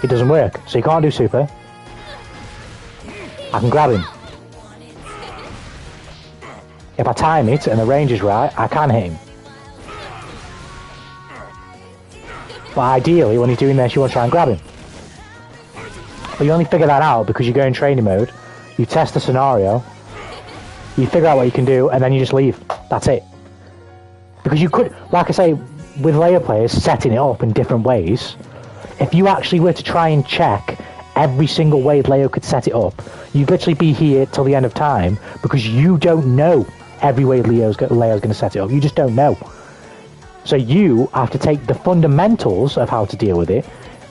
it doesn't work. So you can't do super. I can grab him. If I time it and the range is right, I can hit him. But ideally, when he's doing this, you want to try and grab him. But you only figure that out because you go in training mode, you test the scenario, you figure out what you can do, and then you just leave. That's it. Because you could, like I say, with layer players setting it up in different ways, if you actually were to try and check every single way Leo could set it up, you'd literally be here till the end of time because you don't know every way Leo's going to set it up. You just don't know. So you have to take the fundamentals of how to deal with it,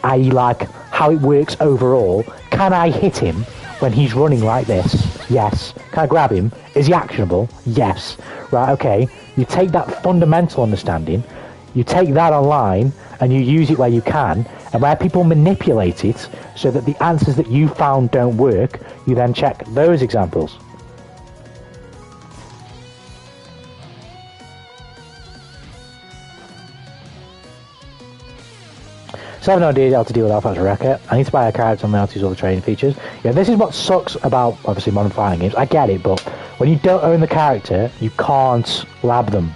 i.e. like how it works overall. Can I hit him when he's running like this? Yes. Can I grab him? Is he actionable? Yes. Right, okay. You take that fundamental understanding, you take that online, and you use it where you can, and where people manipulate it so that the answers that you found don't work, you then check those examples. So I have no idea how to deal with Alpha Wrecker. I need to buy a character and how to use all the training features. Yeah, this is what sucks about, obviously, modern fighting games. I get it, but when you don't own the character, you can't lab them,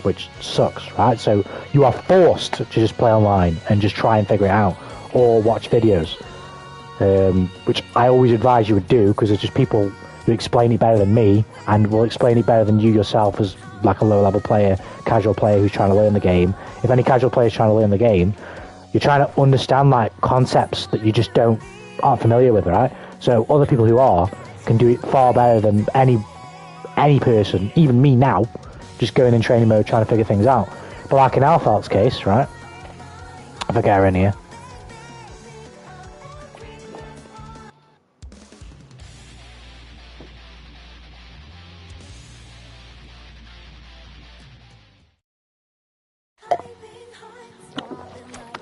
which sucks, right? So you are forced to just play online and just try and figure it out, or watch videos, which I always advise you would do, because there's just people who explain it better than me, and will explain it better than you yourself as like a low-level player, casual player who's trying to learn the game. If any casual player is trying to learn the game, you're trying to understand like concepts that you just aren't familiar with, right? So other people who are can do it far better than any person, even me now, just going in training mode, trying to figure things out. But like in Alphalt's case, right? If I get her in here.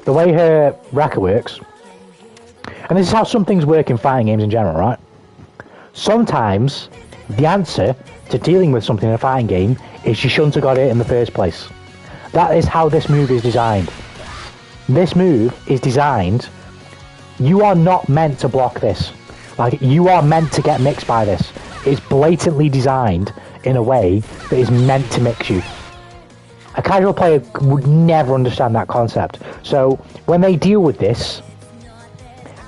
The way her Rekka works, and this is how some things work in fighting games in general, right? Sometimes the answer to dealing with something in a fighting game is you shouldn't have got it in the first place. That is how this move is designed. This move is designed, you are not meant to block this. Like, you are meant to get mixed by this. It's blatantly designed in a way that is meant to mix you. A casual player would never understand that concept. So when they deal with this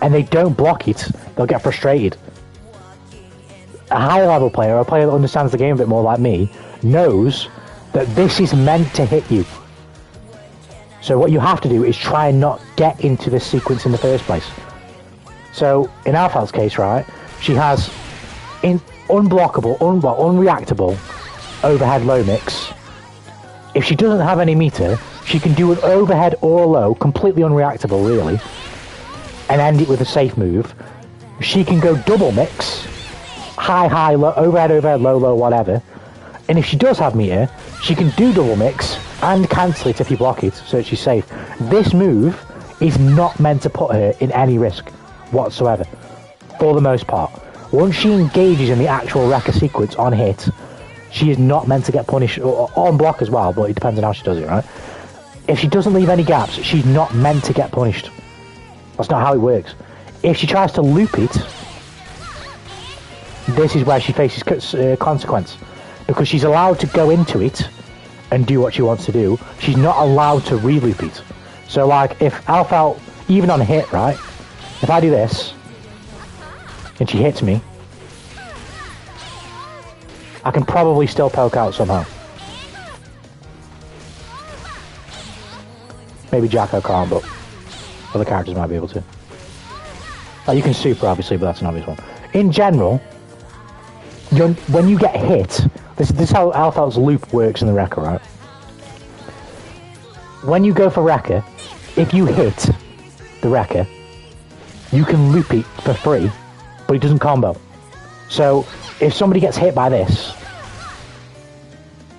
and they don't block it, they'll get frustrated. A higher level player, or a player that understands the game a bit more like me, knows that this is meant to hit you. So what you have to do is try and not get into this sequence in the first place. So in Alphalt's case, right, she has unblockable, unreactable overhead low mix. If she doesn't have any meter, she can do an overhead or low, completely unreactable really, and end it with a safe move. She can go double mix, high, low, overhead, low, whatever. And if she does have meter, she can do double mix and cancel it if you block it, so she's safe. This move is not meant to put her in any risk whatsoever, for the most part. Once she engages in the actual Rekka sequence on hit, she is not meant to get punished, or on block as well, but it depends on how she does it, right? If she doesn't leave any gaps, she's not meant to get punished. That's not how it works. If she tries to loop it, this is where she faces consequence. Because she's allowed to go into it and do what she wants to do. She's not allowed to re-loop it. So like, if Alphalt, even on hit, right? If I do this, and she hits me, I can probably still poke out somehow. Maybe Jacko can't, but other characters might be able to. You can super, obviously, but that's an obvious one. In general, when you get hit, this is how Alphalt's loop works in the Rekka, right? When you go for Rekka, if you hit the Rekka, you can loop it for free, but it doesn't combo. So, if somebody gets hit by this,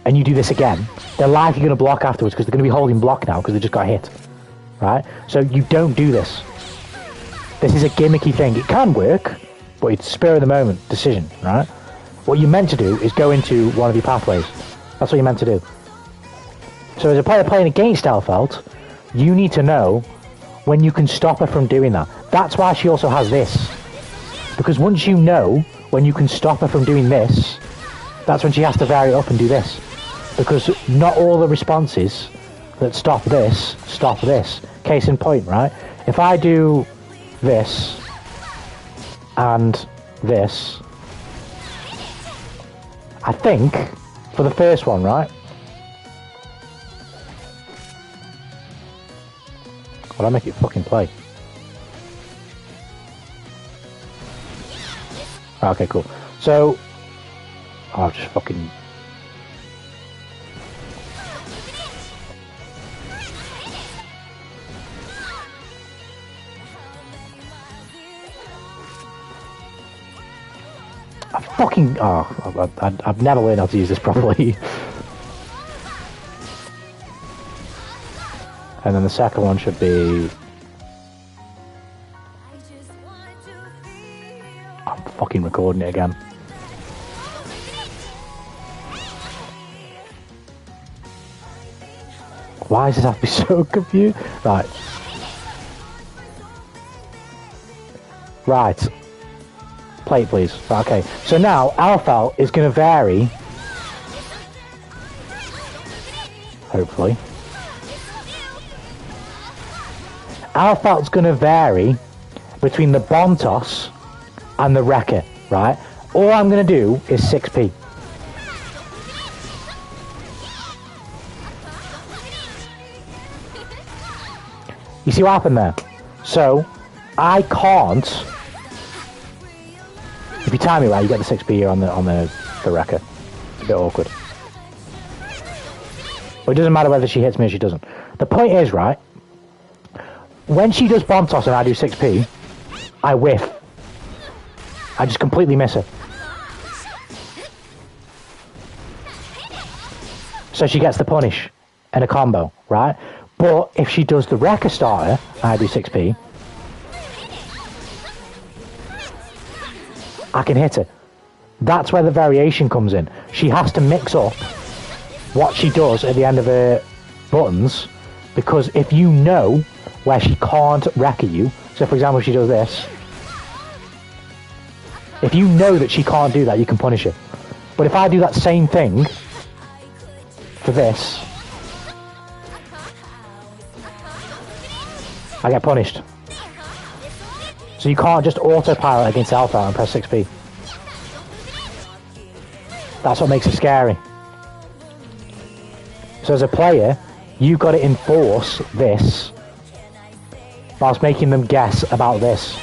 and you do this again, they're likely going to block afterwards because they're going to be holding block now because they just got hit. Right? So you don't do this. This is a gimmicky thing. It can work, but it's spur of the moment decision, right? What you're meant to do is go into one of your pathways. That's what you're meant to do. So as a player playing against Alphalt, you need to know when you can stop her from doing that. That's why she also has this. Because once you know when you can stop her from doing this, that's when she has to vary it up and do this. Because not all the responses that stop this. Case in point, right? If I do this and this, I think for the first one, right? Will I make it fucking play? Okay, cool. So, I'll just fucking... I've never learned how to use this properly. And then the second one should be... I'm fucking recording it again. Why does this have to be so confused? Right. Right. Play it, please. Okay, so now Alphalt is going to vary, hopefully. Alphalt's going to vary between the bomb toss and the Rekka, right? All I'm going to do is 6p. You see what happened there? So, I can't... If you time it right, you get the 6p here on the Rekka. It's a bit awkward. But it doesn't matter whether she hits me or she doesn't. The point is, right, when she does bomb toss and I do 6p, I whiff. I just completely miss her. So she gets the punish and a combo, right? But if she does the Rekka starter and I do 6p, I can hit her. That's where the variation comes in. She has to mix up what she does at the end of her buttons, because if you know where she can't Rekka you, so for example she does this, if you know that she can't do that, you can punish her. But if I do that same thing for this, I get punished. So you can't just autopilot against Alpha and press 6p. That's what makes it scary. So as a player, you've got to enforce this whilst making them guess about this.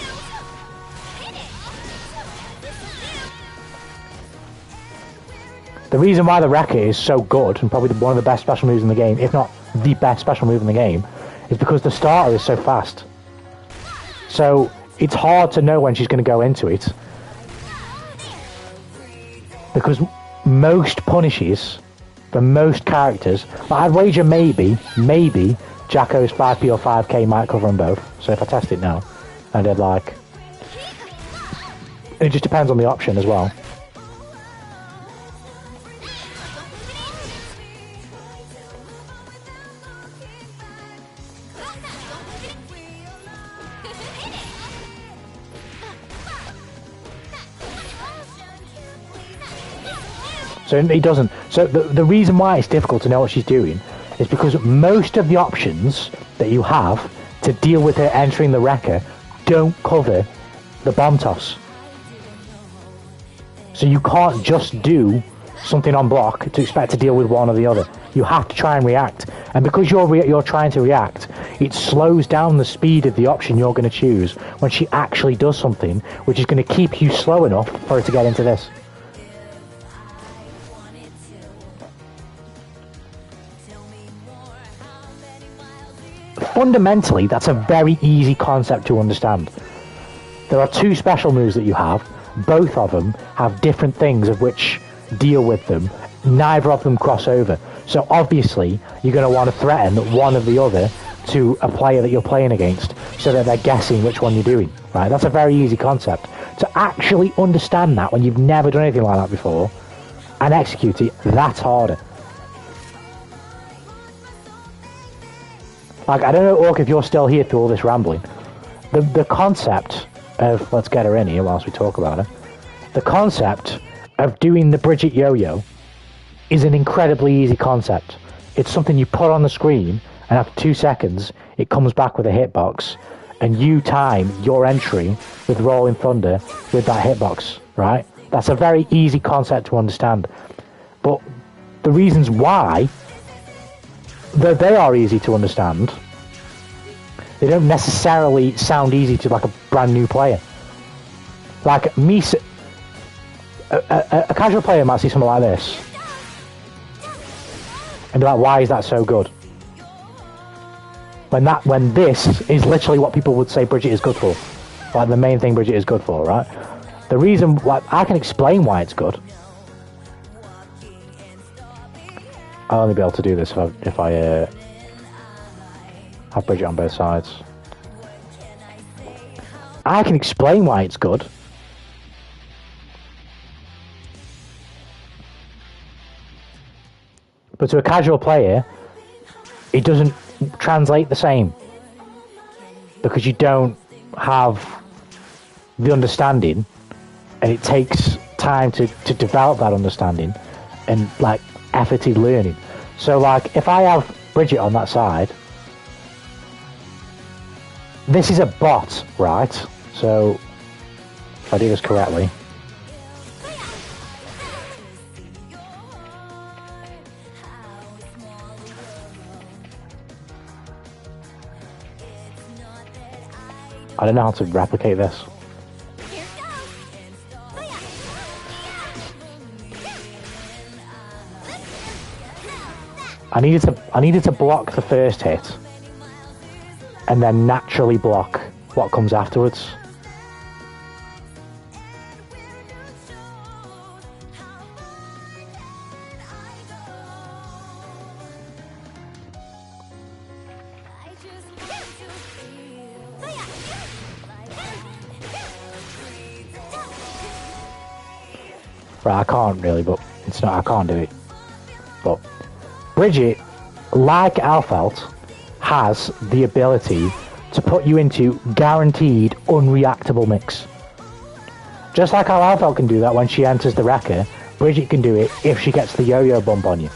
The reason why the Rekka is so good, and probably one of the best special moves in the game, if not the best special move in the game, is because the starter is so fast. So it's hard to know when she's going to go into it, because most punishes for most characters, but I'd wager maybe Jacko's 5p or 5k might cover them both. So if I test it now, and they're like, it just depends on the option as well. So he doesn't. So the reason why it's difficult to know what she's doing is because most of the options that you have to deal with her entering the Rekka don't cover the bomb toss. So you can't just do something on block to expect to deal with one or the other. You have to try and react. And because you're trying to react, it slows down the speed of the option you're going to choose when she actually does something, which is going to keep you slow enough for her to get into this. Fundamentally, that's a very easy concept to understand. There are two special moves that you have. Both of them have different things of which deal with them. Neither of them cross over. So obviously, you're going to want to threaten one or the other to a player that you're playing against so that they're guessing which one you're doing. Right? That's a very easy concept. To actually understand that when you've never done anything like that before and execute it, that's harder. Like, I don't know, Orc, if you're still here through all this rambling. The concept of, let's get her in here whilst we talk about her. The concept of doing the Bridget yo-yo is an incredibly easy concept. It's something you put on the screen, and after 2 seconds, it comes back with a hitbox, and you time your entry with Rolling Thunder with that hitbox, right? That's a very easy concept to understand. But the reasons why they are easy to understand, they don't necessarily sound easy to like a brand new player. Like me, a casual player might see something like this and be like, why is that so good? When this is literally what people would say Bridget is good for. Like the main thing Bridget is good for, right? The reason why I can explain why it's good. I'll only be able to do this if I have Bridget on both sides. I can explain why it's good. But to a casual player, it doesn't translate the same. Because you don't have the understanding, and it takes time to develop that understanding and like efforted learning. So like if I have Bridget on that side, this is a bot, right? So if I do this correctly, I don't know how to replicate this. I needed to block the first hit, and then naturally block what comes afterwards. Right, I can't really, but it's not. I can't do it. But Bridget, like Alfelt, has the ability to put you into guaranteed unreactable mix. Just like how Alfelt can do that when she enters the Wrecker, Bridget can do it if she gets the yo-yo bump on you.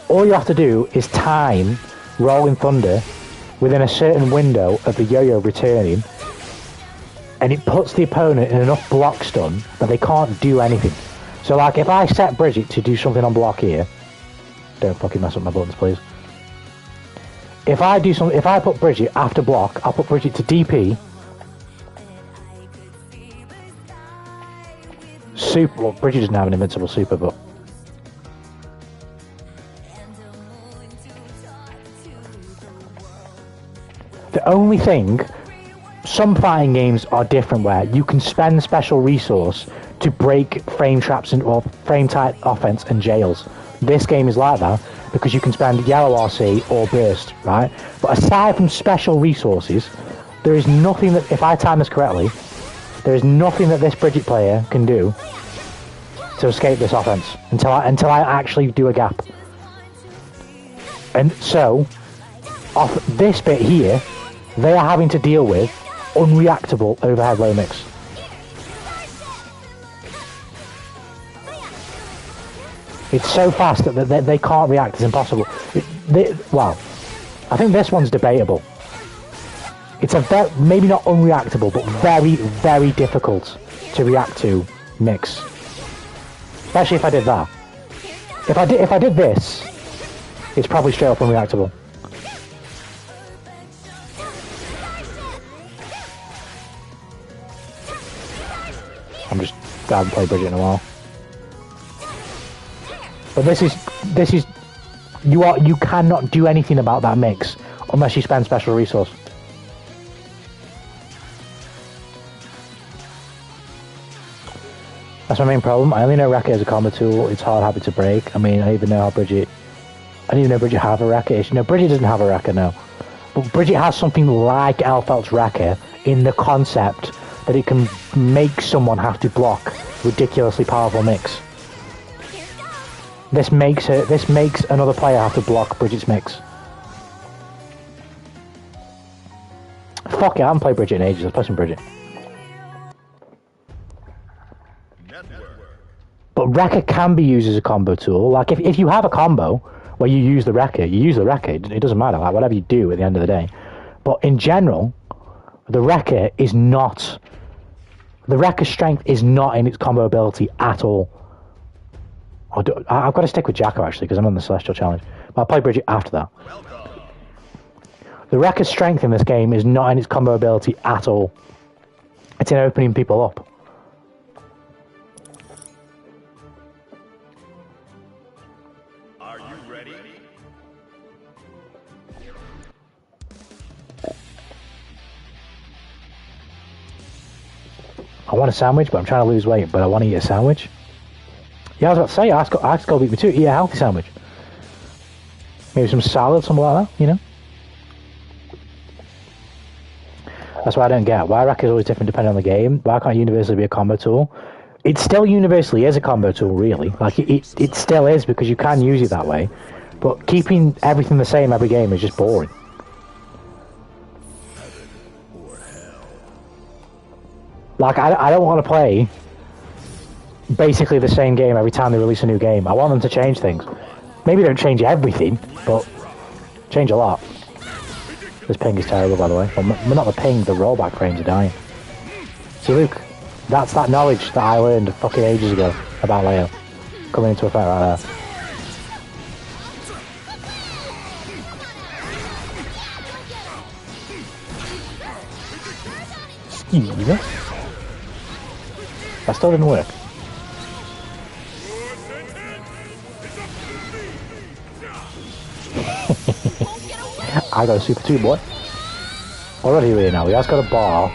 All you have to do is time Rolling Thunder within a certain window of the yo-yo returning, and it puts the opponent in enough block stun that they can't do anything. So like if I set Bridget to do something on block here, don't fucking mess up my buttons please. If I put Bridget after block, I'll put Bridget to DP. Super, well Bridget doesn't have an invincible super, but the only thing, some fighting games are different where you can spend special resource to break frame traps and or frame tight offense and jails. This game is like that because you can spend yellow RC or burst, right? But aside from special resources, there is nothing that, if I time this correctly, there is nothing that this Bridget player can do to escape this offense until I actually do a gap. And so, off this bit here, they are having to deal with unreactable overhead low mix. It's so fast that they can't react. It's impossible. Well, I think this one's debatable. It's a maybe not unreactable, but very, very difficult to react to mix. Especially if I did that. If I did this, it's probably straight up unreactable. I haven't played Bridget in a while. But this is you cannot do anything about that mix unless you spend special resource. That's my main problem. I only know Racket as a combo tool. It's hard habit to break. I mean, I don't even know how Bridget. I didn't even know Bridget have a racket. No, Bridget doesn't have a racket now. But Bridget has something like Alfelt's racket in the concept that it can make someone have to block ridiculously powerful mix. This makes another player have to block Bridget's mix. Fuck it, I haven't played Bridget in ages. Let's play some Bridget. But Wrecker can be used as a combo tool. Like if you have a combo where you use the Wrecker, you use the Wrecker. It doesn't matter. Like whatever you do at the end of the day. But in general, the Wrecker is not. The Wrecker's strength is not in its combo ability at all. I've got to stick with Jacko actually because I'm on the Celestial Challenge. But I'll play Bridget after that. The Wrecker's strength in this game is not in its combo ability at all. It's in opening people up. Are you ready? I want a sandwich, but I'm trying to lose weight, but I want to eat a sandwich. Yeah, I was about to say, I have to go eat me too. Eat a healthy sandwich. Maybe some salad, something like that, you know? That's why I don't get. Why Rack is always different depending on the game. Why can't universally be a combo tool? It still universally is a combo tool, really. Like, it still is, because you can use it that way. But keeping everything the same every game is just boring. Like, I don't want to play basically the same game every time they release a new game. I want them to change things. Maybe don't change everything, but change a lot. This ping is terrible, by the way. Well, not the ping, the rollback frames are dying. See, Luke, that's that knowledge that I learned fucking ages ago about Leo coming into effect right there. Excuse me. That still didn't work. I got a Super 2, boy. What did he really now? He has got a bar.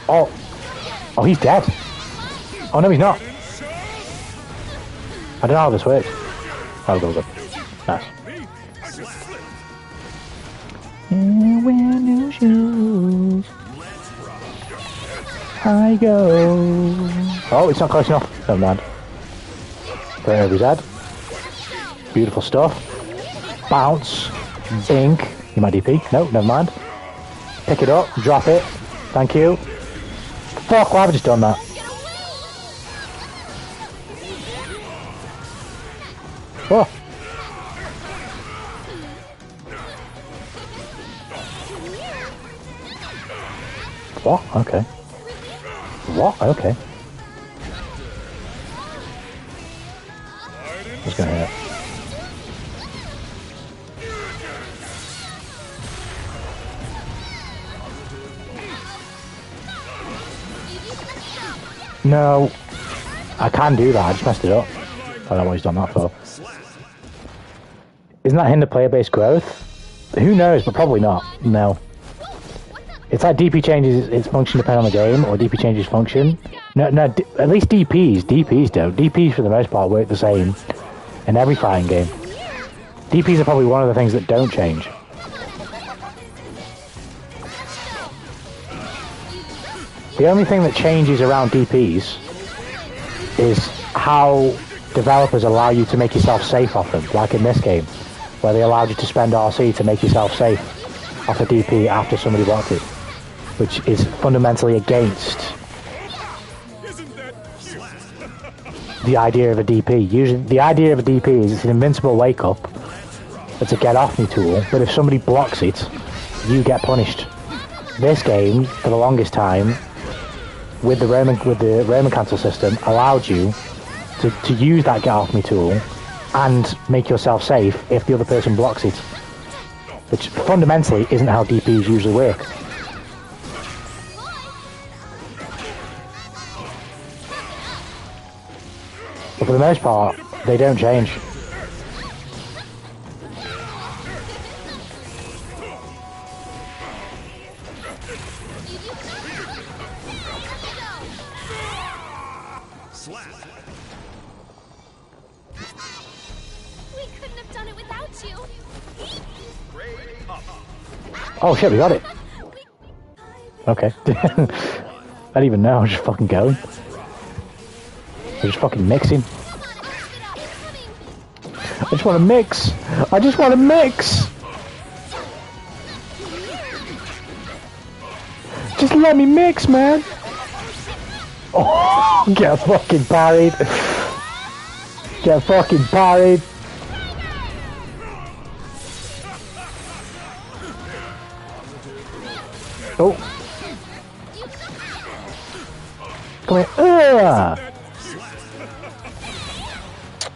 Oh. Oh, he's dead. Oh, no, he's not. I don't know how this works. Oh, go. Nice. Wear new shoes. I go. Oh, it's not close enough. Never mind. Right over his head. Beautiful stuff. Bounce. Bink. You might DP. No, never mind. Pick it up. Drop it. Thank you. Fuck, why have I just done that? Oh. What? Okay. What? Okay. Just gonna hit. No. I can do that, I just messed it up. I don't know what he's done that for. Isn't that hinder player-based growth? Who knows, but probably not. No. It's like DP changes its function depending on the game, or DP changes function. No, at least DPs don't. DPs for the most part work the same in every fighting game. DPs are probably one of the things that don't change. The only thing that changes around DPs is how developers allow you to make yourself safe off them, like in this game, where they allowed you to spend RC to make yourself safe off a DP after somebody blocked it, which is fundamentally against the idea of a DP. Usually, the idea of a DP is it's an invincible wake-up. It's a get-off-me tool, but if somebody blocks it, you get punished. This game, for the longest time, with the Roman cancel system, allowed you to use that get-off-me tool and make yourself safe if the other person blocks it, which fundamentally isn't how DPs usually work. But for the most part, they don't change. We couldn't have done it without you. Oh shit, we got it. Okay. I didn't even know, I was just fucking going. We're just fucking mixing. I just want to mix. I just want to mix. Just let me mix, man. Oh, get fucking parried. Get fucking parried. Oh. Come here. Ugh.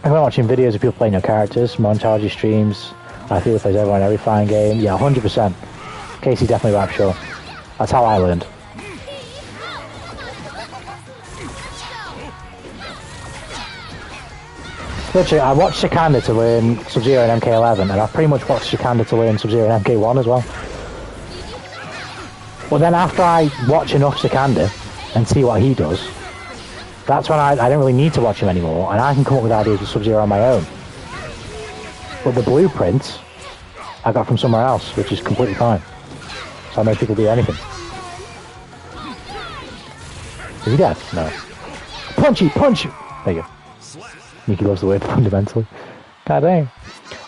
I've been watching videos of people playing your characters, montage streams. I feel it plays everyone in every fighting game. Yeah, 100%. Casey definitely rap sure. That's how I learned. Literally, I watched Shikanda to learn Sub-Zero and MK11, and I've pretty much watched Shikanda to learn Sub-Zero and MK1 as well. But then after I watch enough Shikanda and see what he does, that's when I don't really need to watch him anymore, and I can come up with ideas with Sub-Zero on my own. But the blueprint I got from somewhere else, which is completely fine. So I make people do anything. Is he dead? No. Punchy! Punch! There you go. Nikki loves the word fundamentally. God dang.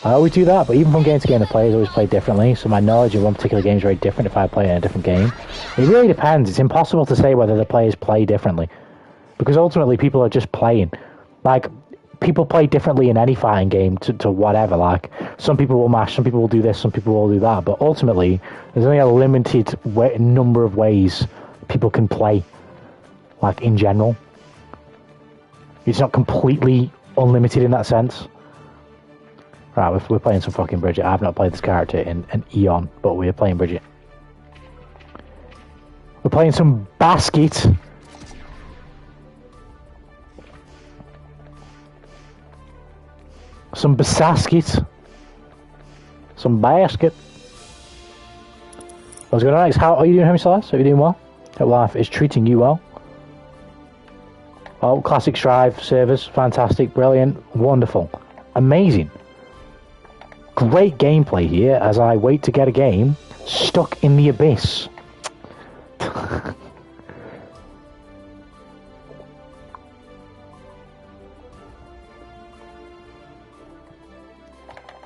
I always do that, but even from game to game, the players always play differently, so my knowledge of one particular game is very different if I play in a different game. It really depends. It's impossible to say whether the players play differently. Because ultimately, people are just playing. Like, people play differently in any fighting game to whatever. Like, some people will mash, some people will do this, some people will do that. But ultimately, there's only a limited number of ways people can play. Like, in general. It's not completely unlimited in that sense. Right, we're playing some fucking Bridget. I've not played this character in an eon, but we're playing Bridget. We're playing some basket. Some basket. Some basket. What's going on next? How are you doing, Homie Celeste? Are you doing well? Hope life is treating you well. Oh, classic Strive servers. Fantastic. Brilliant. Wonderful. Amazing. Great gameplay here as I wait to get a game stuck in the abyss.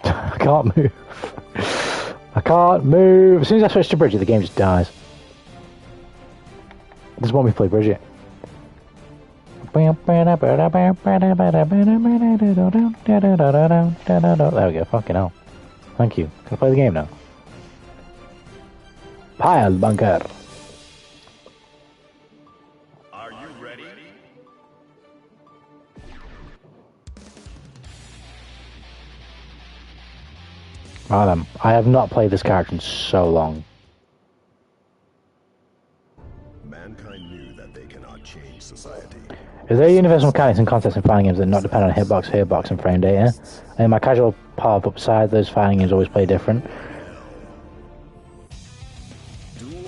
I can't move. I can't move. As soon as I switch to Bridget, the game just dies. It doesn't want me to play Bridget. There we go. Fucking hell. Thank you. Can I play the game now? Pile bunker. Are you ready? Right, I have not played this character in so long. Mankind knew that they cannot change society. Is there universal mechanics and concepts in fighting games that not depend on hitbox, and frame data? And my casual part upside, those fighting games always play different.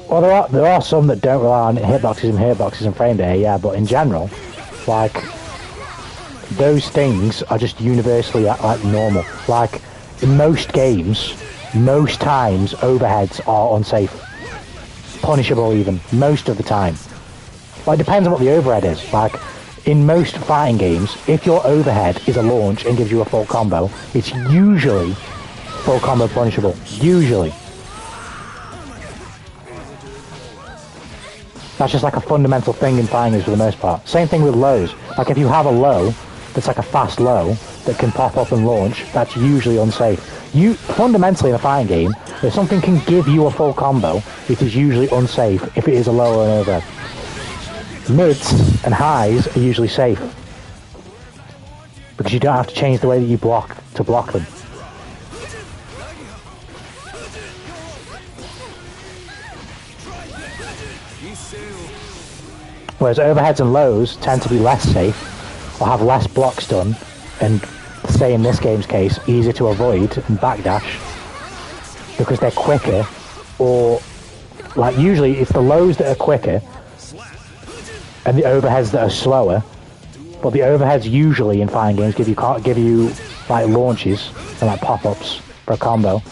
Well, there are some that don't rely on hitboxes and frame data, yeah, but in general, like, those things are just universally, like, normal. Like, in most games, most times, overheads are unsafe. Punishable even, most of the time. Like, it depends on what the overhead is. Like, in most fighting games, if your overhead is a launch and gives you a full combo, it's usually full combo punishable. Usually. That's just like a fundamental thing in fighting games for the most part. Same thing with lows. Like, if you have a low that's like a fast low that can pop up and launch, that's usually unsafe. Fundamentally in a fighting game, if something can give you a full combo, it is usually unsafe if it is a low or an overhead. Mids and highs are usually safe because you don't have to change the way that you block to block them. Whereas overheads and lows tend to be less safe or have less blocks done, and say in this game's case, easier to avoid and backdash because they're quicker, or like usually it's the lows that are quicker and the overheads that are slower, but the overheads usually in fighting games give you like launches and like pop-ups for a combo.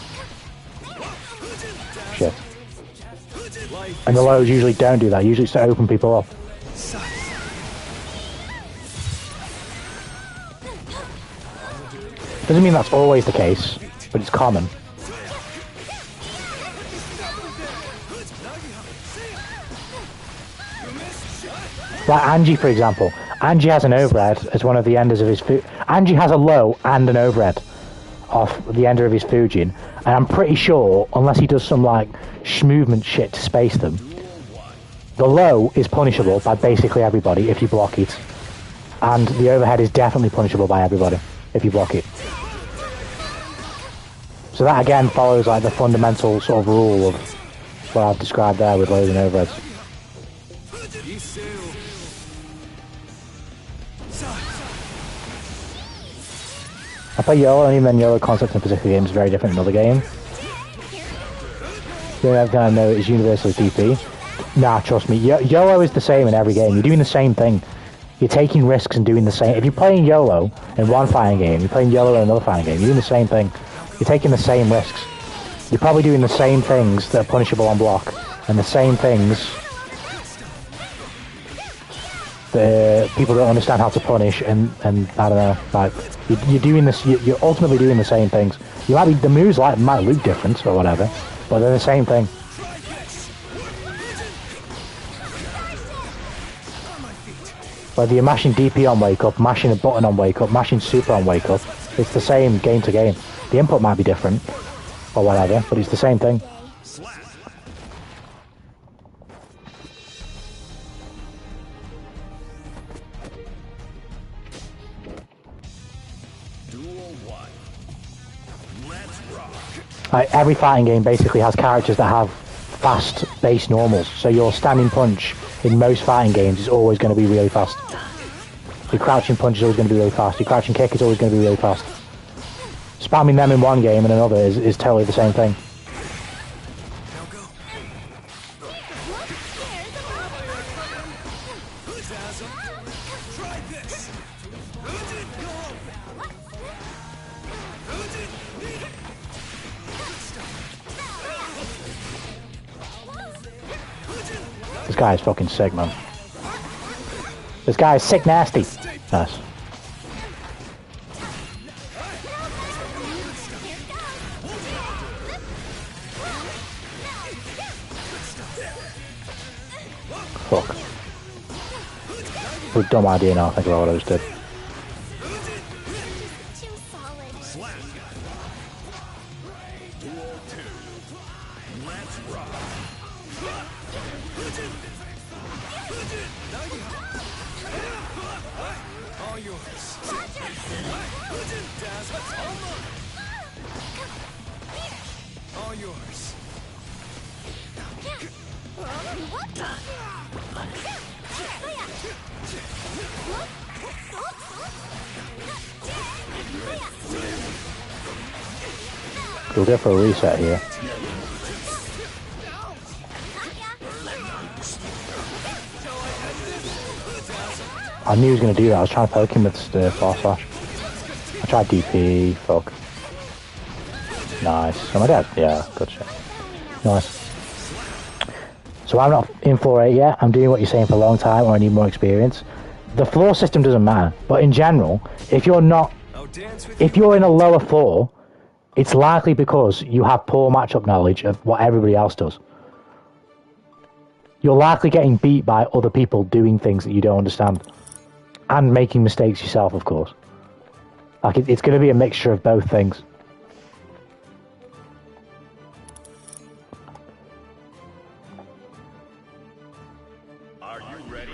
Shit. And the lows usually don't do that, usually it's to open people up. Doesn't mean that's always the case, but it's common. Like Angie, for example. Angie has an overhead as one of the enders of his Angie has a low and an overhead off the ender of his Fujin, and I'm pretty sure, unless he does some like movement shit to space them, the low is punishable by basically everybody if you block it, and the overhead is definitely punishable by everybody if you block it. So that again follows like the fundamental sort of rule of what I've described there with lows and overheads. I play YOLO, and even YOLO concepts in particular games is very different in other games. The only thing I know is universally TP. Nah, trust me, YOLO is the same in every game. You're doing the same thing. You're taking risks and doing the same. If you're playing YOLO in one fighting game, you're playing YOLO in another fighting game, you're doing the same thing. You're taking the same risks. You're probably doing the same things that are punishable on block, and the same things that people don't understand how to punish, and I don't know, like, you're doing this, you're ultimately doing the same things. You might be, the moves might look different or whatever, but they're the same thing. Whether you're mashing DP on wake up, mashing a button on wake up, mashing super on wake up, it's the same game to game. The input might be different or whatever, but it's the same thing. Like, every fighting game basically has characters that have fast base normals, so your standing punch in most fighting games is always going to be really fast. Your crouching punch is always going to be really fast. Your crouching kick is always going to be really fast. spamming them in one game and another is totally the same thing. Now go. Try this. This guy is fucking sick, man. This guy is sick nasty. Nice. Fuck. It's a dumb idea now, I think about what I just did. Too solid. Duel 2. Let's rock. All yours. All yours. We'll go for a reset here. I knew he was going to do that. I was trying to poke him with the force slash. I tried DP. Fuck. Nice. Am I dead? Yeah, good shit. Nice. So I'm not in 4-8 yet. I'm doing what you're saying for a long time, or I need more experience. The floor system doesn't matter, but in general, if you're in a lower floor, it's likely because you have poor matchup knowledge of what everybody else does. You're likely getting beat by other people doing things that you don't understand. And making mistakes yourself, of course. Like, it's going to be a mixture of both things. Are you ready?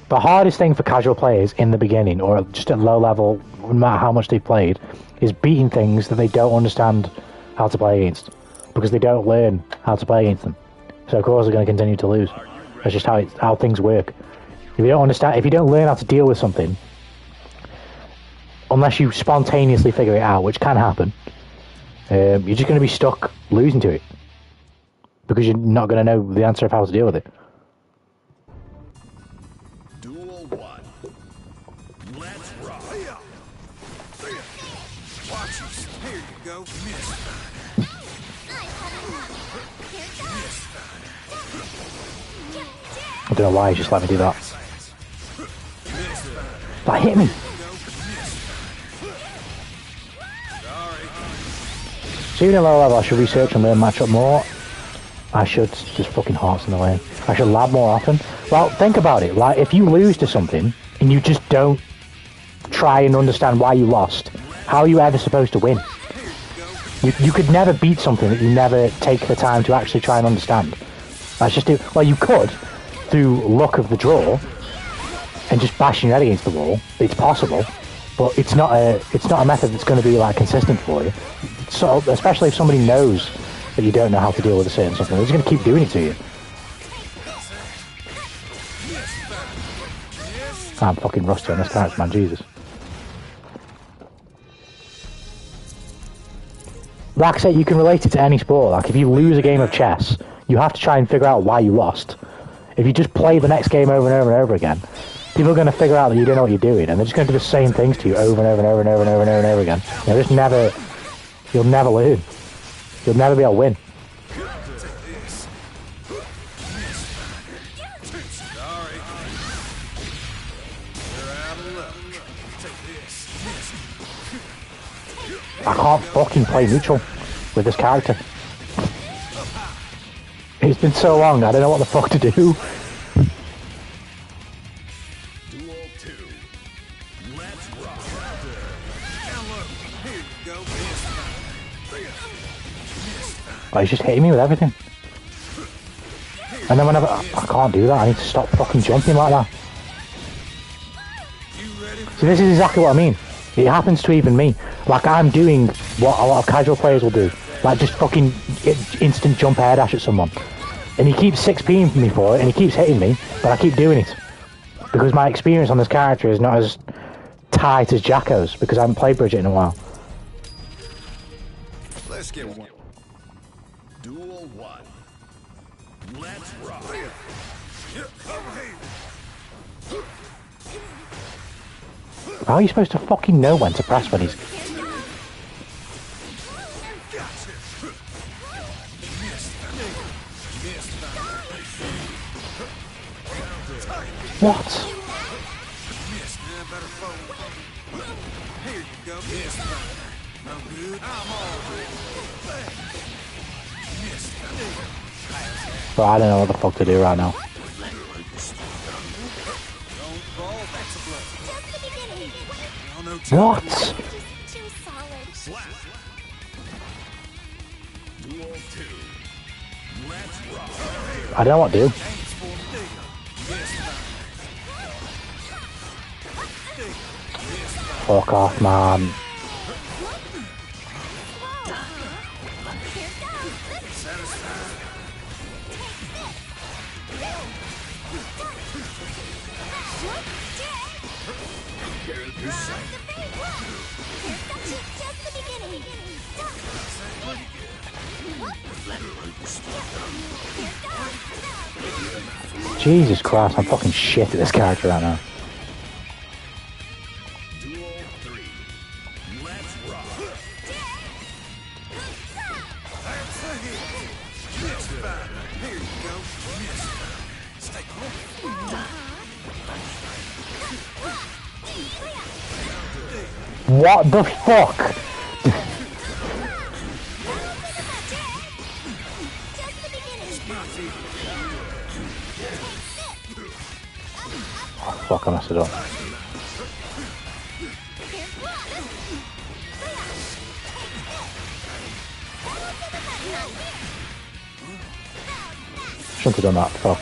The hardest thing for casual players in the beginning, or just at low level, no matter how much they've played, is beating things that they don't understand how to play against, because they don't learn how to play against them. So of course they're going to continue to lose. That's just how things work. If you don't understand, if you don't learn how to deal with something, unless you spontaneously figure it out, which can happen, you're just going to be stuck losing to it, because you're not going to know the answer of how to deal with it. Duel 1. Let's rock. Watch us. Here you go. Miss. I don't know why he just let me do that. That hit me! So even at low level I should research and learn matchup more. I should just fucking hearts in the lane. I should lab more often. Well, think about it, like if you lose to something and you just don't try and understand why you lost, how are you ever supposed to win? You could never beat something that you never take the time to actually try and understand. That's just it. Well, you could through luck of the draw and just bashing your head against the wall. It's possible, but it's not a method that's going to be like consistent for you. So especially if somebody knows that you don't know how to deal with a certain something, they're just going to keep doing it to you. I'm fucking rusty on this character, man. Jesus. Like I say, you can relate it to any sport. Like if you lose a game of chess, you have to try and figure out why you lost. If you just play the next game over and over and over again, people are going to figure out that you don't know what you're doing, and they're just going to do the same things to you over and over and over and over and over and over and over again. You'll never learn. You'll never be able to win. I can't fucking play neutral with this character. It's been so long, I don't know what the fuck to do. Duel 2. Let's rock. Here you go. Oh, he's just hitting me with everything. And then whenever... I can't do that, I need to stop fucking jumping like that. See, this is exactly what I mean. It happens to even me. Like, I'm doing what a lot of casual players will do. Like, just fucking instant jump air dash at someone. And he keeps 6ping me for it, and he keeps hitting me, but I keep doing it. Because my experience on this character is not as tight as Jacko's, because I haven't played Bridget in a while. Let's get one. Duel 1. Let's rock. How are you supposed to fucking know when to press when he's... What? But I don't know what the fuck to do right now. What? Too solid. Duel 2. Let's rock. I don't know what to do. Fuck off, man. Jesus Christ, I'm fucking shit at this character right now. Duel 3. Let's rock. Here you go. Stay What the fuck? Oh fuck, I messed it up. Shouldn't have done that, fuck.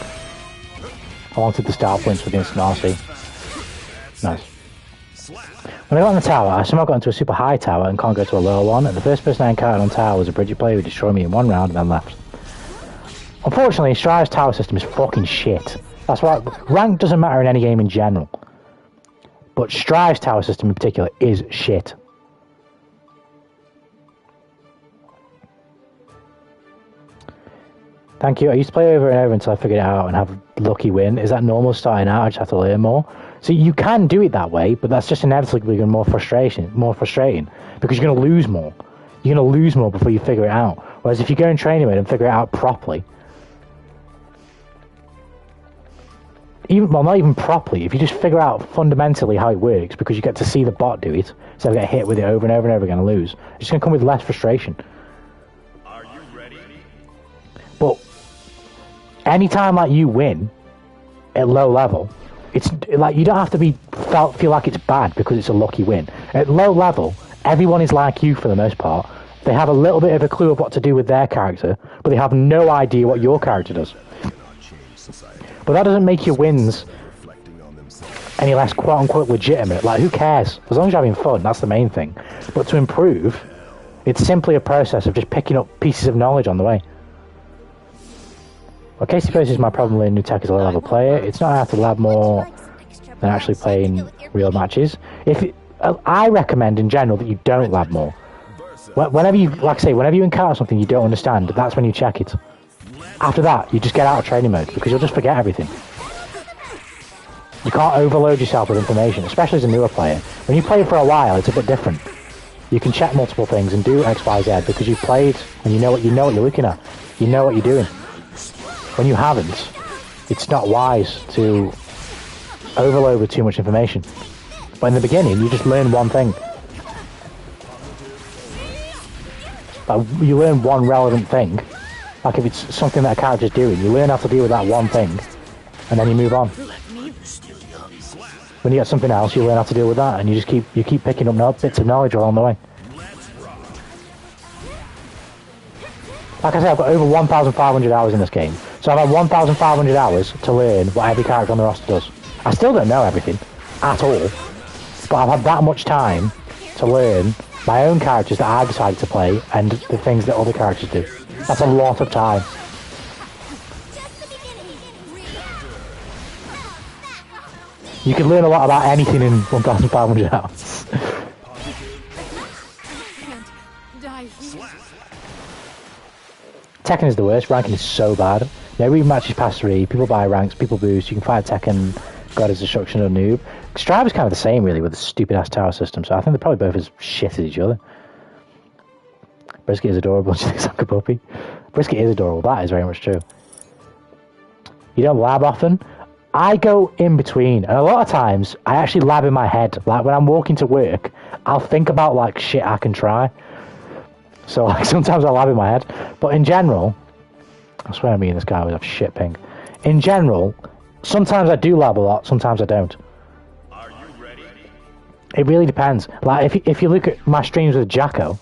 I wanted the star points for the instant RC. Nice. When I got on the tower, I somehow got into a super high tower and can't go to a lower one, and the first person I encountered on tower was a Bridget player who destroyed me in one round and then left. Unfortunately, Strive's tower system is fucking shit. That's why rank doesn't matter in any game in general. But Strive's tower system in particular is shit. Thank you. I used to play over and over until I figured it out and have lucky win. Is that normal starting out? I just have to learn more. So you can do it that way, but that's just inevitably going more frustrating because you're going to lose more. You're going to lose more before you figure it out. Whereas if you go in training mode and figure it out properly, not even properly, if you just figure out fundamentally how it works, because you get to see the bot do it, so I get hit with it over and over and over again and lose, it's going to come with less frustration. Are you ready? But anytime like you win at low level, it's like you don't have to feel like it's bad because it's a lucky win. At low level, everyone is like you for the most part. They have a little bit of a clue of what to do with their character, but they have no idea what your character does. But that doesn't make your wins any less quote-unquote legitimate. Like, who cares? As long as you're having fun, that's the main thing. But to improve, it's simply a process of just picking up pieces of knowledge on the way. Well, Casey poses my problem with new tech as a low-level player. It's not I have to lab more than actually playing real matches. I recommend in general that you don't lab more. Whenever you, like I say, whenever you encounter something you don't understand, that's when you check it. After that, you just get out of training mode because you'll just forget everything. You can't overload yourself with information, especially as a newer player. When you play for a while, it's a bit different. You can check multiple things and do X, Y, Z because you've played and you know what you're looking at. You know what you're doing. When you haven't, it's not wise to overload with too much information. But in the beginning, you just learn one thing. You learn one relevant thing. Like if it's something that a character's doing, you learn how to deal with that one thing, and then you move on. When you get something else, you learn how to deal with that, and you keep picking up bits of knowledge along the way. Like I said, I've got over 1,500 hours in this game, so I've had 1,500 hours to learn what every character on the roster does. I still don't know everything, at all, but I've had that much time to learn my own characters that I decided to play and the things that other characters do. That's a lot of time. You can learn a lot about anything in 1,500 hours. Tekken is the worst. Ranking is so bad. Yeah, we matches past 3. People buy ranks. People boost. You can fight Tekken, Goddess Destruction, or Noob. Strive is kind of the same, really, with the stupid ass tower system. So I think they're probably both as shit as each other. Brisket is adorable. She looks like a puppy. Brisket is adorable. That is very much true. You don't lab often. I go in between, and a lot of times I actually lab in my head. Like when I'm walking to work, I'll think about like shit I can try. So like sometimes I lab in my head, but in general, I swear me and this guy would have shit ping. In general, sometimes I do lab a lot, sometimes I don't. Are you ready? It really depends. Like if you look at my streams with Jacko,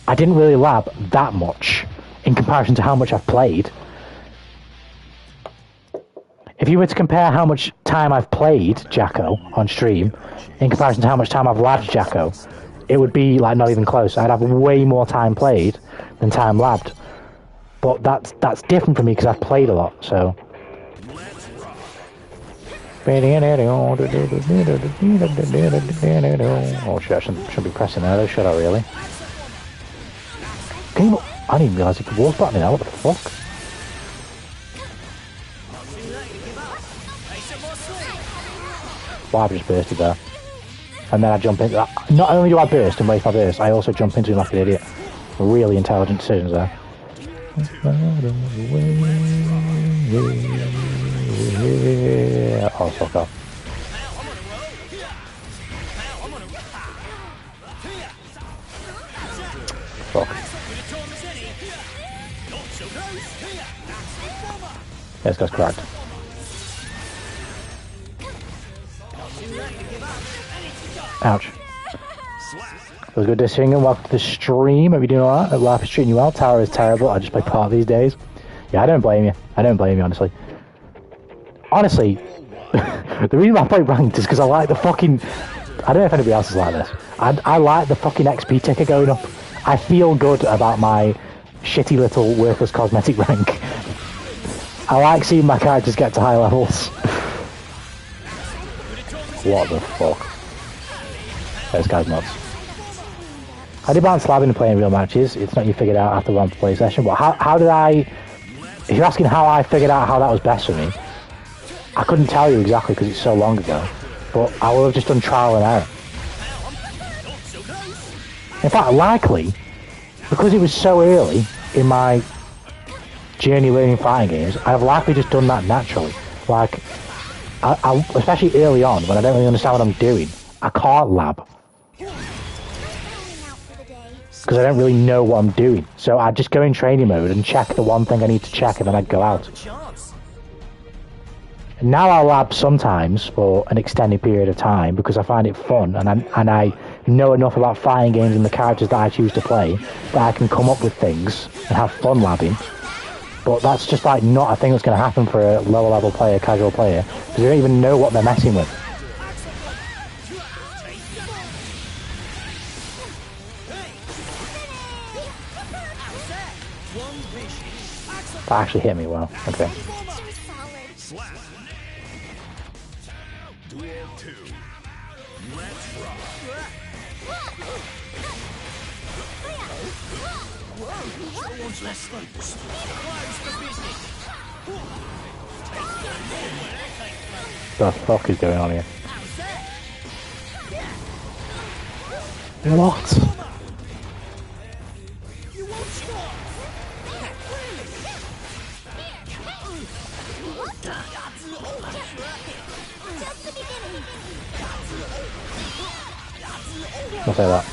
I didn't really lab that much in comparison to how much I've played. If you were to compare how much time I've played Jacko on stream in comparison to how much time I've labbed Jacko, it would be like not even close. I'd have way more time played than time labbed. But that's different for me because I've played a lot, so. Oh shit, I shouldn't be pressing there though, should I really? Can you, I didn't even realise you could walk button now, what the fuck? Wow, I've just bursted there. And then I jump into that. Not only do I burst and waste my burst, I also jump into him like an idiot. Really intelligent decisions there. Oh, fuck off. Fuck. Yeah, this guy's cracked. Ouch. That was good to sing and welcome to the stream. Hope you're doing alright. Life is treating you well. Tower is terrible. I just play part these days. Yeah, I don't blame you. I don't blame you, honestly. Honestly, the reason I play ranked is because I like the fucking... I don't know if anybody else is like this. I like the fucking XP ticker going up. I feel good about my shitty little worthless cosmetic rank. I like seeing my characters get to high levels. What the fuck? This guy's nuts. I did balance slabbing and playing real matches. It's not you figured out after one play session, but how did I... If you're asking how I figured out how that was best for me, I couldn't tell you exactly because it's so long ago, but I would have just done trial and error. In fact, likely, because it was so early in my journey learning fighting games, I'd have likely just done that naturally. Like, I especially early on, when I don't really understand what I'm doing, I can't lab. Because I don't really know what I'm doing. So I'd just go in training mode and check the one thing I need to check and then I'd go out. And now I'll lab sometimes for an extended period of time because I find it fun and I know enough about fighting games and the characters that I choose to play that I can come up with things and have fun labbing. But that's just like not a thing that's going to happen for a lower level player, casual player, because they don't even know what they're messing with. That actually hit me well. Okay. What the fuck is going on here? What? I'll say that.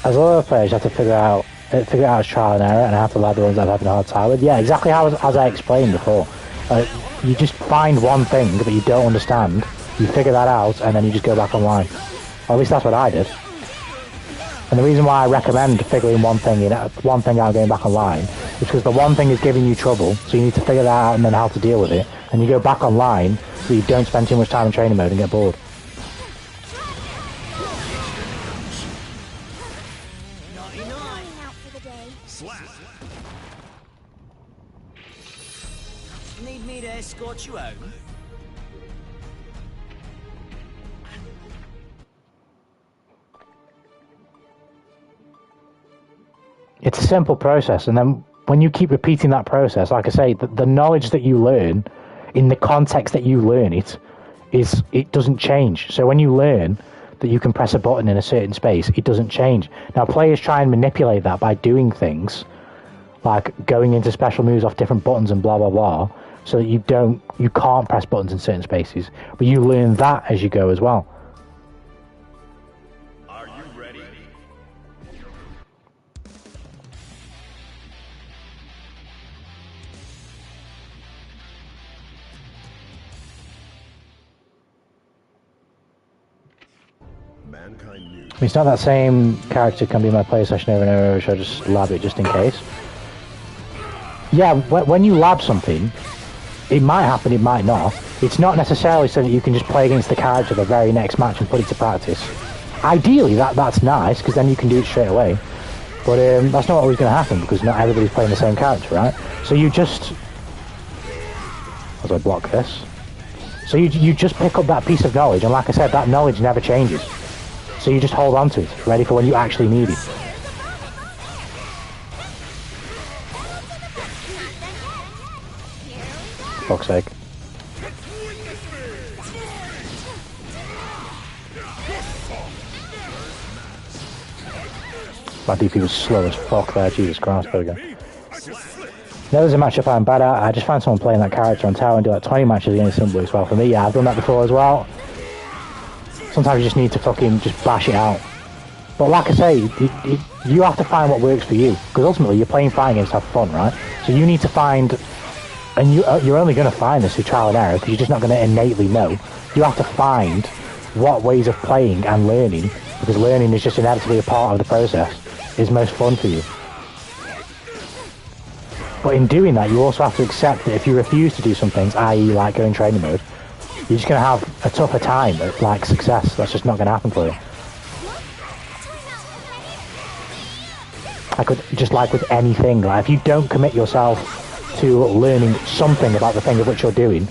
As a lot of players, you have to figure out as trial and error, and I have to lab the ones I'm having a hard time with. Yeah, exactly as I explained before. You just find one thing that you don't understand, you figure that out, and then you just go back online. Or at least that's what I did. And the reason why I recommend figuring one thing out, going back online, is because the one thing is giving you trouble, so you need to figure that out and then how to deal with it. And you go back online, so you don't spend too much time in training mode and get bored. Need me to escort you home? It's a simple process, and then when you keep repeating that process, like I say, the knowledge that you learn in the context that you learn it doesn't change. So when you learn that you can press a button in a certain space, it doesn't change. Now players try and manipulate that by doing things like going into special moves off different buttons and blah blah blah, so that you can't press buttons in certain spaces. But you learn that as you go as well. Are you ready? Mankind knew. I mean, it's not that same character can be my play session over and over, so I just lab it just in case. Yeah, when you lab something, it might happen, it might not. It's not necessarily so that you can just play against the character the very next match and put it to practice. Ideally, that's nice, because then you can do it straight away. But that's not always going to happen, because not everybody's playing the same character, right? So you just... As I block this. So you just pick up that piece of knowledge, and like I said, that knowledge never changes. So you just hold on to it, ready for when you actually need it. Fuck's sake. My DP was slow as fuck there, Jesus Christ, there we go. Now there's a matchup I'm bad at. I just find someone playing that character on tower and do like 20 matches against somebody as well. For me, yeah, I've done that before as well. Sometimes you just need to fucking just bash it out. But like I say, you have to find what works for you. Because ultimately, you're playing fighting games to have fun, right? So you need to find... And you're only going to find this through trial and error, because you're just not going to innately know. You have to find what ways of playing and learning, because learning is just inevitably a part of the process, is most fun for you. But in doing that, you also have to accept that if you refuse to do some things, i.e. like go in training mode, you're just going to have a tougher time at like success. That's just not going to happen for you. Just like with anything, like if you don't commit yourself to learning something about the thing of which you're doing,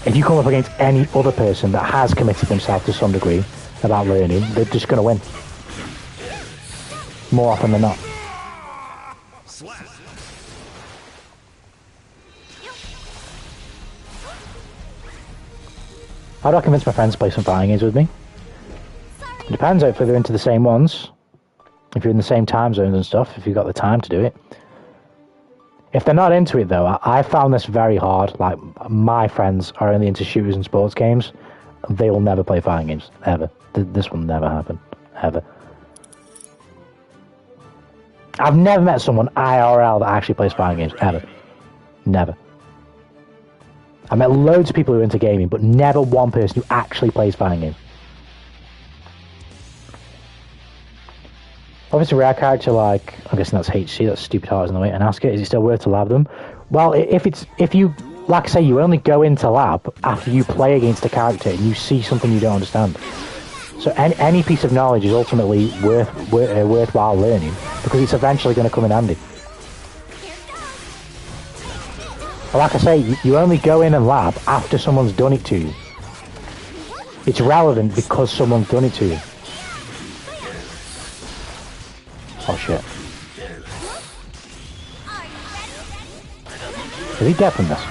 if you come up against any other person that has committed themselves to some degree about learning, they're just going to win. More often than not. How do I convince my friends to play some fighting games with me? It depends if they're into the same ones. If you're in the same time zones and stuff, if you've got the time to do it. If they're not into it though, I found this very hard. Like, my friends are only into shooters and sports games. They will never play fighting games, ever. This will never happen, ever. I've never met someone IRL that actually plays fighting games, ever. Never. I met loads of people who are into gaming, but never one person who actually plays fighting games. Obviously, a rare character like, I'm guessing that's HC, that's stupid heart in the way, and ask it, is it still worth to lab them? Well, if you, like I say, you only go into lab after you play against a character and you see something you don't understand. So any piece of knowledge is ultimately worthwhile learning, because it's eventually going to come in handy. But like I say, you only go in and lab after someone's done it to you. It's relevant because someone's done it to you. Oh shit. Is he dead from this?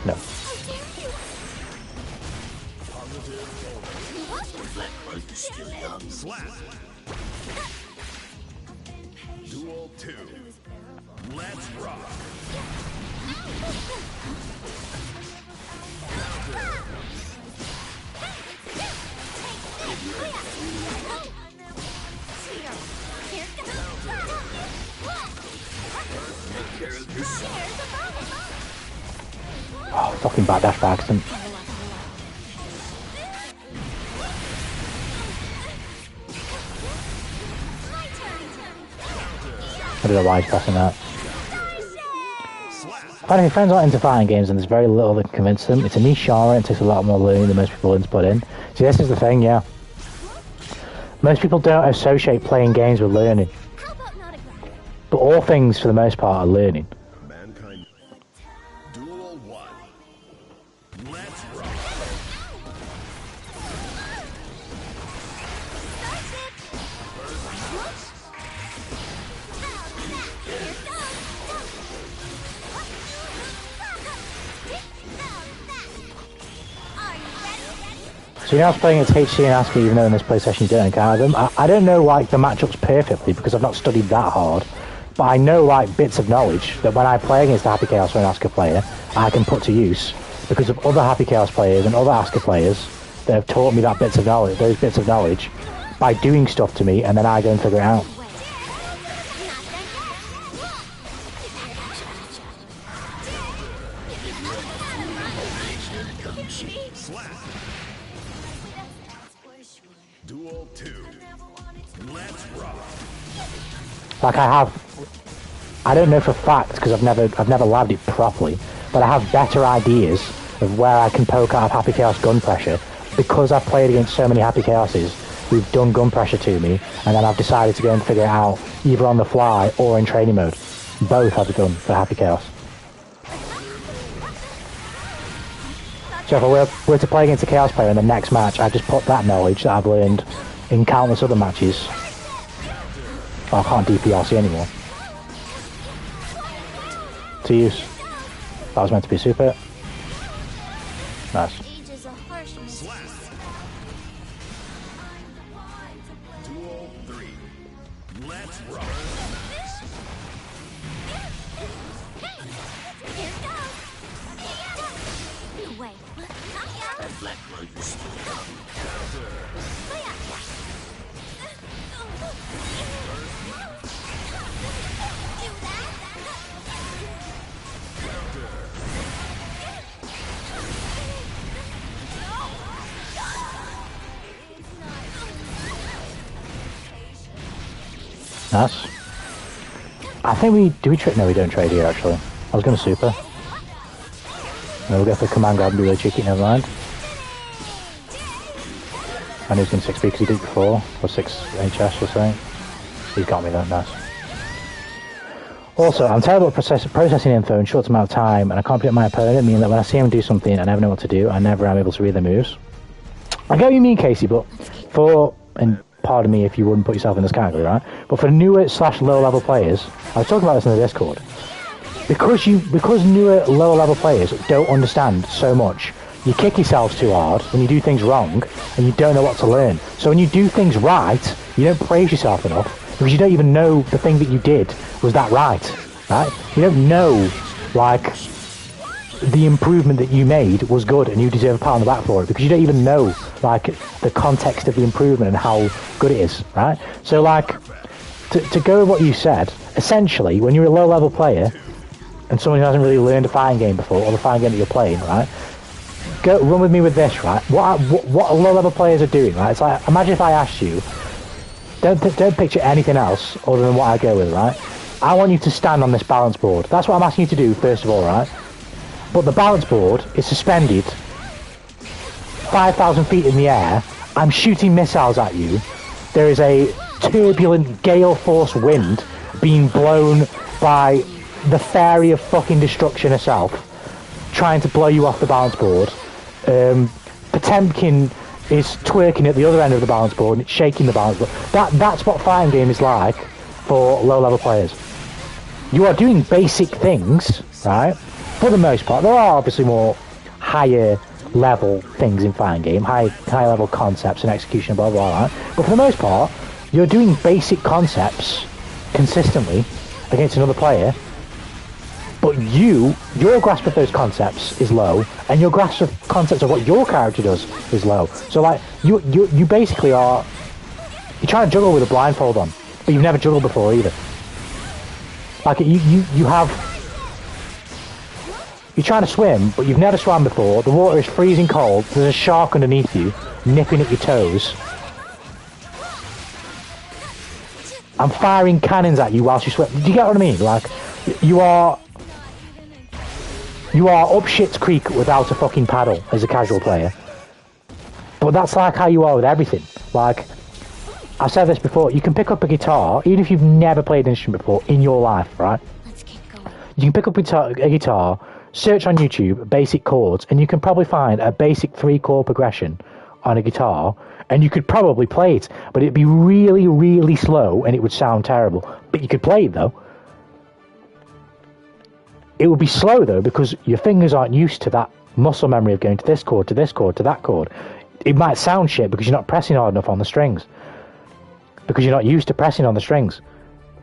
No. Duel 2. Let's rock. Oh, fucking backdash by accident. I don't know why he's pressing that. Apparently, friends aren't into fighting games, and there's very little that can convince them. It's a niche genre, and it takes a lot more learning than most people put in. See, this is the thing, yeah. Most people don't associate playing games with learning. But all things, for the most part, are learning. Mankind. Duel 1. Let's rock. So you know I was playing against HC and ASCII even though in this PlayStation you don't encounter them. I don't know like the matchups perfectly because I've not studied that hard. But I know like bits of knowledge that when I play against a Happy Chaos or an ASCII player, I can put to use because of other Happy Chaos players and other ASCII players that have taught me that bits of knowledge, those bits of knowledge, by doing stuff to me and then I go and figure it out. Duel 2. Let's rock. Like I don't know for a fact because I've never labbed it properly, but I have better ideas of where I can poke out of Happy Chaos gun pressure because I've played against so many Happy Chaoses who've done gun pressure to me, and then I've decided to go and figure it out either on the fly or in training mode. Both I've done for Happy Chaos. So if I were to play against a Chaos player in the next match, I just put that knowledge that I've learned in countless other matches. I can't DPRC anymore. To use. That was meant to be super. Nice. Duel 3. Let's rock. Nice. I think do we trade? No, we don't trade here actually. I was going to super. No, we'll go for command grab and be really cheeky, never mind. I knew he was going to 6B because he did it before, or 6 HS or something. He's got me though, nice. Also, I'm terrible at processing info in a short amount of time, and I can't predict my opponent, meaning that when I see him do something, I never know what to do. I never am able to read their moves. I get what you mean, Casey, but and pardon me if you wouldn't put yourself in this category, right? But for newer / lower level players, I was talking about this in the Discord. Because newer, lower level players don't understand so much, you kick yourselves too hard when you do things wrong, and you don't know what to learn. So when you do things right, you don't praise yourself enough, because you don't even know the thing that you did was that right? You don't know, like, the improvement that you made was good and you deserve a pat on the back for it, because you don't even know, like, the context of the improvement and how good it is, right? So, like, to go with what you said, essentially, when you're a low-level player and someone who hasn't really learned a fighting game before, or the fighting game that you're playing, right, run with me with this, right? What low-level players are doing, right? It's like, imagine if I asked you, don't picture anything else other than what I go with, right? I want you to stand on this balance board. That's what I'm asking you to do, first of all, right? But the balance board is suspended 5,000 feet in the air. I'm shooting missiles at you. There is a turbulent gale force wind being blown by the fairy of fucking destruction herself, trying to blow you off the balance board. Potemkin is twerking at the other end of the balance board and it's shaking the balance board. That's what fighting game is like for low-level players. You are doing basic things, right? For the most part. There are obviously more higher level things in fighting game, high level concepts and execution, blah blah blah. But for the most part, you're doing basic concepts consistently against another player. But your grasp of those concepts is low, and your grasp of concepts of what your character does is low. So like you basically you're trying to juggle with a blindfold on, but you've never juggled before either. Like you're trying to swim, but you've never swam before. The water is freezing cold. There's a shark underneath you, nipping at your toes. I'm firing cannons at you whilst you swim. Do you get what I mean? Like, you are up shit's creek without a fucking paddle as a casual player. But that's like how you are with everything. Like, I've said this before, you can pick up a guitar, even if you've never played an instrument before in your life, right? Let's keep going. You can pick up a guitar, search on YouTube, basic chords, and you can probably find a basic 3-chord progression on a guitar, and you could probably play it, but it'd be really, really slow, and it would sound terrible. But you could play it, though. It would be slow, though, because your fingers aren't used to that muscle memory of going to this chord, to this chord, to that chord. It might sound shit because you're not pressing hard enough on the strings. Because you're not used to pressing on the strings.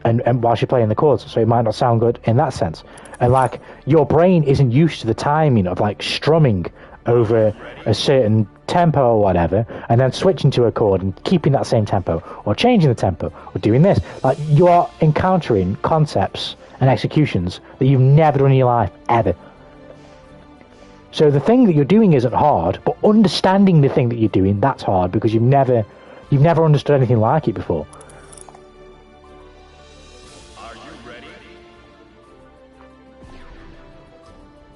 And whilst you're playing the chords, so it might not sound good in that sense. And like, your brain isn't used to the timing of like strumming over a certain tempo or whatever, and then switching to a chord and keeping that same tempo, or changing the tempo, or doing this. Like, you are encountering concepts and executions that you've never done in your life, ever. So the thing that you're doing isn't hard, but understanding the thing that you're doing, that's hard, because you've never understood anything like it before. Are you ready?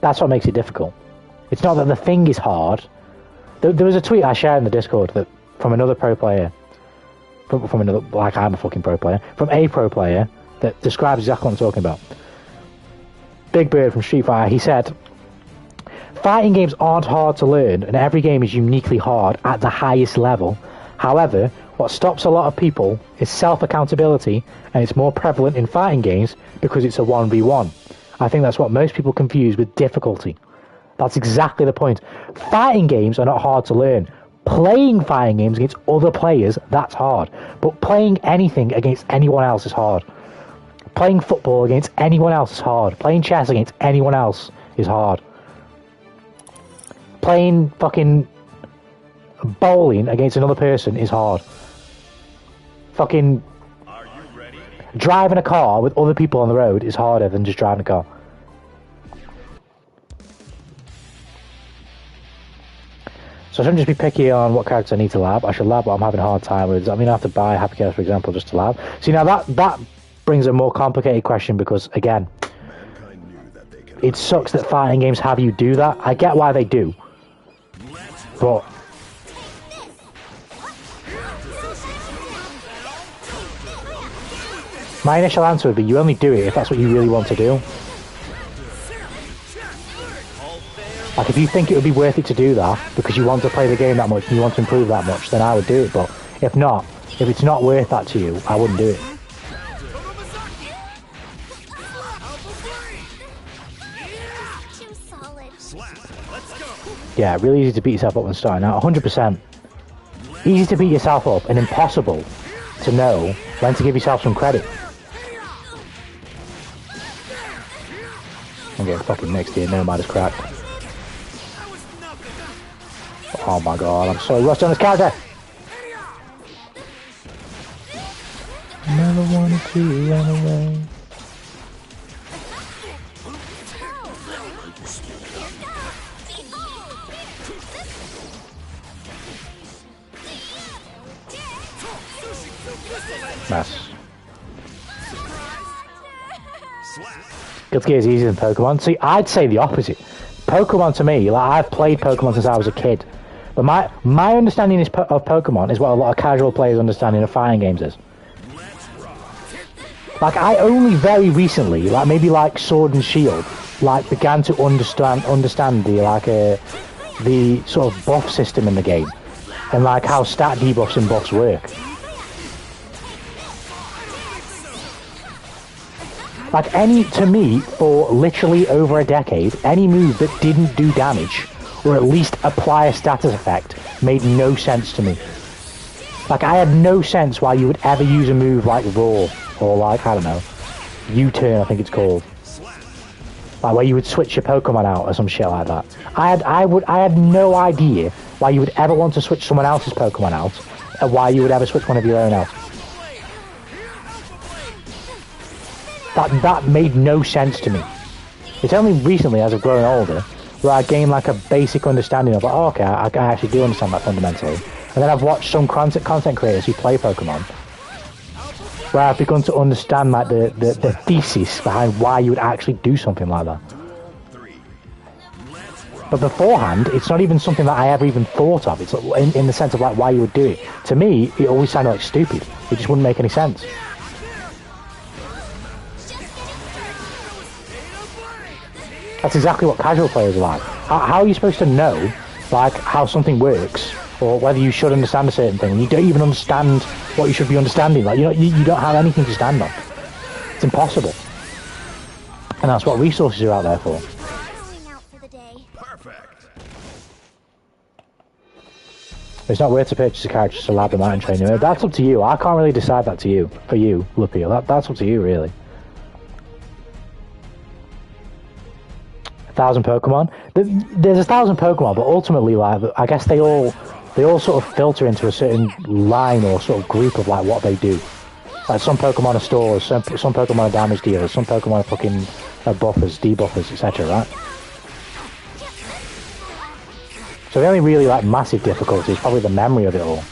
That's what makes it difficult. It's not that the thing is hard. There was a tweet I shared in the Discord that from another pro player, from another, like I'm a fucking pro player, from a pro player that describes exactly what I'm talking about. Big Bird from Street Fighter, he said, fighting games aren't hard to learn, and every game is uniquely hard at the highest level. However, what stops a lot of people is self-accountability, and it's more prevalent in fighting games because it's a 1v1. I think that's what most people confuse with difficulty. That's exactly the point. Fighting games are not hard to learn. Playing fighting games against other players, that's hard. But playing anything against anyone else is hard. Playing football against anyone else is hard. Playing chess against anyone else is hard. Playing fucking bowling against another person is hard. Fucking Are you ready? driving a car with other people on the road is harder than just driving a car. So I shouldn't just be picky on what characters I need to lab. I should lab what I'm having a hard time with. I mean, I have to buy Happy Chaos, for example, just to lab. See, now that brings a more complicated question because, again, Mankind knew that they cannot it sucks that fighting games have you do that. I get why they do. But my initial answer would be you only do it if that's what you really want to do. Like, if you think it would be worth it to do that because you want to play the game that much and you want to improve that much, then I would do it. But if not, if it's not worth that to you, I wouldn't do it. Too solid. Slap. Let's go. Yeah, really easy to beat yourself up when starting out. 100%. Easy to beat yourself up and impossible to know when to give yourself some credit. I'm getting fucking mixed here. No, it's cracked. Oh my god, I'm so rusty on this character. Never wanted to run away. Mess. Guilty Gear is easier than Pokemon. See, I'd say the opposite. Pokemon to me, like, I've played Pokemon since I was a kid. But my understanding of Pokemon is what a lot of casual players' understanding of fighting games is. Like, I only very recently, like maybe like Sword and Shield, like began to understand the the sort of buff system in the game, and like how stat debuffs and buffs work. Like, to me, for literally over a decade, any move that didn't do damage, or at least apply a status effect, made no sense to me. Like, I had no sense why you would ever use a move like Roar, or like, I don't know, U-turn, I think it's called. Like, where you would switch your Pokemon out or some shit like that. I had no idea why you would ever want to switch someone else's Pokemon out, and why you would ever switch one of your own out. That made no sense to me. It's only recently, as I've grown older, where I gained like a basic understanding of, like, oh, okay, I actually do understand that fundamentally. And then I've watched some content creators who play Pokemon, where I've begun to understand like the thesis behind why you would actually do something like that. 3. Let's rock. But beforehand, it's not even something that I ever even thought of. It's in the sense of like why you would do it. To me, it always sounded like stupid. It just wouldn't make any sense. That's exactly what casual players are like. How are you supposed to know, like, how something works, or whether you should understand a certain thing when you don't even understand what you should be understanding? Like, you don't have anything to stand on. It's impossible. And that's what resources are out there for. Going out for the day. Perfect. It's not worth to purchase a character to lab them out and train them. That's up to you. I can't really decide that to you. For you, Lupio. That's up to you, really. 1,000 Pokemon. There's 1,000 Pokemon, but ultimately, like, I guess they all sort of filter into a certain line or sort of group of like what they do. Like some Pokemon are stores, some Pokemon are damage dealers, some Pokemon are fucking buffers, debuffers, etc. Right? So the only really like massive difficulty is probably the memory of it all.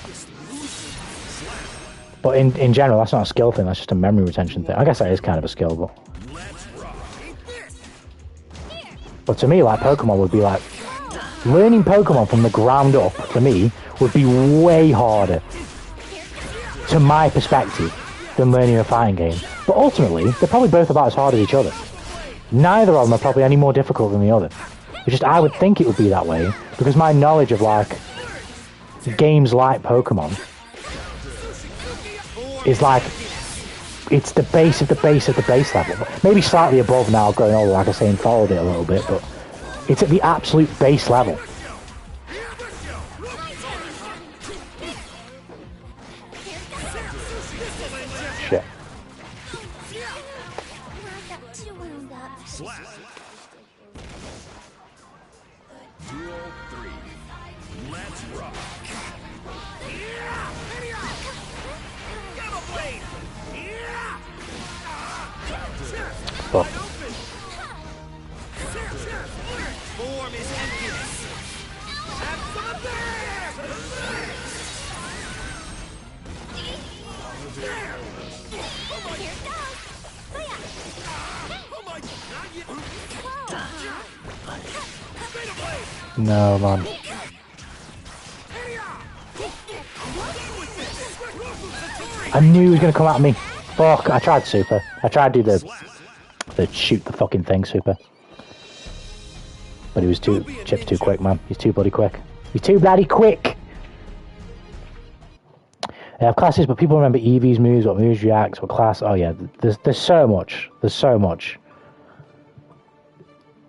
But in general, that's not a skill thing. That's just a memory retention thing. I guess that is kind of a skill, but. But to me, like, Pokemon would be like... Learning Pokemon from the ground up, to me, would be way harder, to my perspective, than learning a fighting game. But ultimately, they're probably both about as hard as each other. Neither of them are probably any more difficult than the other. It's just, I would think it would be that way, because my knowledge of, like, games like Pokemon is like... It's the base of the base of the base level. Maybe slightly above now, growing older, like I say, and followed it a little bit, but it's at the absolute base level. Shit. Fuck. No, man. I knew he was going to come at me. Fuck, I tried super. I tried to do the shoot the fucking thing super. But he was Chip's too quick, man. He's too bloody quick. He's too bloody quick! They have classes, but people remember Eevee's moves, what moves reacts, what class... Oh yeah, there's so much. There's so much.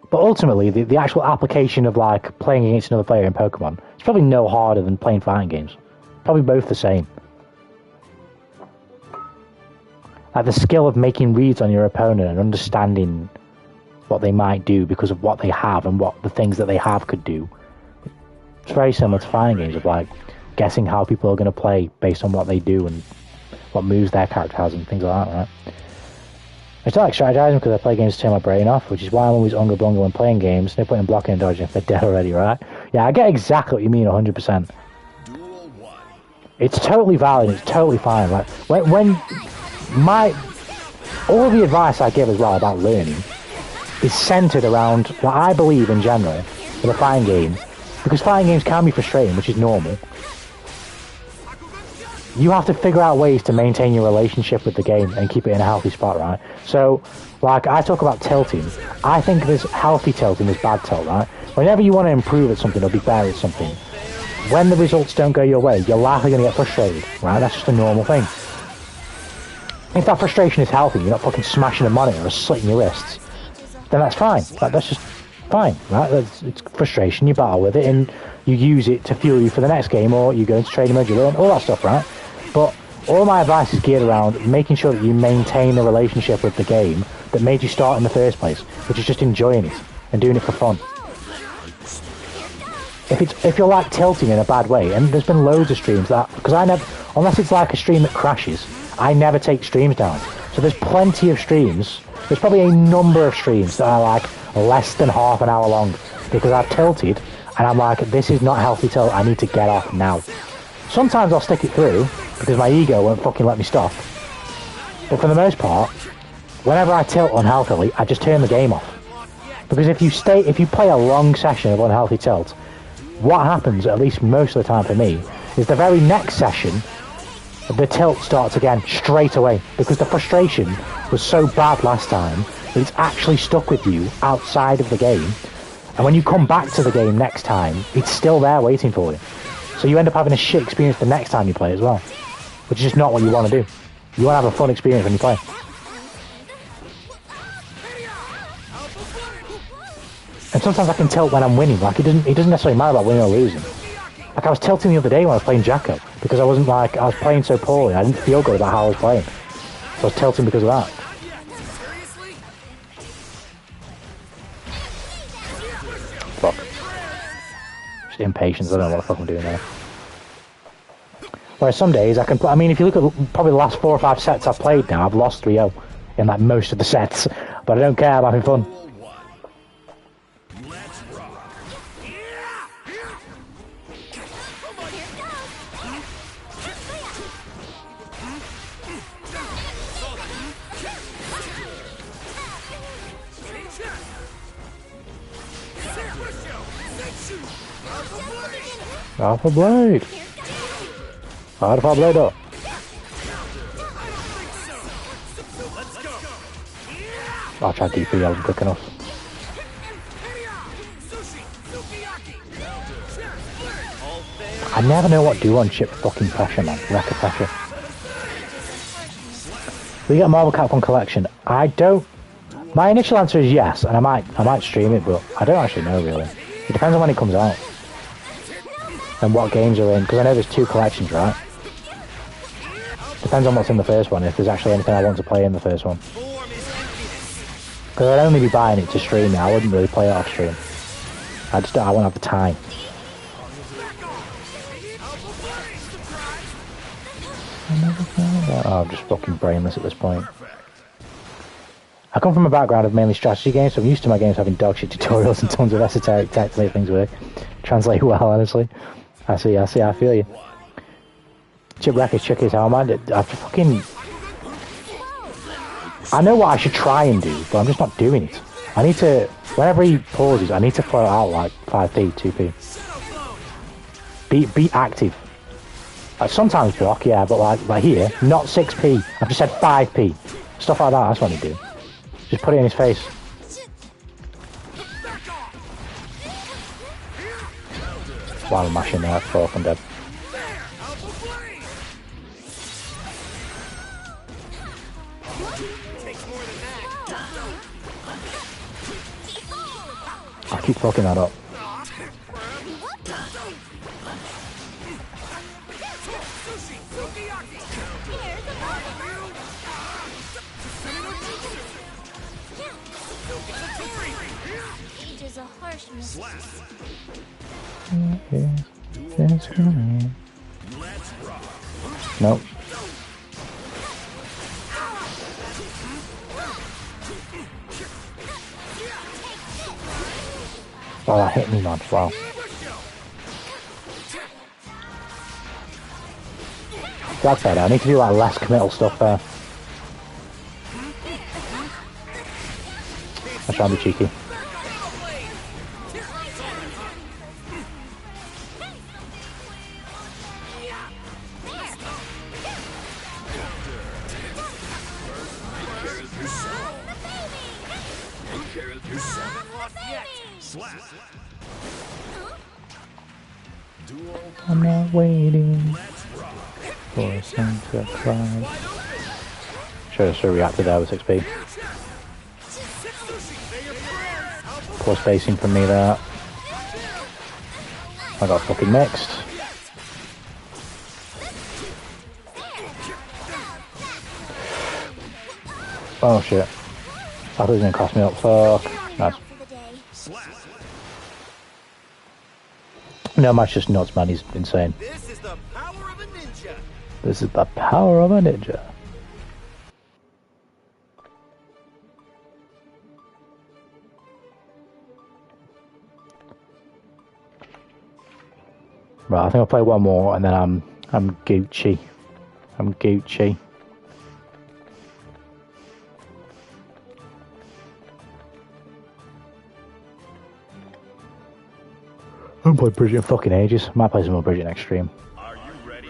But ultimately, the actual application of, like, playing against another player in Pokemon is probably no harder than playing fighting games. Probably both the same. Like, the skill of making reads on your opponent and understanding what they might do because of what they have and what the things that they have could do. It's very similar to fighting games of, like, guessing how people are going to play based on what they do and what moves their character has and things like that, right? I still like strategizing because I play games to turn my brain off, which is why I'm always unga bunga when playing games. No point in blocking and dodging if they're dead already, right? Yeah, I get exactly what you mean 100%. It's totally valid, it's totally fine. Like, when all of the advice I give as well about learning is centered around what I believe in general for the fighting game, because fighting games can be frustrating, which is normal. You have to figure out ways to maintain your relationship with the game and keep it in a healthy spot, right? So, like, I talk about tilting. I think there's healthy tilting, there's bad tilt, right? Whenever you want to improve at something or be better at something, when the results don't go your way, you're likely going to get frustrated, right? That's just a normal thing. If that frustration is healthy, you're not fucking smashing a monitor or slitting your wrists, then that's fine. Like, that's just fine, right? It's frustration, you battle with it, and you use it to fuel you for the next game, or you go into training mode, you learn, all that stuff, right? But all my advice is geared around making sure that you maintain the relationship with the game that made you start in the first place, which is just enjoying it and doing it for fun. If you're like tilting in a bad way, and there's been loads of streams that, because I never, unless it's like a stream that crashes, I never take streams down. So there's plenty of streams, there's probably a number of streams that are like less than half an hour long, because I've tilted, and I'm like, this is not healthy tilt, I need to get off now. Sometimes I'll stick it through, because my ego won't fucking let me stop. But for the most part, whenever I tilt unhealthily, I just turn the game off. Because if you play a long session of Unhealthy Tilt, what happens, at least most of the time for me, is the very next session, the tilt starts again straight away. Because the frustration was so bad last time, that it's actually stuck with you outside of the game. And when you come back to the game next time, it's still there waiting for you. So you end up having a shit experience the next time you play as well. Which is just not what you want to do. You want to have a fun experience when you play. And sometimes I can tilt when I'm winning. Like, it doesn't necessarily matter about winning or losing. Like, I was tilting the other day when I was playing Jacko. Because I was playing so poorly. I didn't feel good about how I was playing. So I was tilting because of that. Fuck. Just impatience. I don't know what the fuck I'm doing there. Whereas some days I can... I mean, if you look at probably the last 4 or 5 sets I've played now, I've lost 3-0 in, like, most of the sets. But I don't care. I'm having fun. Alpha Blade! Alpha Blade up! I'll try DP, I wasn't quick enough. I never know what to do on chip fucking pressure, man. Wrecker pressure. We get a Marvel Capcom collection. I don't... My initial answer is yes, and I might stream it, but I don't actually know, really. It depends on when it comes out. And what games are in, because I know there's 2 collections, right? Depends on what's in the first one, if there's actually anything I want to play in the first one. Because I'd only be buying it to stream it, I wouldn't really play it off stream. I won't have the time. Oh, I'm just fucking brainless at this point. I come from a background of mainly strategy games, so I'm used to my games having dogshit tutorials and tons of esoteric tech to make things work. Translate well, honestly. I see, I feel you. Chip Wrecker's tricky as hell, man. I know what I should try and do, but I'm just not doing it. I need to, whenever he pauses, I need to throw it out like 5p, 2p. Be active. Sometimes block, yeah, but like here, not 6p. I've just said 5p. Stuff like that, that's what I need to do. Just put it in his face. While I'm mashing that, fuck, I'm dead. I keep fucking that up. Nope. Oh, that hit me, man. Wow. That's better. I need to do like less committal stuff there. I'll try and be cheeky. I'm not waiting for some to cry. Should have reacted there with 6p. Poor spacing from me there. I got fucking mixed. Oh shit. I thought it was gonna cost me up. Fuck. Nice. No, match just nuts, man. He's insane. This is the power of a ninja. This is the power of a ninja. Right, I think I'll play one more and then I'm Gucci. I'm Gucci. haven't played Bridget in fucking ages. Might play some more Bridget next stream. Are you ready?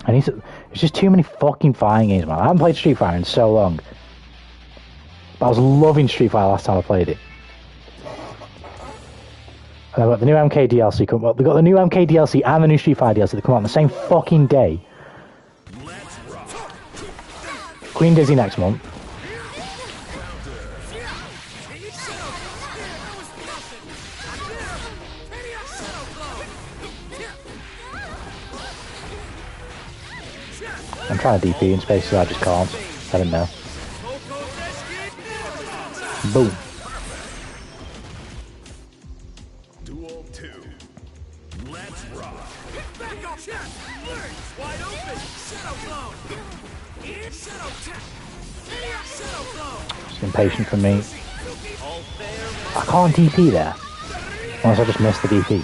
I need to... It's just too many fucking fighting games, man. I haven't played Street Fighter in so long. But I was loving Street Fighter last time I played it. And I've got the new MK DLC come... Well, they've got the new MK DLC and the new Street Fighter DLC that come out on the same fucking day. Queen Dizzy next month. I'm trying to DP in space, so I just can't. I don't know. Boom. Duel 2. Let's rock. Back off! Wide open! Shadow blow! Shadow tech! Shadow blow! It's impatient for me. I can't DP there. Unless I just missed the DP.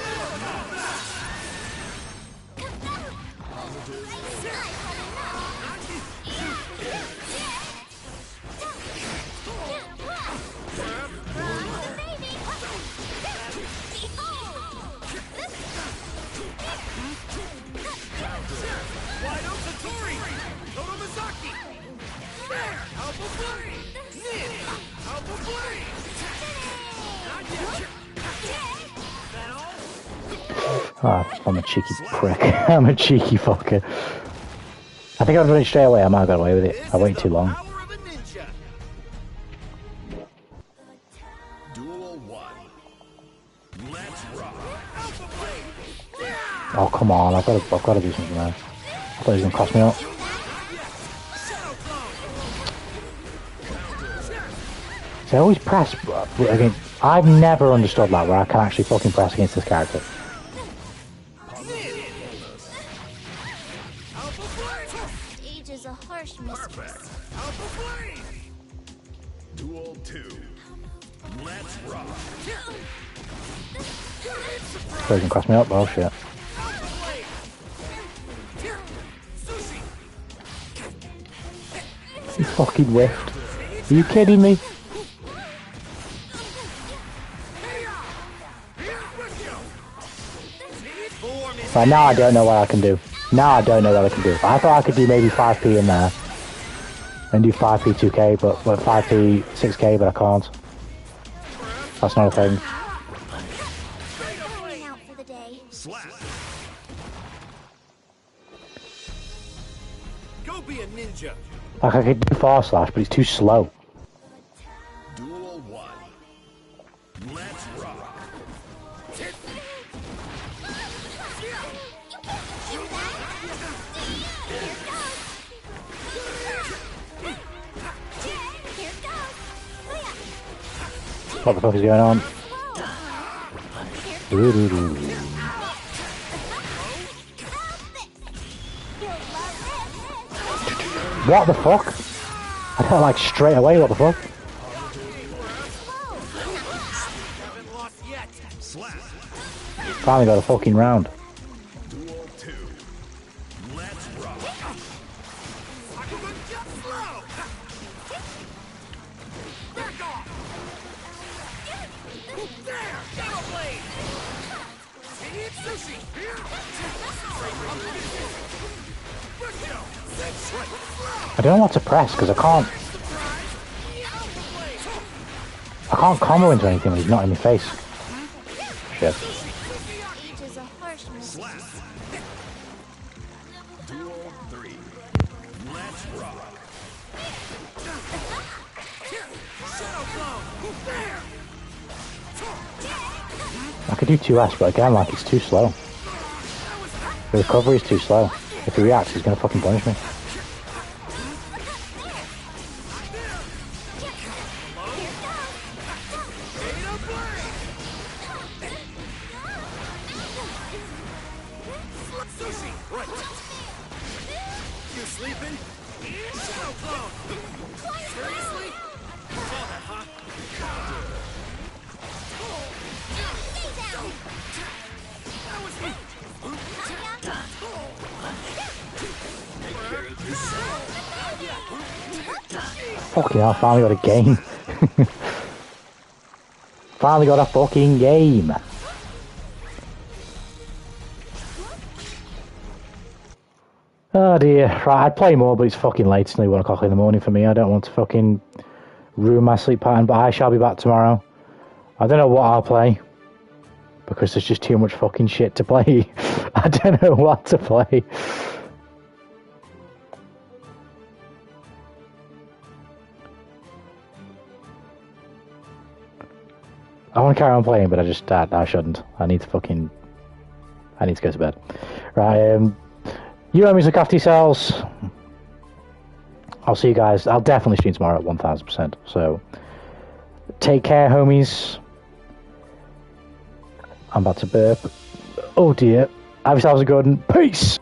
Ah, I'm a cheeky prick. I'm a cheeky fucker. I think I've done it straight away. I might have got away with it. I waited too long. Duel 1. Let's rock. Oh come on! I've got to do something there. I thought he was gonna cost me up. So I always press against. I've never understood that where I can actually fucking press against this character. Age is a harsh mistress. Duel 2. Let's rock. So he can cross me up. Oh shit! He fucking whiffed. Are you kidding me? Right, now I don't know what I can do. Now I don't know what I can do. I thought I could do maybe 5p in there. And do 5p 2k, but 5p 6k, but I can't. That's not a thing. Going out for the day. Slap. Go be a ninja! Like I could do far slash, but it's too slow. Duel 1. Let's rock. What the fuck is going on? What the fuck? I don't like straight away, what the fuck? Finally got a fucking round. Duel 2. Let's rock. I don't know what to press because I can't combo into anything when he's not in my face. Shit. Age is a harsh mistress. Duel 3. Let's rock. I could do 2S, but again, like, it's too slow. The recovery is too slow. If he reacts, he's gonna fucking punish me. You sleeping? Shadow clone! Seriously? Saw that, huh? That was me! Fucking hell, I finally got a game. Finally got a fucking game. Oh dear. Right, I'd play more, but it's fucking late. It's nearly 1 o'clock in the morning for me. I don't want to fucking ruin my sleep pattern, but I shall be back tomorrow. I don't know what I'll play, because there's just too much fucking shit to play. I don't know what to play. I want to carry on playing, but I shouldn't. I need to go to bed. Right, you homies look after yourselves. I'll see you guys. I'll definitely stream tomorrow at 1000%. So, take care, homies. I'm about to burp. Oh dear. Have yourselves a good one. Peace!